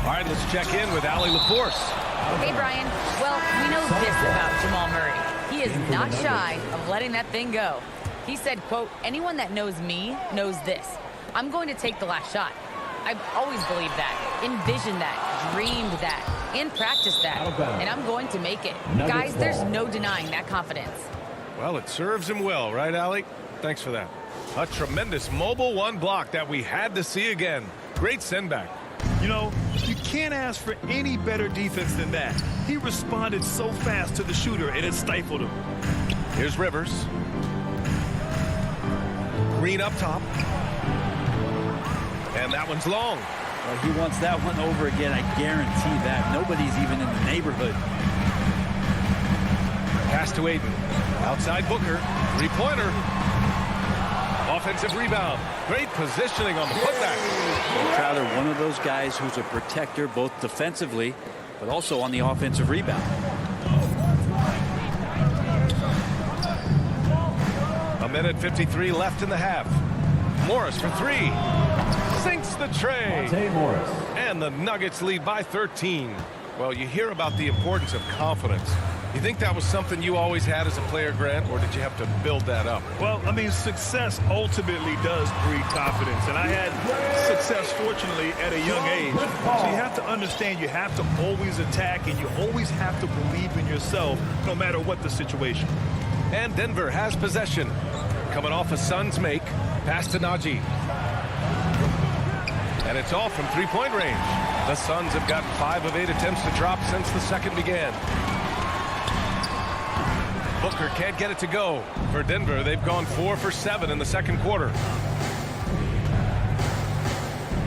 All right, let's check in with Allie LaForce. Okay, Brian. Well, we know this about Jamal Murray. He is not shy of letting that thing go. He said, quote, anyone that knows me knows this. I'm going to take the last shot. I've always believed that, envisioned that, dreamed that, and practiced that, and I'm going to make it. Guys, there's no denying that confidence. Well, it serves him well, right, Allie? Thanks for that. A tremendous mobile 1 block that we had to see again. Great send back. You know, you can't ask for any better defense than that. He responded so fast to the shooter, and it stifled him. Here's Rivers. Green up top. And that one's long. Well, he wants that one over again, I guarantee that. Nobody's even in the neighborhood. Pass to Ayton. Outside Booker. 3-pointer. Offensive rebound. Great positioning on the putback. Well, Crowder, one of those guys who's a protector both defensively, but also on the offensive rebound. A minute 53 left in the half. Morris for 3. Sinks the tray. And the Nuggets lead by 13. Well, you hear about the importance of confidence. You think that was something you always had as a player, Grant, or did you have to build that up? Well, I mean, success ultimately does breed confidence. And I had success, fortunately, at a young age. So you have to understand you have to always attack, and you always have to believe in yourself no matter what the situation. And Denver has possession. Coming off a Suns make. Pass to Najee. And it's all from 3-point range. The Suns have gotten 5 of 8 attempts to drop since the second began. Booker can't get it to go. For Denver, they've gone 4 for 7 in the second quarter.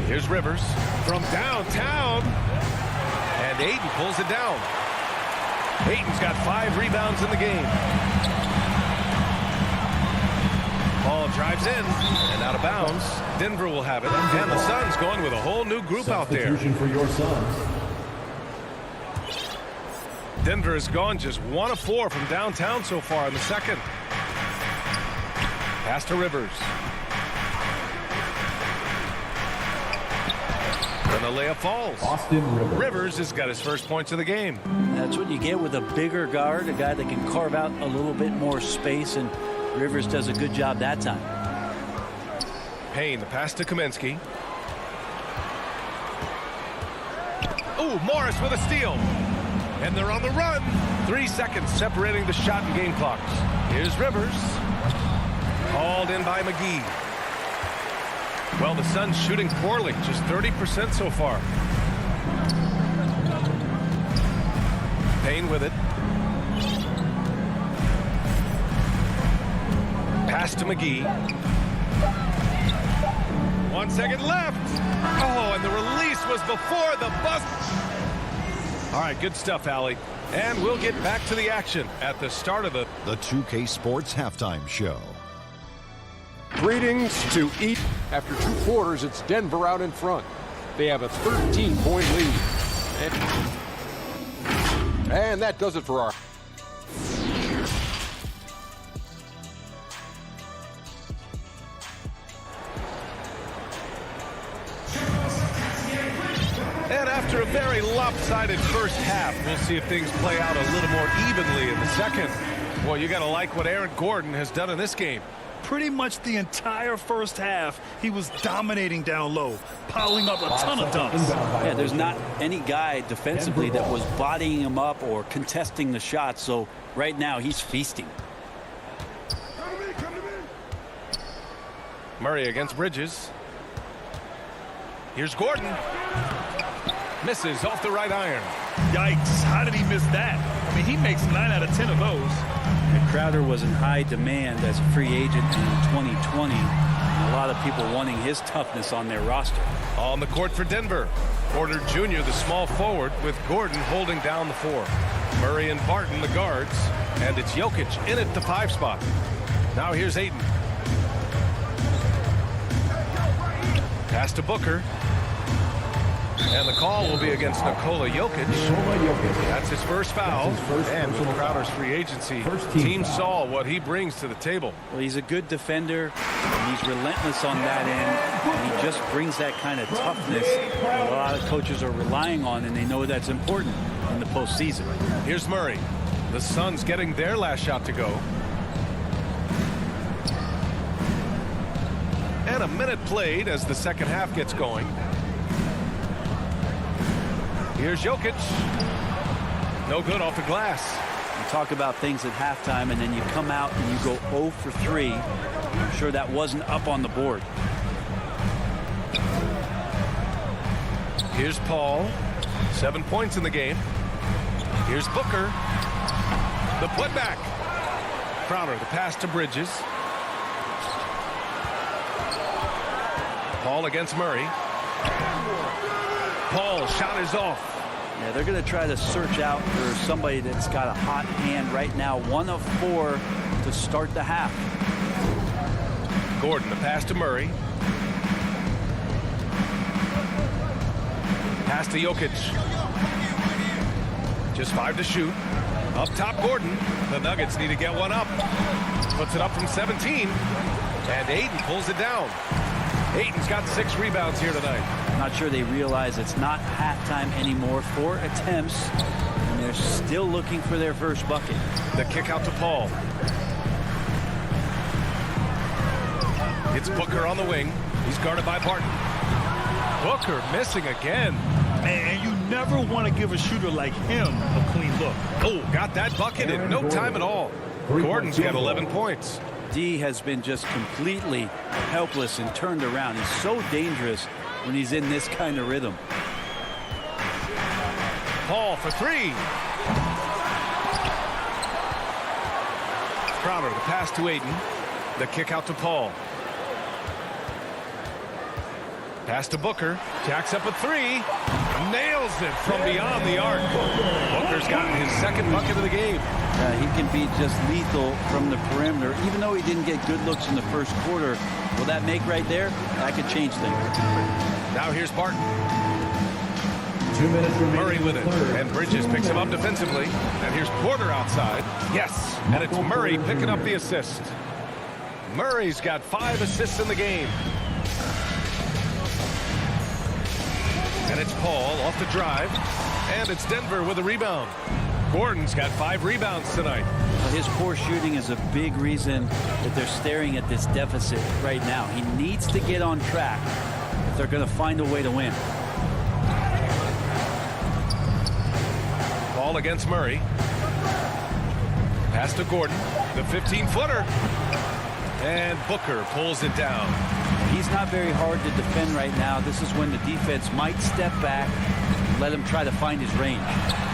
Here's Rivers from downtown. And Ayton pulls it down. Ayton's got 5 rebounds in the game. Ball drives in and out of bounds. Denver will have it. And the Suns going with a whole new group out there. For your Suns. Denver has gone just 1 of 4 from downtown so far in the second. Pass to Rivers. And the layup falls. Rivers has got his first points of the game. That's what you get with a bigger guard, a guy that can carve out a little bit more space, and Rivers does a good job that time. Payne, the pass to Kaminsky. Ooh, Morris with a steal. And they're on the run. 3 seconds separating the shot and game clocks. Here's Rivers. Called in by McGee. Well, the Suns shooting poorly, just 30% so far. Payne with it. Pass to McGee. 1 second left. Oh, and the release was before the buzzer. All right, good stuff, Allie. And we'll get back to the action at the start of the 2K Sports Halftime Show. Greetings to eat. After 2 quarters, it's Denver out in front. They have a 13-point lead. And that does it for our... And after a very lopsided first half, we'll see if things play out a little more evenly in the second. Well, you got to like what Aaron Gordon has done in this game. Pretty much the entire first half, he was dominating down low, piling up a ton of dunks. Yeah, there's not any guy defensively that was bodying him up or contesting the shot, so right now he's feasting. Murray against Bridges. Here's Gordon. Misses off the right iron. Yikes, how did he miss that? I mean, he makes 9 out of 10 of those. And Crowder was in high demand as a free agent in 2020. And a lot of people wanting his toughness on their roster. On the court for Denver. Porter Jr., the small forward, with Gordon holding down the 4. Murray and Barton, the guards. And it's Jokic in at the 5 spot. Now here's Ayton. Pass to Booker. And the call will be against Nikola Jokic. That's his first foul. And with Crowder's free agency, team saw what he brings to the table. Well, he's a good defender. And he's relentless on that end. And he just brings that kind of toughness that a lot of coaches are relying on, and they know that's important in the postseason. Here's Murray. The Suns getting their last shot to go. And a minute played as the second half gets going. Here's Jokic. No good off the glass. You talk about things at halftime, and then you come out and you go 0 for 3. I'm sure that wasn't up on the board. Here's Paul. 7 points in the game. Here's Booker. The putback. Crowder, the pass to Bridges. Paul against Murray. Paul, shot is off. Yeah, they're going to try to search out for somebody that's got a hot hand right now. 1 of 4 to start the half. Gordon, the pass to Murray. Pass to Jokic. Just 5 to shoot. Up top, Gordon. The Nuggets need to get one up. Puts it up from 17. And Ayton pulls it down. Ayton's got 6 rebounds here tonight. Not sure they realize it's not halftime anymore. 4 attempts, and they're still looking for their first bucket. The kick out to Paul. It's Booker on the wing. He's guarded by Barton. Booker missing again. And you never want to give a shooter like him a clean look. Oh, got that bucket in no time at all. Gordon's got 11 points. D has been just completely helpless and turned around. He's so dangerous when he's in this kind of rhythm. Paul for 3. Crowder, the pass to Ayton. The kick out to Paul. Pass to Booker. Jacks up a 3. Nails it from beyond the arc. Booker's gotten his 2nd bucket of the game. He can be just lethal from the perimeter. Even though he didn't get good looks in the first quarter, will that make right there? That could change things. Now here's Barton. Murray with it, and Bridges picks him up defensively. And here's Porter outside. Yes, and it's Murray picking up the assist. Murray's got 5 assists in the game. And it's Paul off the drive. And it's Denver with a rebound. Gordon's got 5 rebounds tonight. His poor shooting is a big reason that they're staring at this deficit right now. He needs to get on track if they're going to find a way to win. Ball against Murray. Pass to Gordon. The 15-footer. And Booker pulls it down. He's not very hard to defend right now. This is when the defense might step back, let him try to find his range.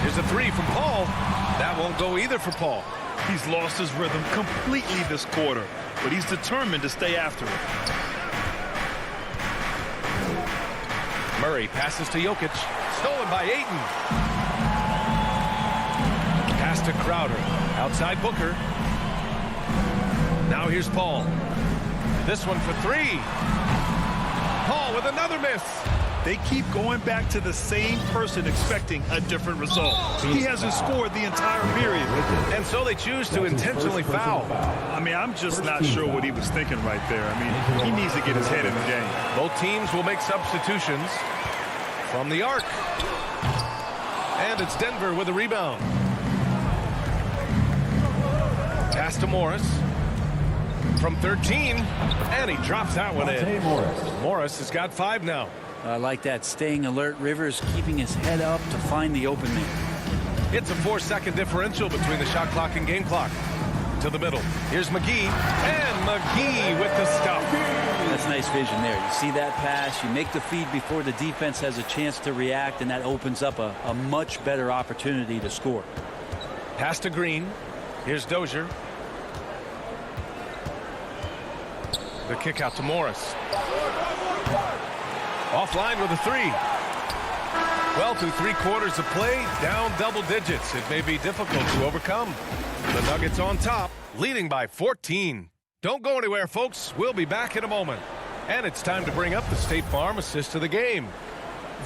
Here's a 3 from Paul. That won't go either for Paul. He's lost his rhythm completely this quarter, but he's determined to stay after it. Murray passes to Jokic. Stolen by Ayton. Pass to Crowder. Outside Booker. Now here's Paul. This one for 3. Paul with another miss. They keep going back to the same person expecting a different result. He hasn't scored the entire period. And so they choose to intentionally foul. I mean, I'm just not sure what he was thinking right there. I mean, he needs to get his head in the game. Both teams will make substitutions from the arc. And it's Denver with a rebound. Pass to Morris. From 13, and he drops that one in. Morris has got 5 now. I like that, staying alert. Rivers keeping his head up to find the open man. It's a 4-second differential between the shot clock and game clock. To the middle. Here's McGee, and McGee with the stuff. That's nice vision there. You see that pass, you make the feed before the defense has a chance to react, and that opens up a much better opportunity to score. Pass to Green. Here's Dozier. The kick out to Morris. Offline with a 3. Well, through 3 quarters of play, down double digits. It may be difficult to overcome. The Nuggets on top, leading by 14. Don't go anywhere, folks. We'll be back in a moment. And it's time to bring up the State Farm assist of the game.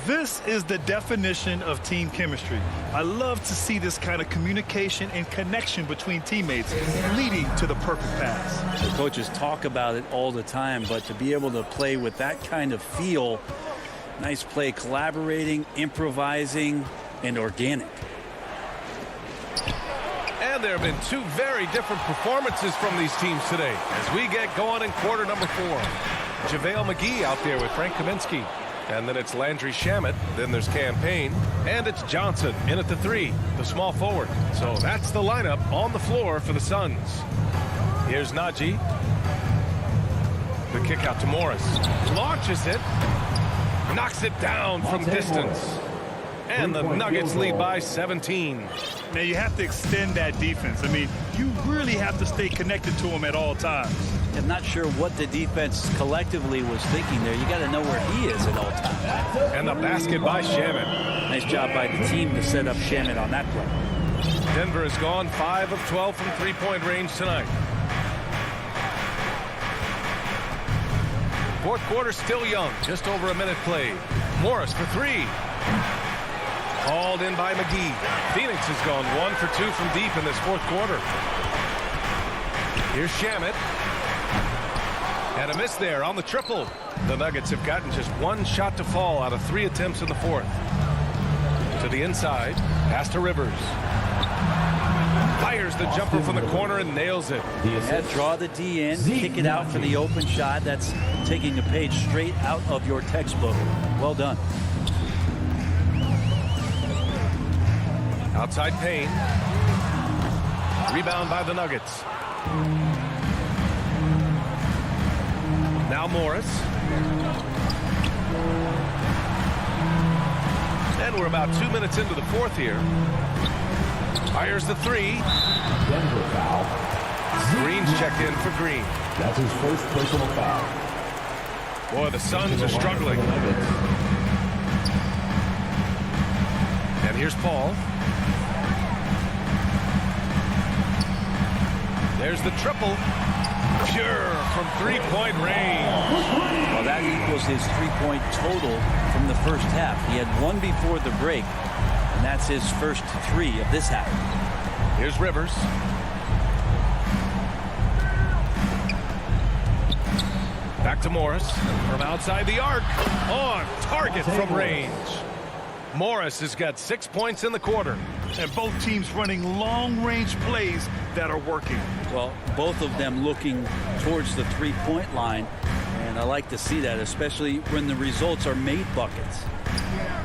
This is the definition of team chemistry. I love to see this kind of communication and connection between teammates leading to the perfect pass. The coaches talk about it all the time, but to be able to play with that kind of feel, nice play, collaborating, improvising, and organic. And there have been 2 very different performances from these teams today as we get going in quarter number 4. JaVale McGee out there with Frank Kaminsky. And then it's Landry Shamet. Then there's Campaign. And it's Johnson in at the 3, the small forward. So that's the lineup on the floor for the Suns. Here's Najee. The kick out to Morris. Launches it. Knocks it down from distance. And the Nuggets lead by 17. Now you have to extend that defense. I mean, you really have to stay connected to him at all times. I'm not sure what the defense collectively was thinking there. You got to know where he is at all times. And the basket by Shamet. Nice job by the team to set up Shamet on that play. Denver has gone 5 of 12 from 3-point range tonight. Fourth quarter still young. Just over a minute played. Morris for 3. Called in by McGee. Phoenix has gone 1 for 2 from deep in this fourth quarter. Here's Shamet. And a miss there on the triple. The Nuggets have gotten just 1 shot to fall out of 3 attempts in the fourth. To the inside. Pass to Rivers. Fires the jumper from the corner and nails it. Yeah, draw the D in, kick it out for the open shot. That's taking a page straight out of your textbook. Well done. Outside Payne. Rebound by the Nuggets. Now Morris. And we're about 2 minutes into the fourth here. Fires the 3. Denver foul. Green's checked in for Green. That's his first personal foul. Boy, the Suns are struggling. And here's Paul. There's the triple. Pure from 3-point range. Well, that equals his 3-point total from the first half. He had one before the break, and that's his first 3 of this half. Here's Rivers. Back to Morris from outside the arc. On target from range. Morris has got 6 points in the quarter. And both teams running long-range plays that are working. Well, both of them looking towards the three-point line, and I like to see that, especially when the results are made buckets.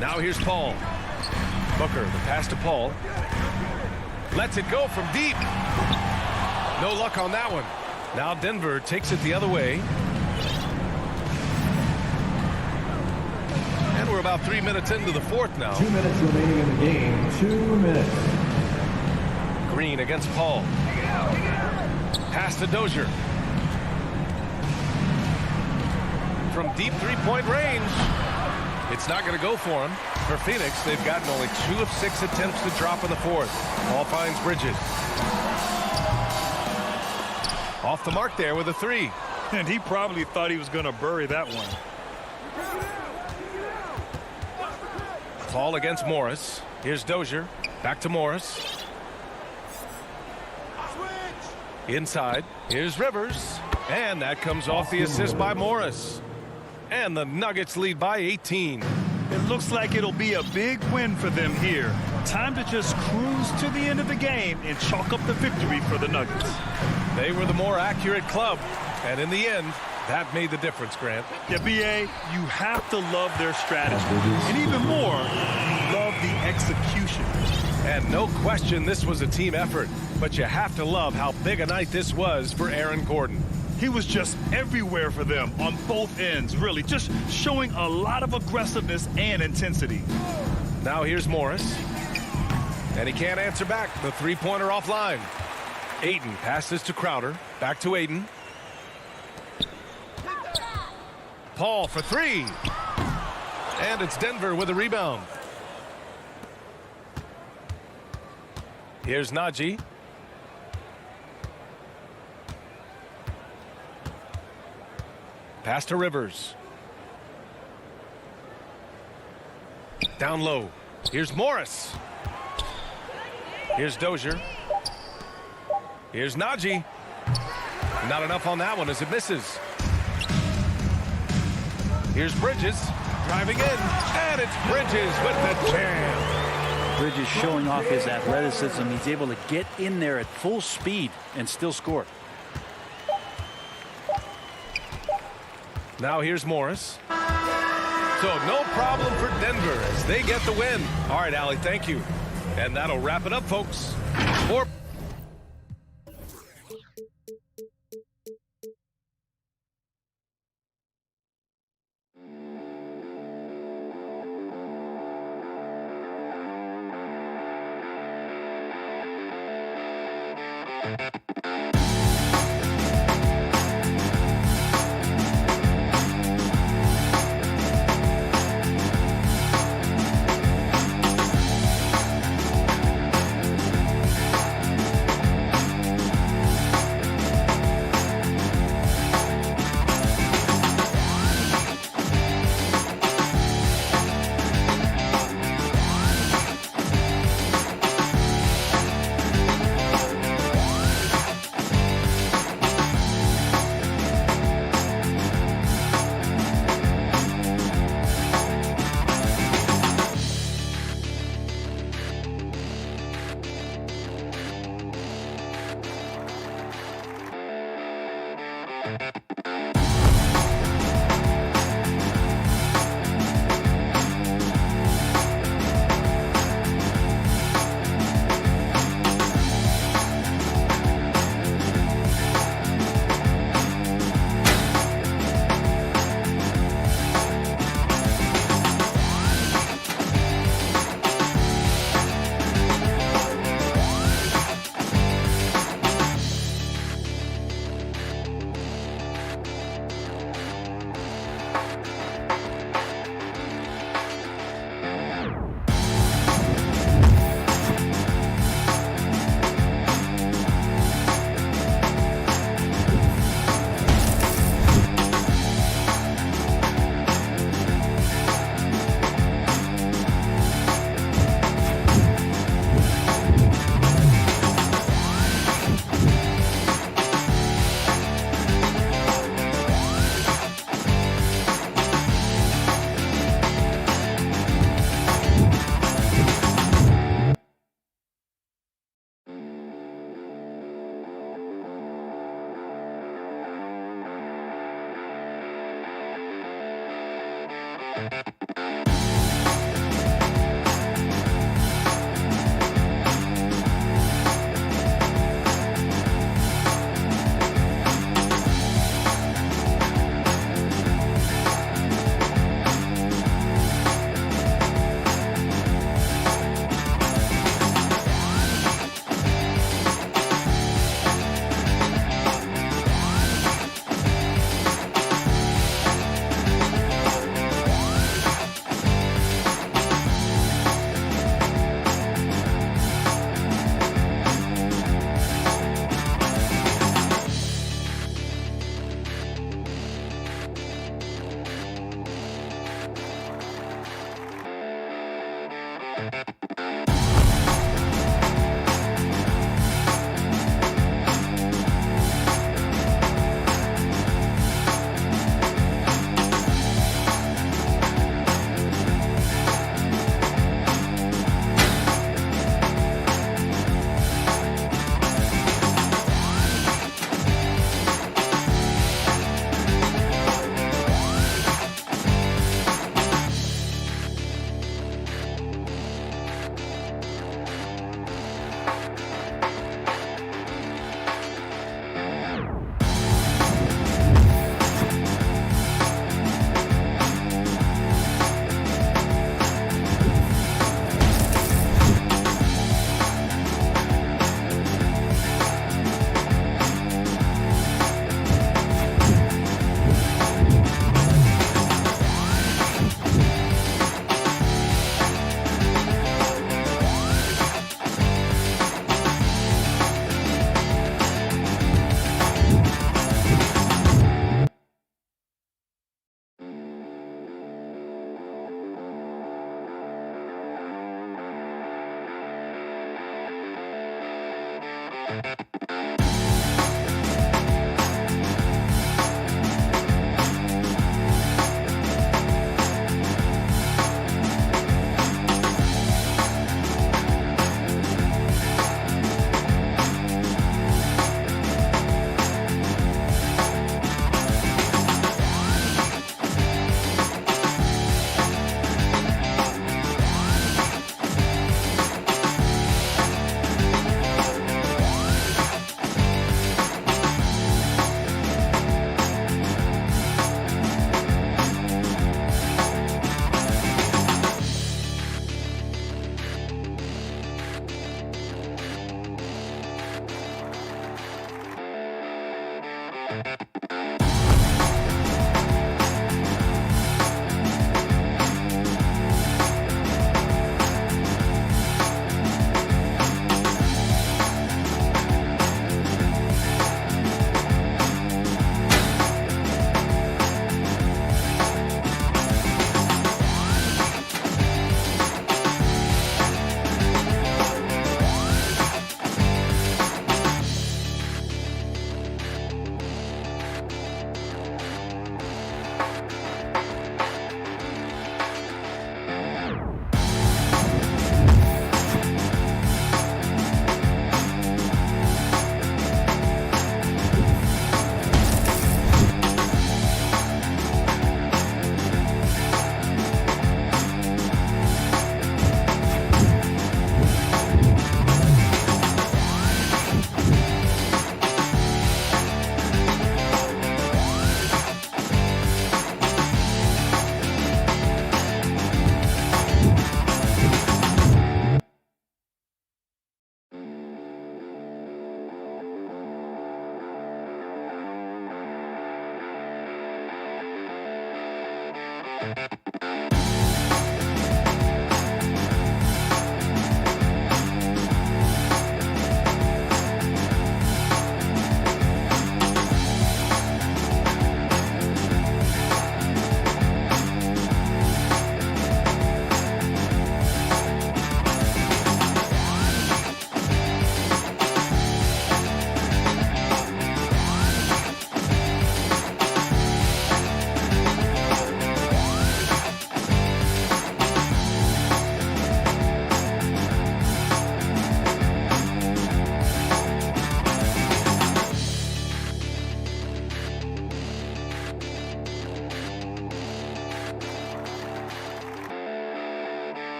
Now here's Paul. Booker, the pass to Paul. Lets it go from deep. No luck on that one. Now Denver takes it the other way. And we're about 3 minutes into the fourth now. 2 minutes remaining in the game. 2 minutes. Green against Paul. Pass to Dozier. From deep three-point range. It's not going to go for him. For Phoenix, they've gotten only 2 of 6 attempts to drop in the fourth. Paul finds Bridges. Off the mark there with a 3. And he probably thought he was going to bury that one. Paul against Morris. Here's Dozier. Back to Morris. Inside. Here's Rivers. And that comes off the assist by Morris. And the Nuggets lead by 18. It looks like it'll be a big win for them here. Time to just cruise to the end of the game and chalk up the victory for the Nuggets. They were the more accurate club. And in the end, that made the difference, Grant. Yeah, B.A., you have to love their strategy. And even more, you love the execution. And no question this was a team effort. But you have to love how big a night this was for Aaron Gordon. He was just everywhere for them on both ends, really. Just showing a lot of aggressiveness and intensity. Now here's Morris. And he can't answer back. The three-pointer offline. Ayton passes to Crowder. Back to Ayton. Paul for 3. And it's Denver with a rebound. Here's Najee. Pass to Rivers. Down low. Here's Morris. Here's Dozier. Here's Najee. Not enough on that one as it misses. Here's Bridges. Driving in. And it's Bridges with the jam. Bridges showing off his athleticism. He's able to get in there at full speed and still score. Now here's Morris. So no problem for Denver as they get the win. All right, Allie, thank you. And that'll wrap it up, folks.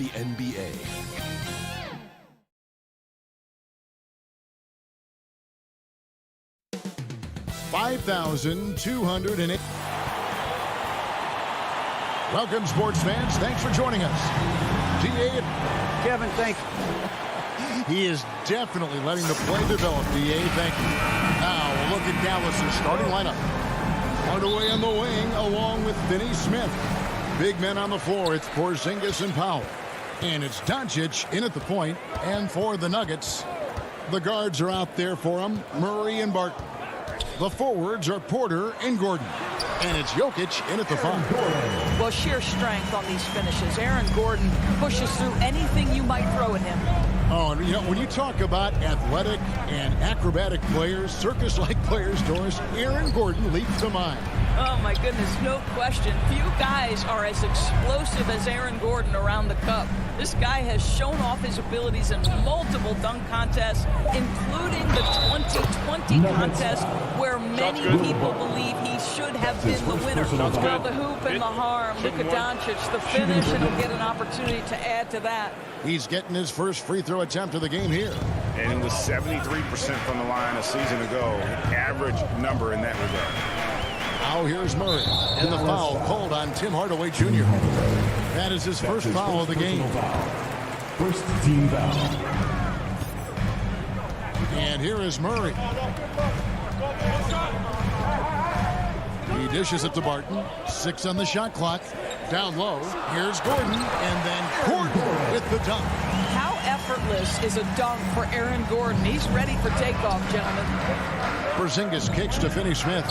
The NBA. $5,208. Welcome, sports fans. Thanks for joining us. DA. Kevin, thank you. He is definitely letting the play develop, DA. Thank you. Now, we'll look at Dallas' starting lineup. Hardaway on the wing, along with Finney Smith. Big men on the floor. It's Porzingis and Powell. And it's Doncic in at the point. And for the Nuggets, the guards are out there for them, Murray and Barton. The forwards are Porter and Gordon. And it's Jokic in at the 5. Well, sheer strength on these finishes. Aaron Gordon pushes through anything you might throw at him. Oh, you know, when you talk about athletic and acrobatic players, circus-like players, Doris, Aaron Gordon leaps to mind. Oh, my goodness, no question. Few guys are as explosive as Aaron Gordon around the cup. This guy has shown off his abilities in multiple dunk contests, including the 2020 contest, where many people believe he should have been the winner. Well, the hoop and the harm, Luka Doncic, the finish, and he'll get an opportunity to add to that. He's getting his first free throw attempt of the game here. And it was 73% from the line a season ago. Average number in that regard. Now here's Murray. And the foul called on Tim Hardaway Jr. That is his first foul of the game. First team foul. And here is Murray. He dishes it to Barton. 6 on the shot clock. Down low. Here's Gordon. And then Gordon with the dunk. How effortless is a dunk for Aaron Gordon? He's ready for takeoff, gentlemen. Porzingis kicks to Finney Smith.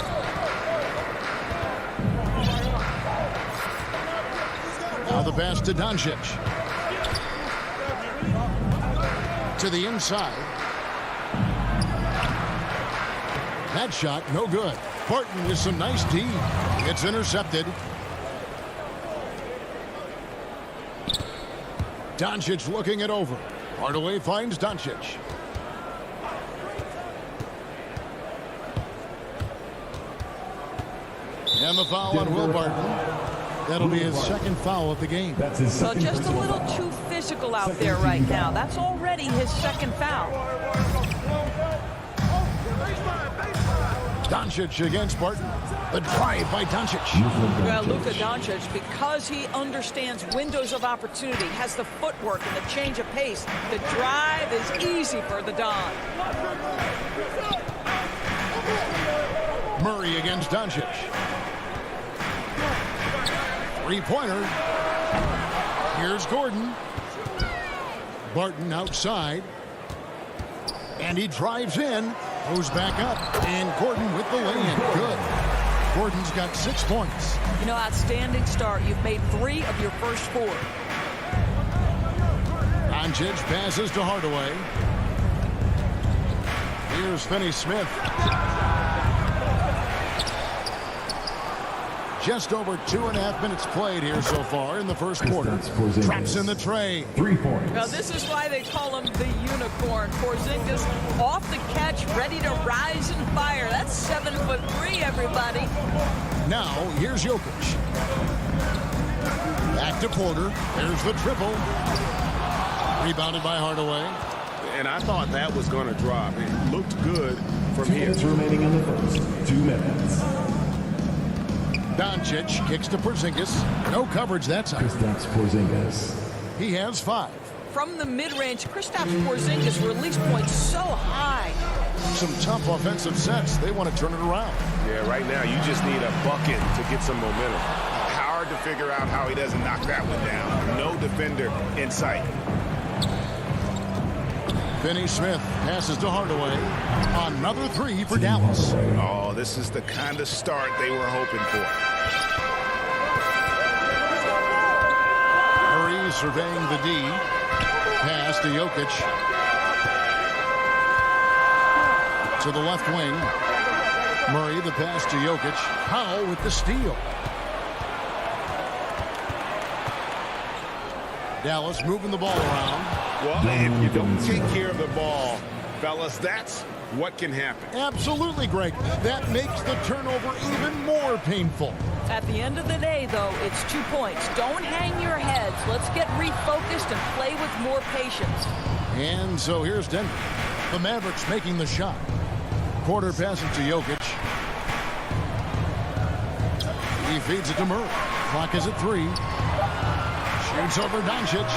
Now the pass to Doncic. To the inside. That shot, no good. Barton with some nice D. It's intercepted. Doncic looking it over. Hardaway finds Doncic. And the foul on Will Barton. That'll be his second foul of the game. So just a little too physical out there right now. That's already his second foul. Doncic against Barton. The drive by Doncic. Well, Luka Doncic, because he understands windows of opportunity, has the footwork and the change of pace. The drive is easy for the Don. Murray against Doncic. Three-pointer. Here's Gordon. Barton outside. And he drives in. Goes back up. And Gordon with the lay-in. Good. Gordon's got 6 points. You know, outstanding start. You've made 3 of your first 4. Doncic passes to Hardaway. Here's Finney-Smith. Just over 2.5 minutes played here so far in the first quarter. Traps in the tray. 3 points. Now, this is why they call him the unicorn. Porzingis off the catch, ready to rise and fire. That's 7'3", everybody. Now, here's Jokic. Back to Porter. There's the triple. Rebounded by Hardaway. And I thought that was going to drop. It looked good from 2 here. minutes remaining in the first. 2 minutes. Doncic kicks to Porzingis. No coverage that time. Kristaps Porzingis. He has 5. From the mid-range, Kristaps Porzingis release points so high. Some tough offensive sets. They want to turn it around. Yeah, right now you just need a bucket to get some momentum. Hard to figure out how he doesn't knock that one down. No defender in sight. Finney-Smith passes to Hardaway. Another 3 for Dallas. Oh, this is the kind of start they were hoping for. Murray surveying the D. Pass to Jokic. To the left wing. Murray the pass to Jokic. Powell with the steal. Dallas moving the ball around. Well, if you don't take care of the ball, fellas, that's what can happen. Absolutely, Greg. That makes the turnover even more painful. At the end of the day, though, it's 2 points. Don't hang your heads. Let's get refocused and play with more patience. And so here's Denver. The Mavericks making the shot. Porter passes to Jokic. He feeds it to Murray. Clock is at 3. Shoots over Doncic.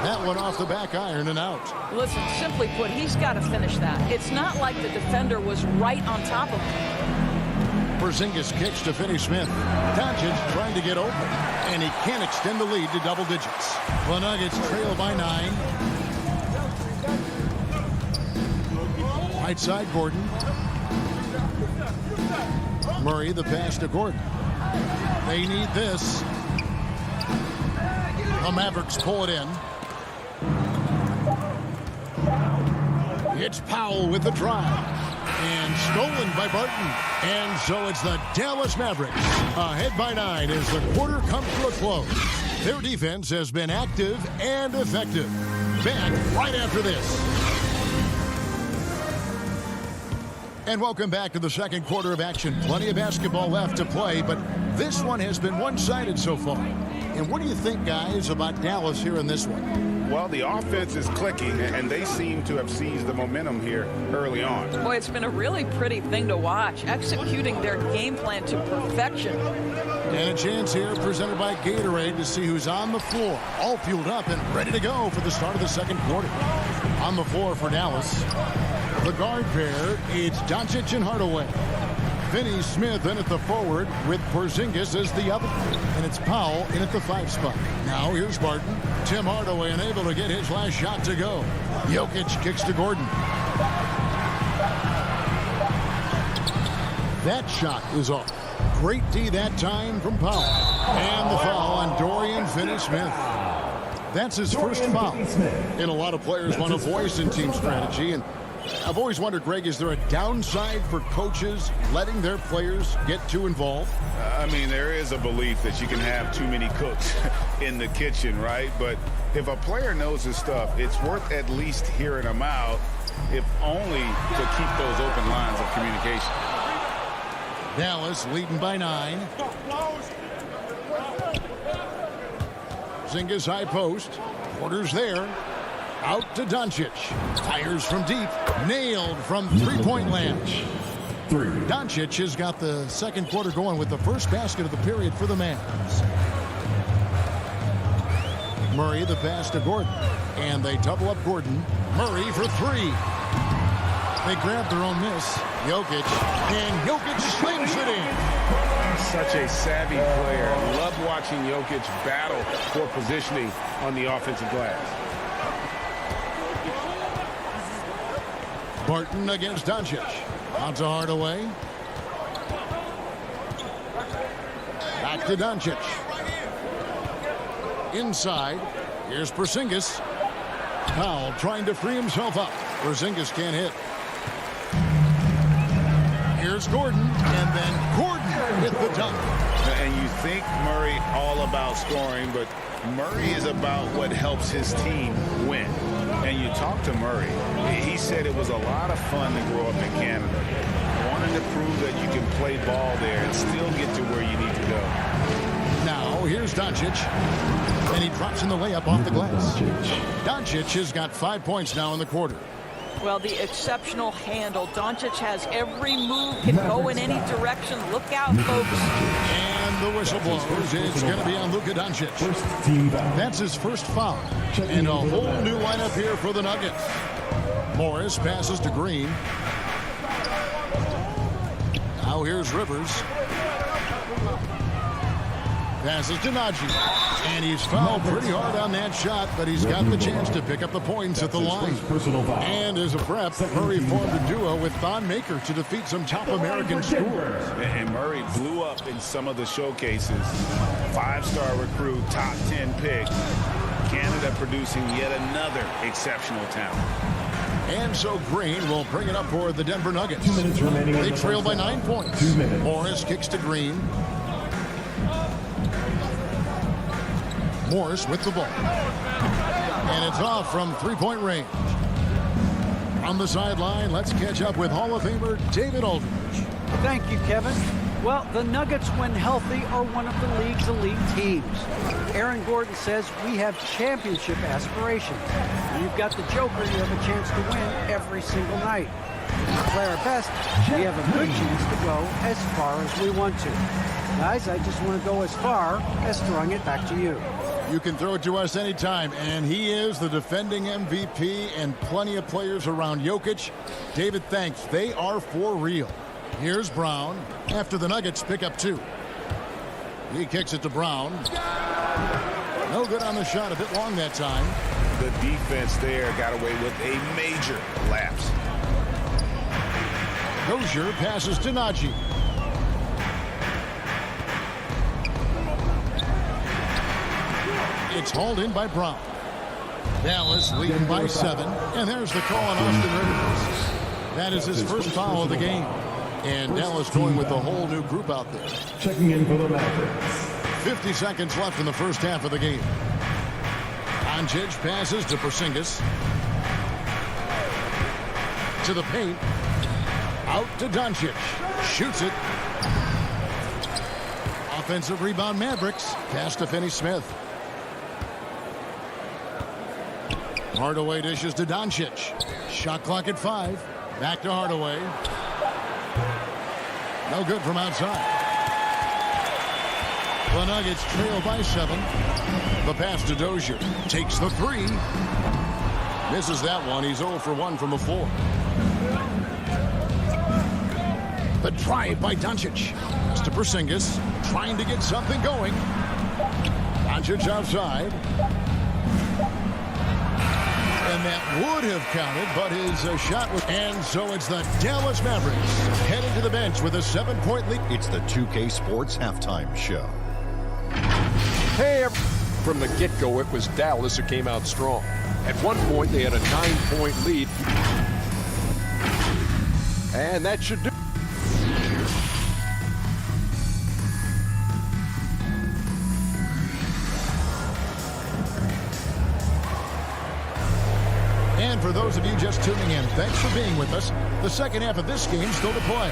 That one off the back iron and out. Listen, simply put, he's got to finish that. It's not like the defender was right on top of him. Porzingis kicks to Finney-Smith. Doncic trying to get open, and he can't extend the lead to double digits. The Nuggets trail by 9. Right side, Gordon. Murray the pass to Gordon. They need this. The Mavericks pull it in. It's Powell with the drive. And stolen by Barton. And so it's the Dallas Mavericks ahead by 9 as the quarter comes to a close. Their defense has been active and effective. Back right after this. And welcome back to the second quarter of action. Plenty of basketball left to play, but this one has been one-sided so far. And what do you think, guys, about Dallas here in this one? Well, the offense is clicking, and they seem to have seized the momentum here early on. Boy, it's been a really pretty thing to watch, executing their game plan to perfection. And a chance here presented by Gatorade to see who's on the floor, all fueled up and ready to go for the start of the second quarter. On the floor for Dallas, the guard pair, it's Doncic and Hardaway. Finney-Smith in at the forward with Porzingis as the other. And it's Powell in at the 5 spot. Now here's Barton. Tim Hardaway unable to get his last shot to go. Jokic kicks to Gordon. That shot is off. Great D that time from Powell. And the foul on Dorian Finney-Smith. That's his first foul. And a lot of players want a voice in team strategy. And I've always wondered, Greg, is there a downside for coaches letting their players get too involved? I mean, there is a belief that you can have too many cooks in the kitchen, right? But if a player knows his stuff, it's worth at least hearing them out, if only to keep those open lines of communication. Dallas leading by 9. Porzingis high post. Porter's there. Out to Doncic. Fires from deep. Nailed from three-point land. Doncic has got the second quarter going with the first basket of the period for the Mavs. Murray the pass to Gordon. And they double up Gordon. Murray for 3. They grab their own miss. Jokic. And Jokic slings it in. Such a savvy player. Love watching Jokic battle for positioning on the offensive glass. Barton against Doncic. Out to Hardaway. Back to Doncic. Inside. Here's Porzingis. Powell trying to free himself up. Porzingis can't hit. Here's Gordon. And then Gordon with the dunk. And you think Murray all about scoring, but Murray is about what helps his team win. And you talk to Murray, he said it was a lot of fun to grow up in Canada. Wanting to prove that you can play ball there and still get to where you need to go. Now here's Doncic. And he drops in the layup off the glass. Doncic has got 5 points now in the quarter. Well, the exceptional handle. Doncic has every move, can go in any direction. Look out, folks. And the whistle blows. It's going to be on Luka Doncic. That's his first foul. And a whole new lineup here for the Nuggets. Morris passes to Green. Now here's Rivers. Passes to Najee. And he's fouled pretty hard on that shot, but he's got the chance to pick up the points at the line. And as a prep, Murray formed a duo with Thon Maker to defeat some top American schools. And Murray blew up in some of the showcases. 5-star recruit, top 10 pick. Canada producing yet another exceptional talent. And so Green will bring it up for the Denver Nuggets. 2 minutes remaining. They trail by 9 points. 2 minutes. Morris kicks to Green. Morris with the ball. And it's off from three-point range. On the sideline, let's catch up with Hall of Famer David Aldridge. Thank you, Kevin. Well, the Nuggets, when healthy, are one of the league's elite teams. Aaron Gordon says we have championship aspirations. When you've got the Joker, you have a chance to win every single night. If we play our best, we have a good chance to go as far as we want to. Guys, I just want to go as far as throwing it back to you. You can throw it to us anytime, and he is the defending MVP and plenty of players around Jokic. David, thanks. They are for real. Here's Brown after the Nuggets pick up 2. He kicks it to Brown. No good on the shot, a bit long that time. The defense there got away with a major lapse. Dozier passes to Najee. It's hauled in by Brown. Dallas leading by 7. And there's the call on Austin Rivers. That is his first foul of the game. And Dallas going with a whole new group out there. Checking in for the Mavericks. 50 seconds left in the first half of the game. Doncic passes to Porzingis. To the paint. Out to Doncic. Shoots it. Offensive rebound Mavericks. Pass to Finney-Smith. Hardaway dishes to Doncic. Shot clock at 5. Back to Hardaway. No good from outside. The Nuggets trail by 7. The pass to Dozier. Takes the 3. Misses that one. He's 0 for 1 from the floor. The drive by Doncic. Pass to Porzingis. Trying to get something going. Doncic outside. And that would have counted, but his shot was... And so it's the Dallas Mavericks headed to the bench with a 7-point lead. It's the 2K Sports Halftime Show. Hey, from the get-go, it was Dallas who came out strong. At one point, they had a 9-point lead. And that should do. And for those of you just tuning in, thanks for being with us. The second half of this game still to play.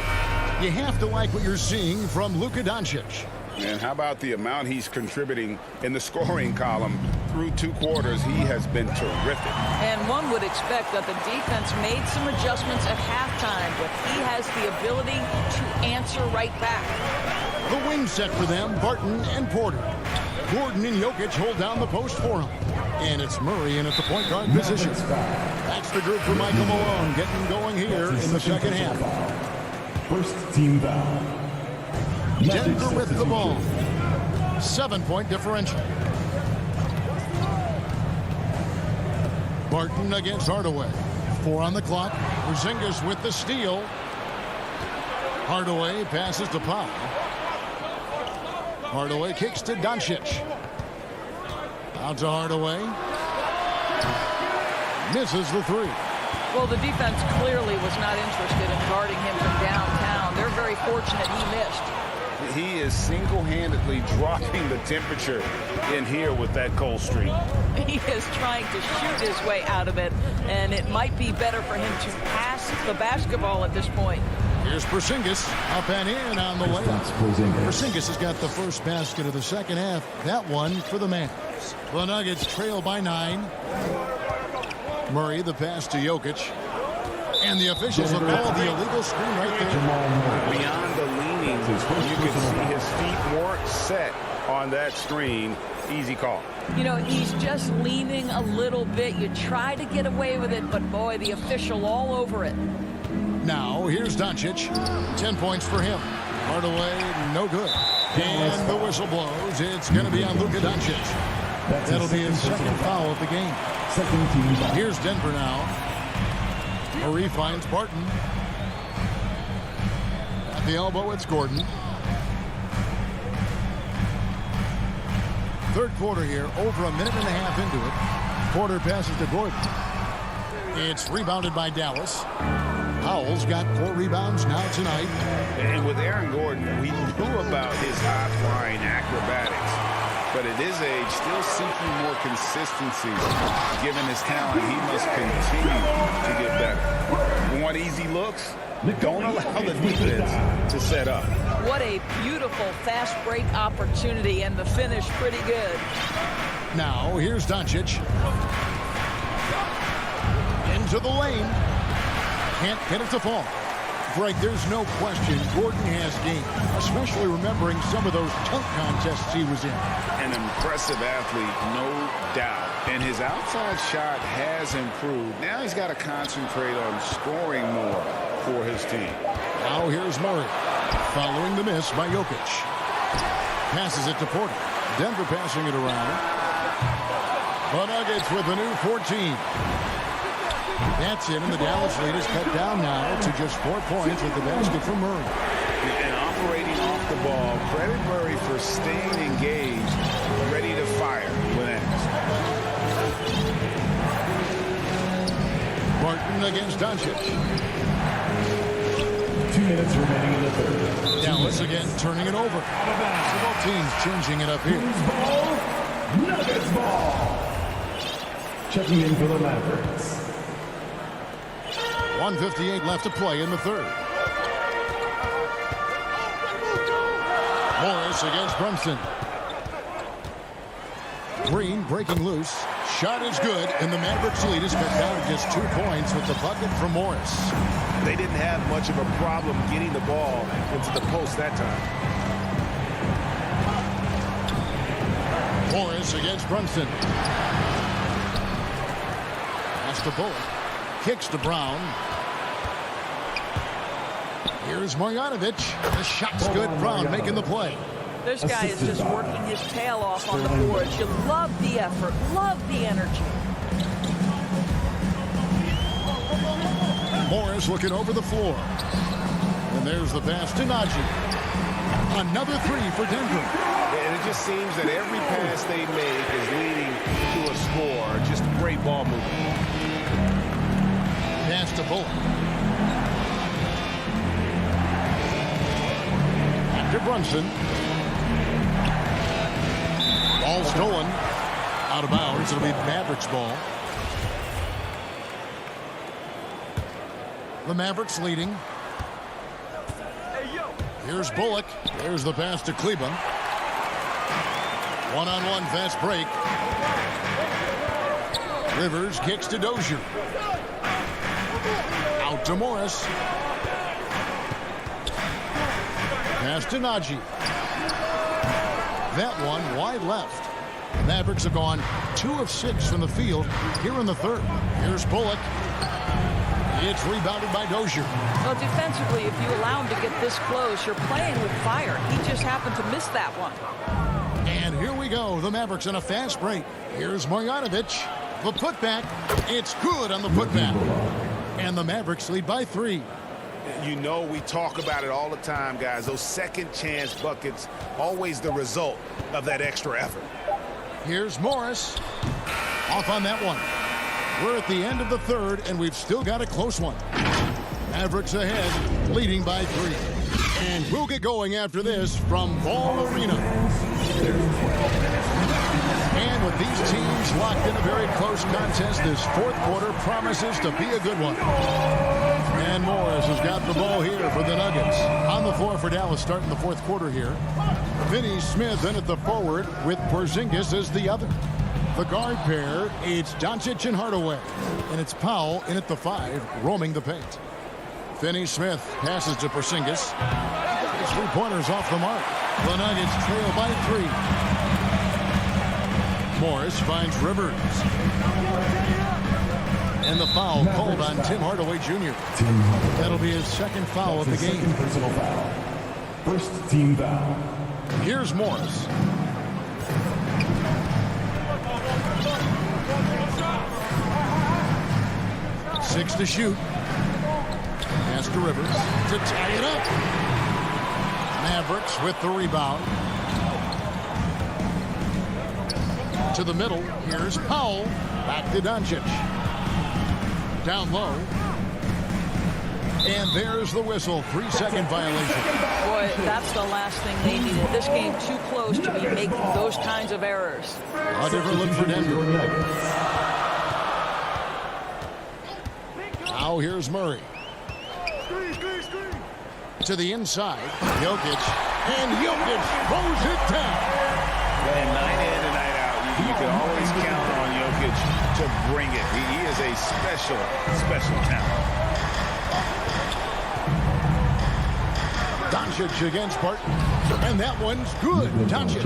You have to like what you're seeing from Luka Doncic. And how about the amount he's contributing in the scoring column through 2 quarters? He has been terrific. And one would expect that the defense made some adjustments at halftime, but he has the ability to answer right back. The wing set for them, Barton and Porter. Gordon and Jokic hold down the post for him. And it's Murray in at the point guard position. That's the group for Michael Malone getting going here in the second half. First team foul. Denver with the ball. 7-point differential. Barton against Hardaway. 4 on the clock. Porzingis with the steal. Hardaway passes to Powell. Hardaway kicks to Doncic. Out to Hardaway. Misses the 3. Well, the defense clearly was not interested in guarding him from downtown. They're very fortunate he missed. He is single-handedly dropping the temperature in here with that cold streak. He is trying to shoot his way out of it, and it might be better for him to pass the basketball at this point. Here's Porzingis up and in on the layup. Porzingis has got the first basket of the second half. That one for the Mavs. The Nuggets trail by 9. Murray, the pass to Jokic. And the officials have called the illegal screen right there. Beyond the leaning, you can see his feet weren't set on that screen. Easy call. You know, he's just leaning a little bit. You try to get away with it, but boy, the official all over it. Now, here's Doncic. 10 points for him. Hardaway, no good. And the whistle blows. It's going to be on Luka Doncic. That'll be his second foul of the game. Here's Denver now. Murray finds Barton. At the elbow, it's Gordon. Third quarter here, over a minute and a half into it. Porter passes to Gordon. It's rebounded by Dallas. Powell's got 4 rebounds now tonight. And with Aaron Gordon, we knew about his high-flying acrobatics. But at his age, still seeking more consistency. Given his talent, he must continue to get better. Want easy looks? Don't allow the defense to set up. What a beautiful fast break opportunity, and the finish pretty good. Now, here's Doncic. Into the lane. Can't get it to fall. Greg, there's no question Gordon has game, especially remembering some of those dunk contests he was in. An impressive athlete, no doubt. And his outside shot has improved. Now he's got to concentrate on scoring more for his team. Now here's Murray, following the miss by Jokic. Passes it to Porter. Denver passing it around. The Nuggets with a new 14. That's it, and the Dallas lead is cut down now to just 4 points with the basket from Murray. And operating off the ball, credit Murray for staying engaged, ready to fire when asked. Barton against Doncic. 2 minutes remaining in the third. Dallas again turning it over. So both teams changing it up here. Ball, Nuggets ball. Checking in for the Mavericks. 1:58 left to play in the third. Morris against Brunson. Green breaking loose. Shot is good, and the Mavericks lead is cut down to just 2 points with the bucket from Morris. They didn't have much of a problem getting the ball into the post that time. Morris against Brunson. Pass to Bullock. Kicks to Brown. Here's Marjanovic. The shot's good. Brown making the play. This guy is just working his tail off on the boards. You love the effort, love the energy. Morris looking over the floor. And there's the pass to Najee. Another 3 for Denver. And it just seems that every pass they make is leading to a score. Just great ball movement. Pass to Bullock. After Brunson. Ball stolen. Out of bounds. It'll be Mavericks ball. The Mavericks leading. Here's Bullock. There's the pass to Kleba. One-on-one fast break. Rivers kicks to Dozier. Out to Morris. Pass to Najee. That one wide left. The Mavericks have gone 2 of 6 from the field here in the third. Here's Bullock. It's rebounded by Dozier. Well, defensively, if you allow him to get this close, you're playing with fire. He just happened to miss that one. And here we go. The Mavericks on a fast break. Here's Marjanovic. The putback. It's good on the putback. And the Mavericks lead by 3. You know, we talk about it all the time, guys. Those second chance buckets, always the result of that extra effort. Here's Morris. Off on that one. We're at the end of the third, and we've still got a close one. Mavericks ahead, leading by 3. And we'll get going after this from Ball Arena. And with these teams locked in a very close contest, this fourth quarter promises to be a good one. And Morris has got the ball here for the Nuggets. On the floor for Dallas starting the fourth quarter here. Finney Smith in at the forward with Porzingis as the other. The guard pair, it's Doncic and Hardaway. And it's Powell in at the 5, roaming the paint. Finney Smith passes to Porzingis. His 3-pointers off the mark. The Nuggets trail by 3. Morris finds Rivers. And the foul called on Tim Hardaway Jr. That'll be his second foul of the game. Personal foul. First team foul. Here's Morris. Six to shoot. Pass to Rivers to tie it up. Mavericks with the rebound. To the middle. Here's Powell. Back to Doncic. Down low. And there's the whistle. 3-second violation. Boy, that's the last thing they needed. This game too close to be making those kinds of errors. A different look for Denver. Now here's Murray. To the inside. Jokic. And Jokic throws it down. And night in and night out, you can always count on Jokic to bring it. He is a special talent. Doncic against Barton. And that one's good. Doncic.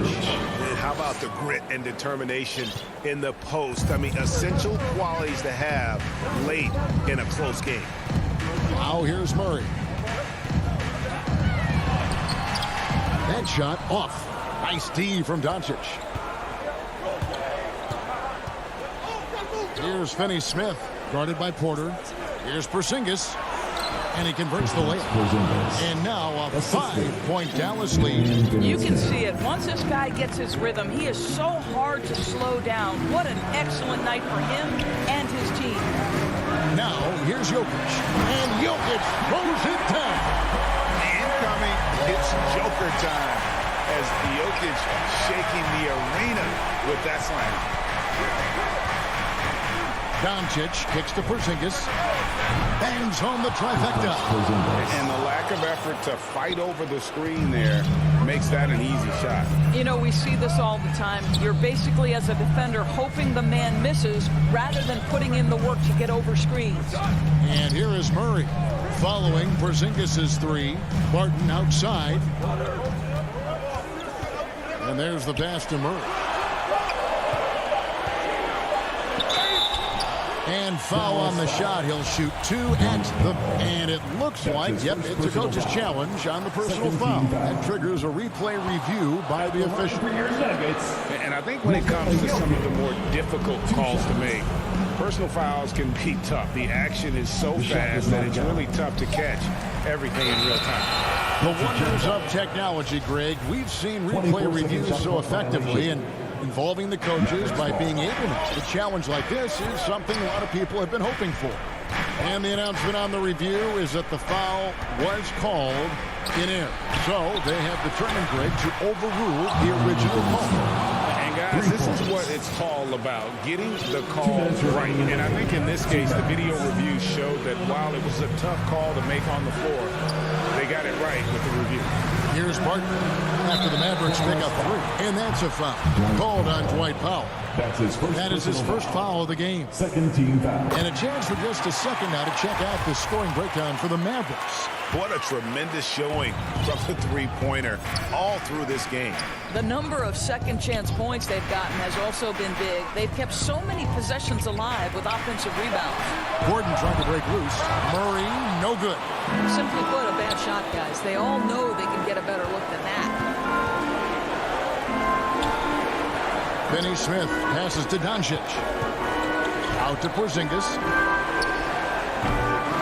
How about the grit and determination in the post? I mean, essential qualities to have late in a close game. Now here's Murray. That shot off. Nice D from Doncic. Here's Finney Smith, guarded by Porter. Here's Porzingis. And he converts the layup. And now a 5-point Dallas lead. You can see it. Once this guy gets his rhythm, he is so hard to slow down. What an excellent night for him and his team. Now, here's Jokic. And Jokic throws it down. Incoming, it's Joker time as Jokic shaking the arena with that slam. Doncic kicks to Porzingis. Bangs home the trifecta. And the lack of effort to fight over the screen there makes that an easy shot. You know, we see this all the time. You're basically, as a defender, hoping the man misses rather than putting in the work to get over screens. And here is Murray following Porzingis' 3. Barton outside. And there's the pass to Murray. And foul on the shot. He'll shoot 2 at the... And it looks like, yep, it's a coach's challenge on the personal foul. That triggers a replay review by the official. And I think when it comes to some of the more difficult calls to make, personal fouls can be tough. The action is so fast that it's really tough to catch everything in real time. The wonders of technology, Greg. We've seen replay reviews so effectively, and involving the coaches by being able to. A challenge like this is something a lot of people have been hoping for. And the announcement on the review is that the foul was called in air. So they have determined, Greg, to overrule the original call. And guys, Guys, this is what it's all about, getting the call right. And I think in this case, the video review showed that while it was a tough call to make on the floor, they got it right with the review. Here's Barton after the Mavericks pick up 3. And that's a foul. Called on Dwight Powell. That is his first foul of the game. Second team foul. And a chance for just a second now to check out the scoring breakdown for the Mavericks. What a tremendous showing from the three-pointer all through this game. The number of second chance points they've gotten has also been big. They've kept so many possessions alive with offensive rebounds. Gordon trying to break loose. Murray, no good. Simply put, a bad shot, guys. They all know they can get a better look than that. Finney Smith passes to Doncic. Out to Porzingis.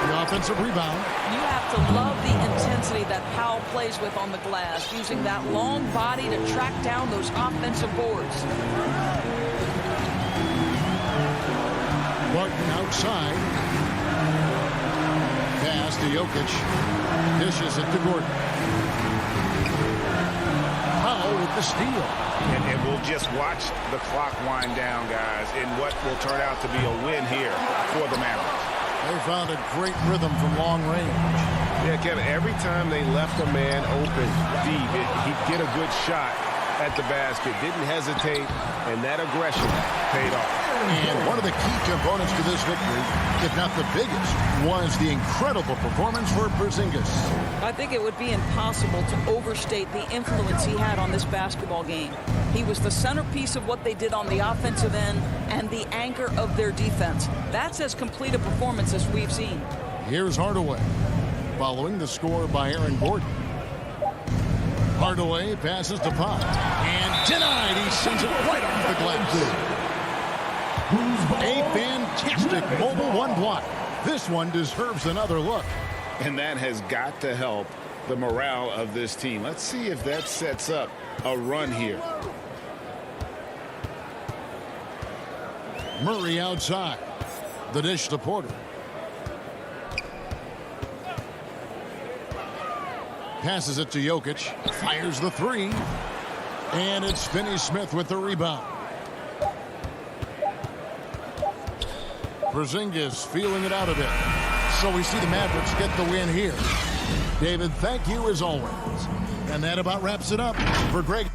The offensive rebound. You have to love the intensity that Powell plays with on the glass, using that long body to track down those offensive boards. Barton outside. Pass to Jokic. Dishes it to Gordon. Powell with the steal. And we'll just watch the clock wind down, guys, in what will turn out to be a win here for the Mavericks. They found a great rhythm from long range. Yeah, Kevin, every time they left a man open deep, he'd get a good shot at the basket. Didn't hesitate, and that aggression paid off. And one of the key components to this victory, if not the biggest, was the incredible performance for Porzingis. I think it would be impossible to overstate the influence he had on this basketball game. He was the centerpiece of what they did on the offensive end and the anchor of their defense. That's as complete a performance as we've seen. Here's Hardaway, following the score by Aaron Gordon. Hardaway passes to Pop, and denied. He sends it right off the glass. A fantastic mobile one block. This one deserves another look. And that has got to help the morale of this team. Let's see if that sets up a run here. Murray outside. The dish to Porter. Passes it to Jokic. Fires the 3. And it's Finney Smith with the rebound. Porzingis feeling it out a bit. So we see the Mavericks get the win here. David, thank you as always. And that about wraps it up for Greg.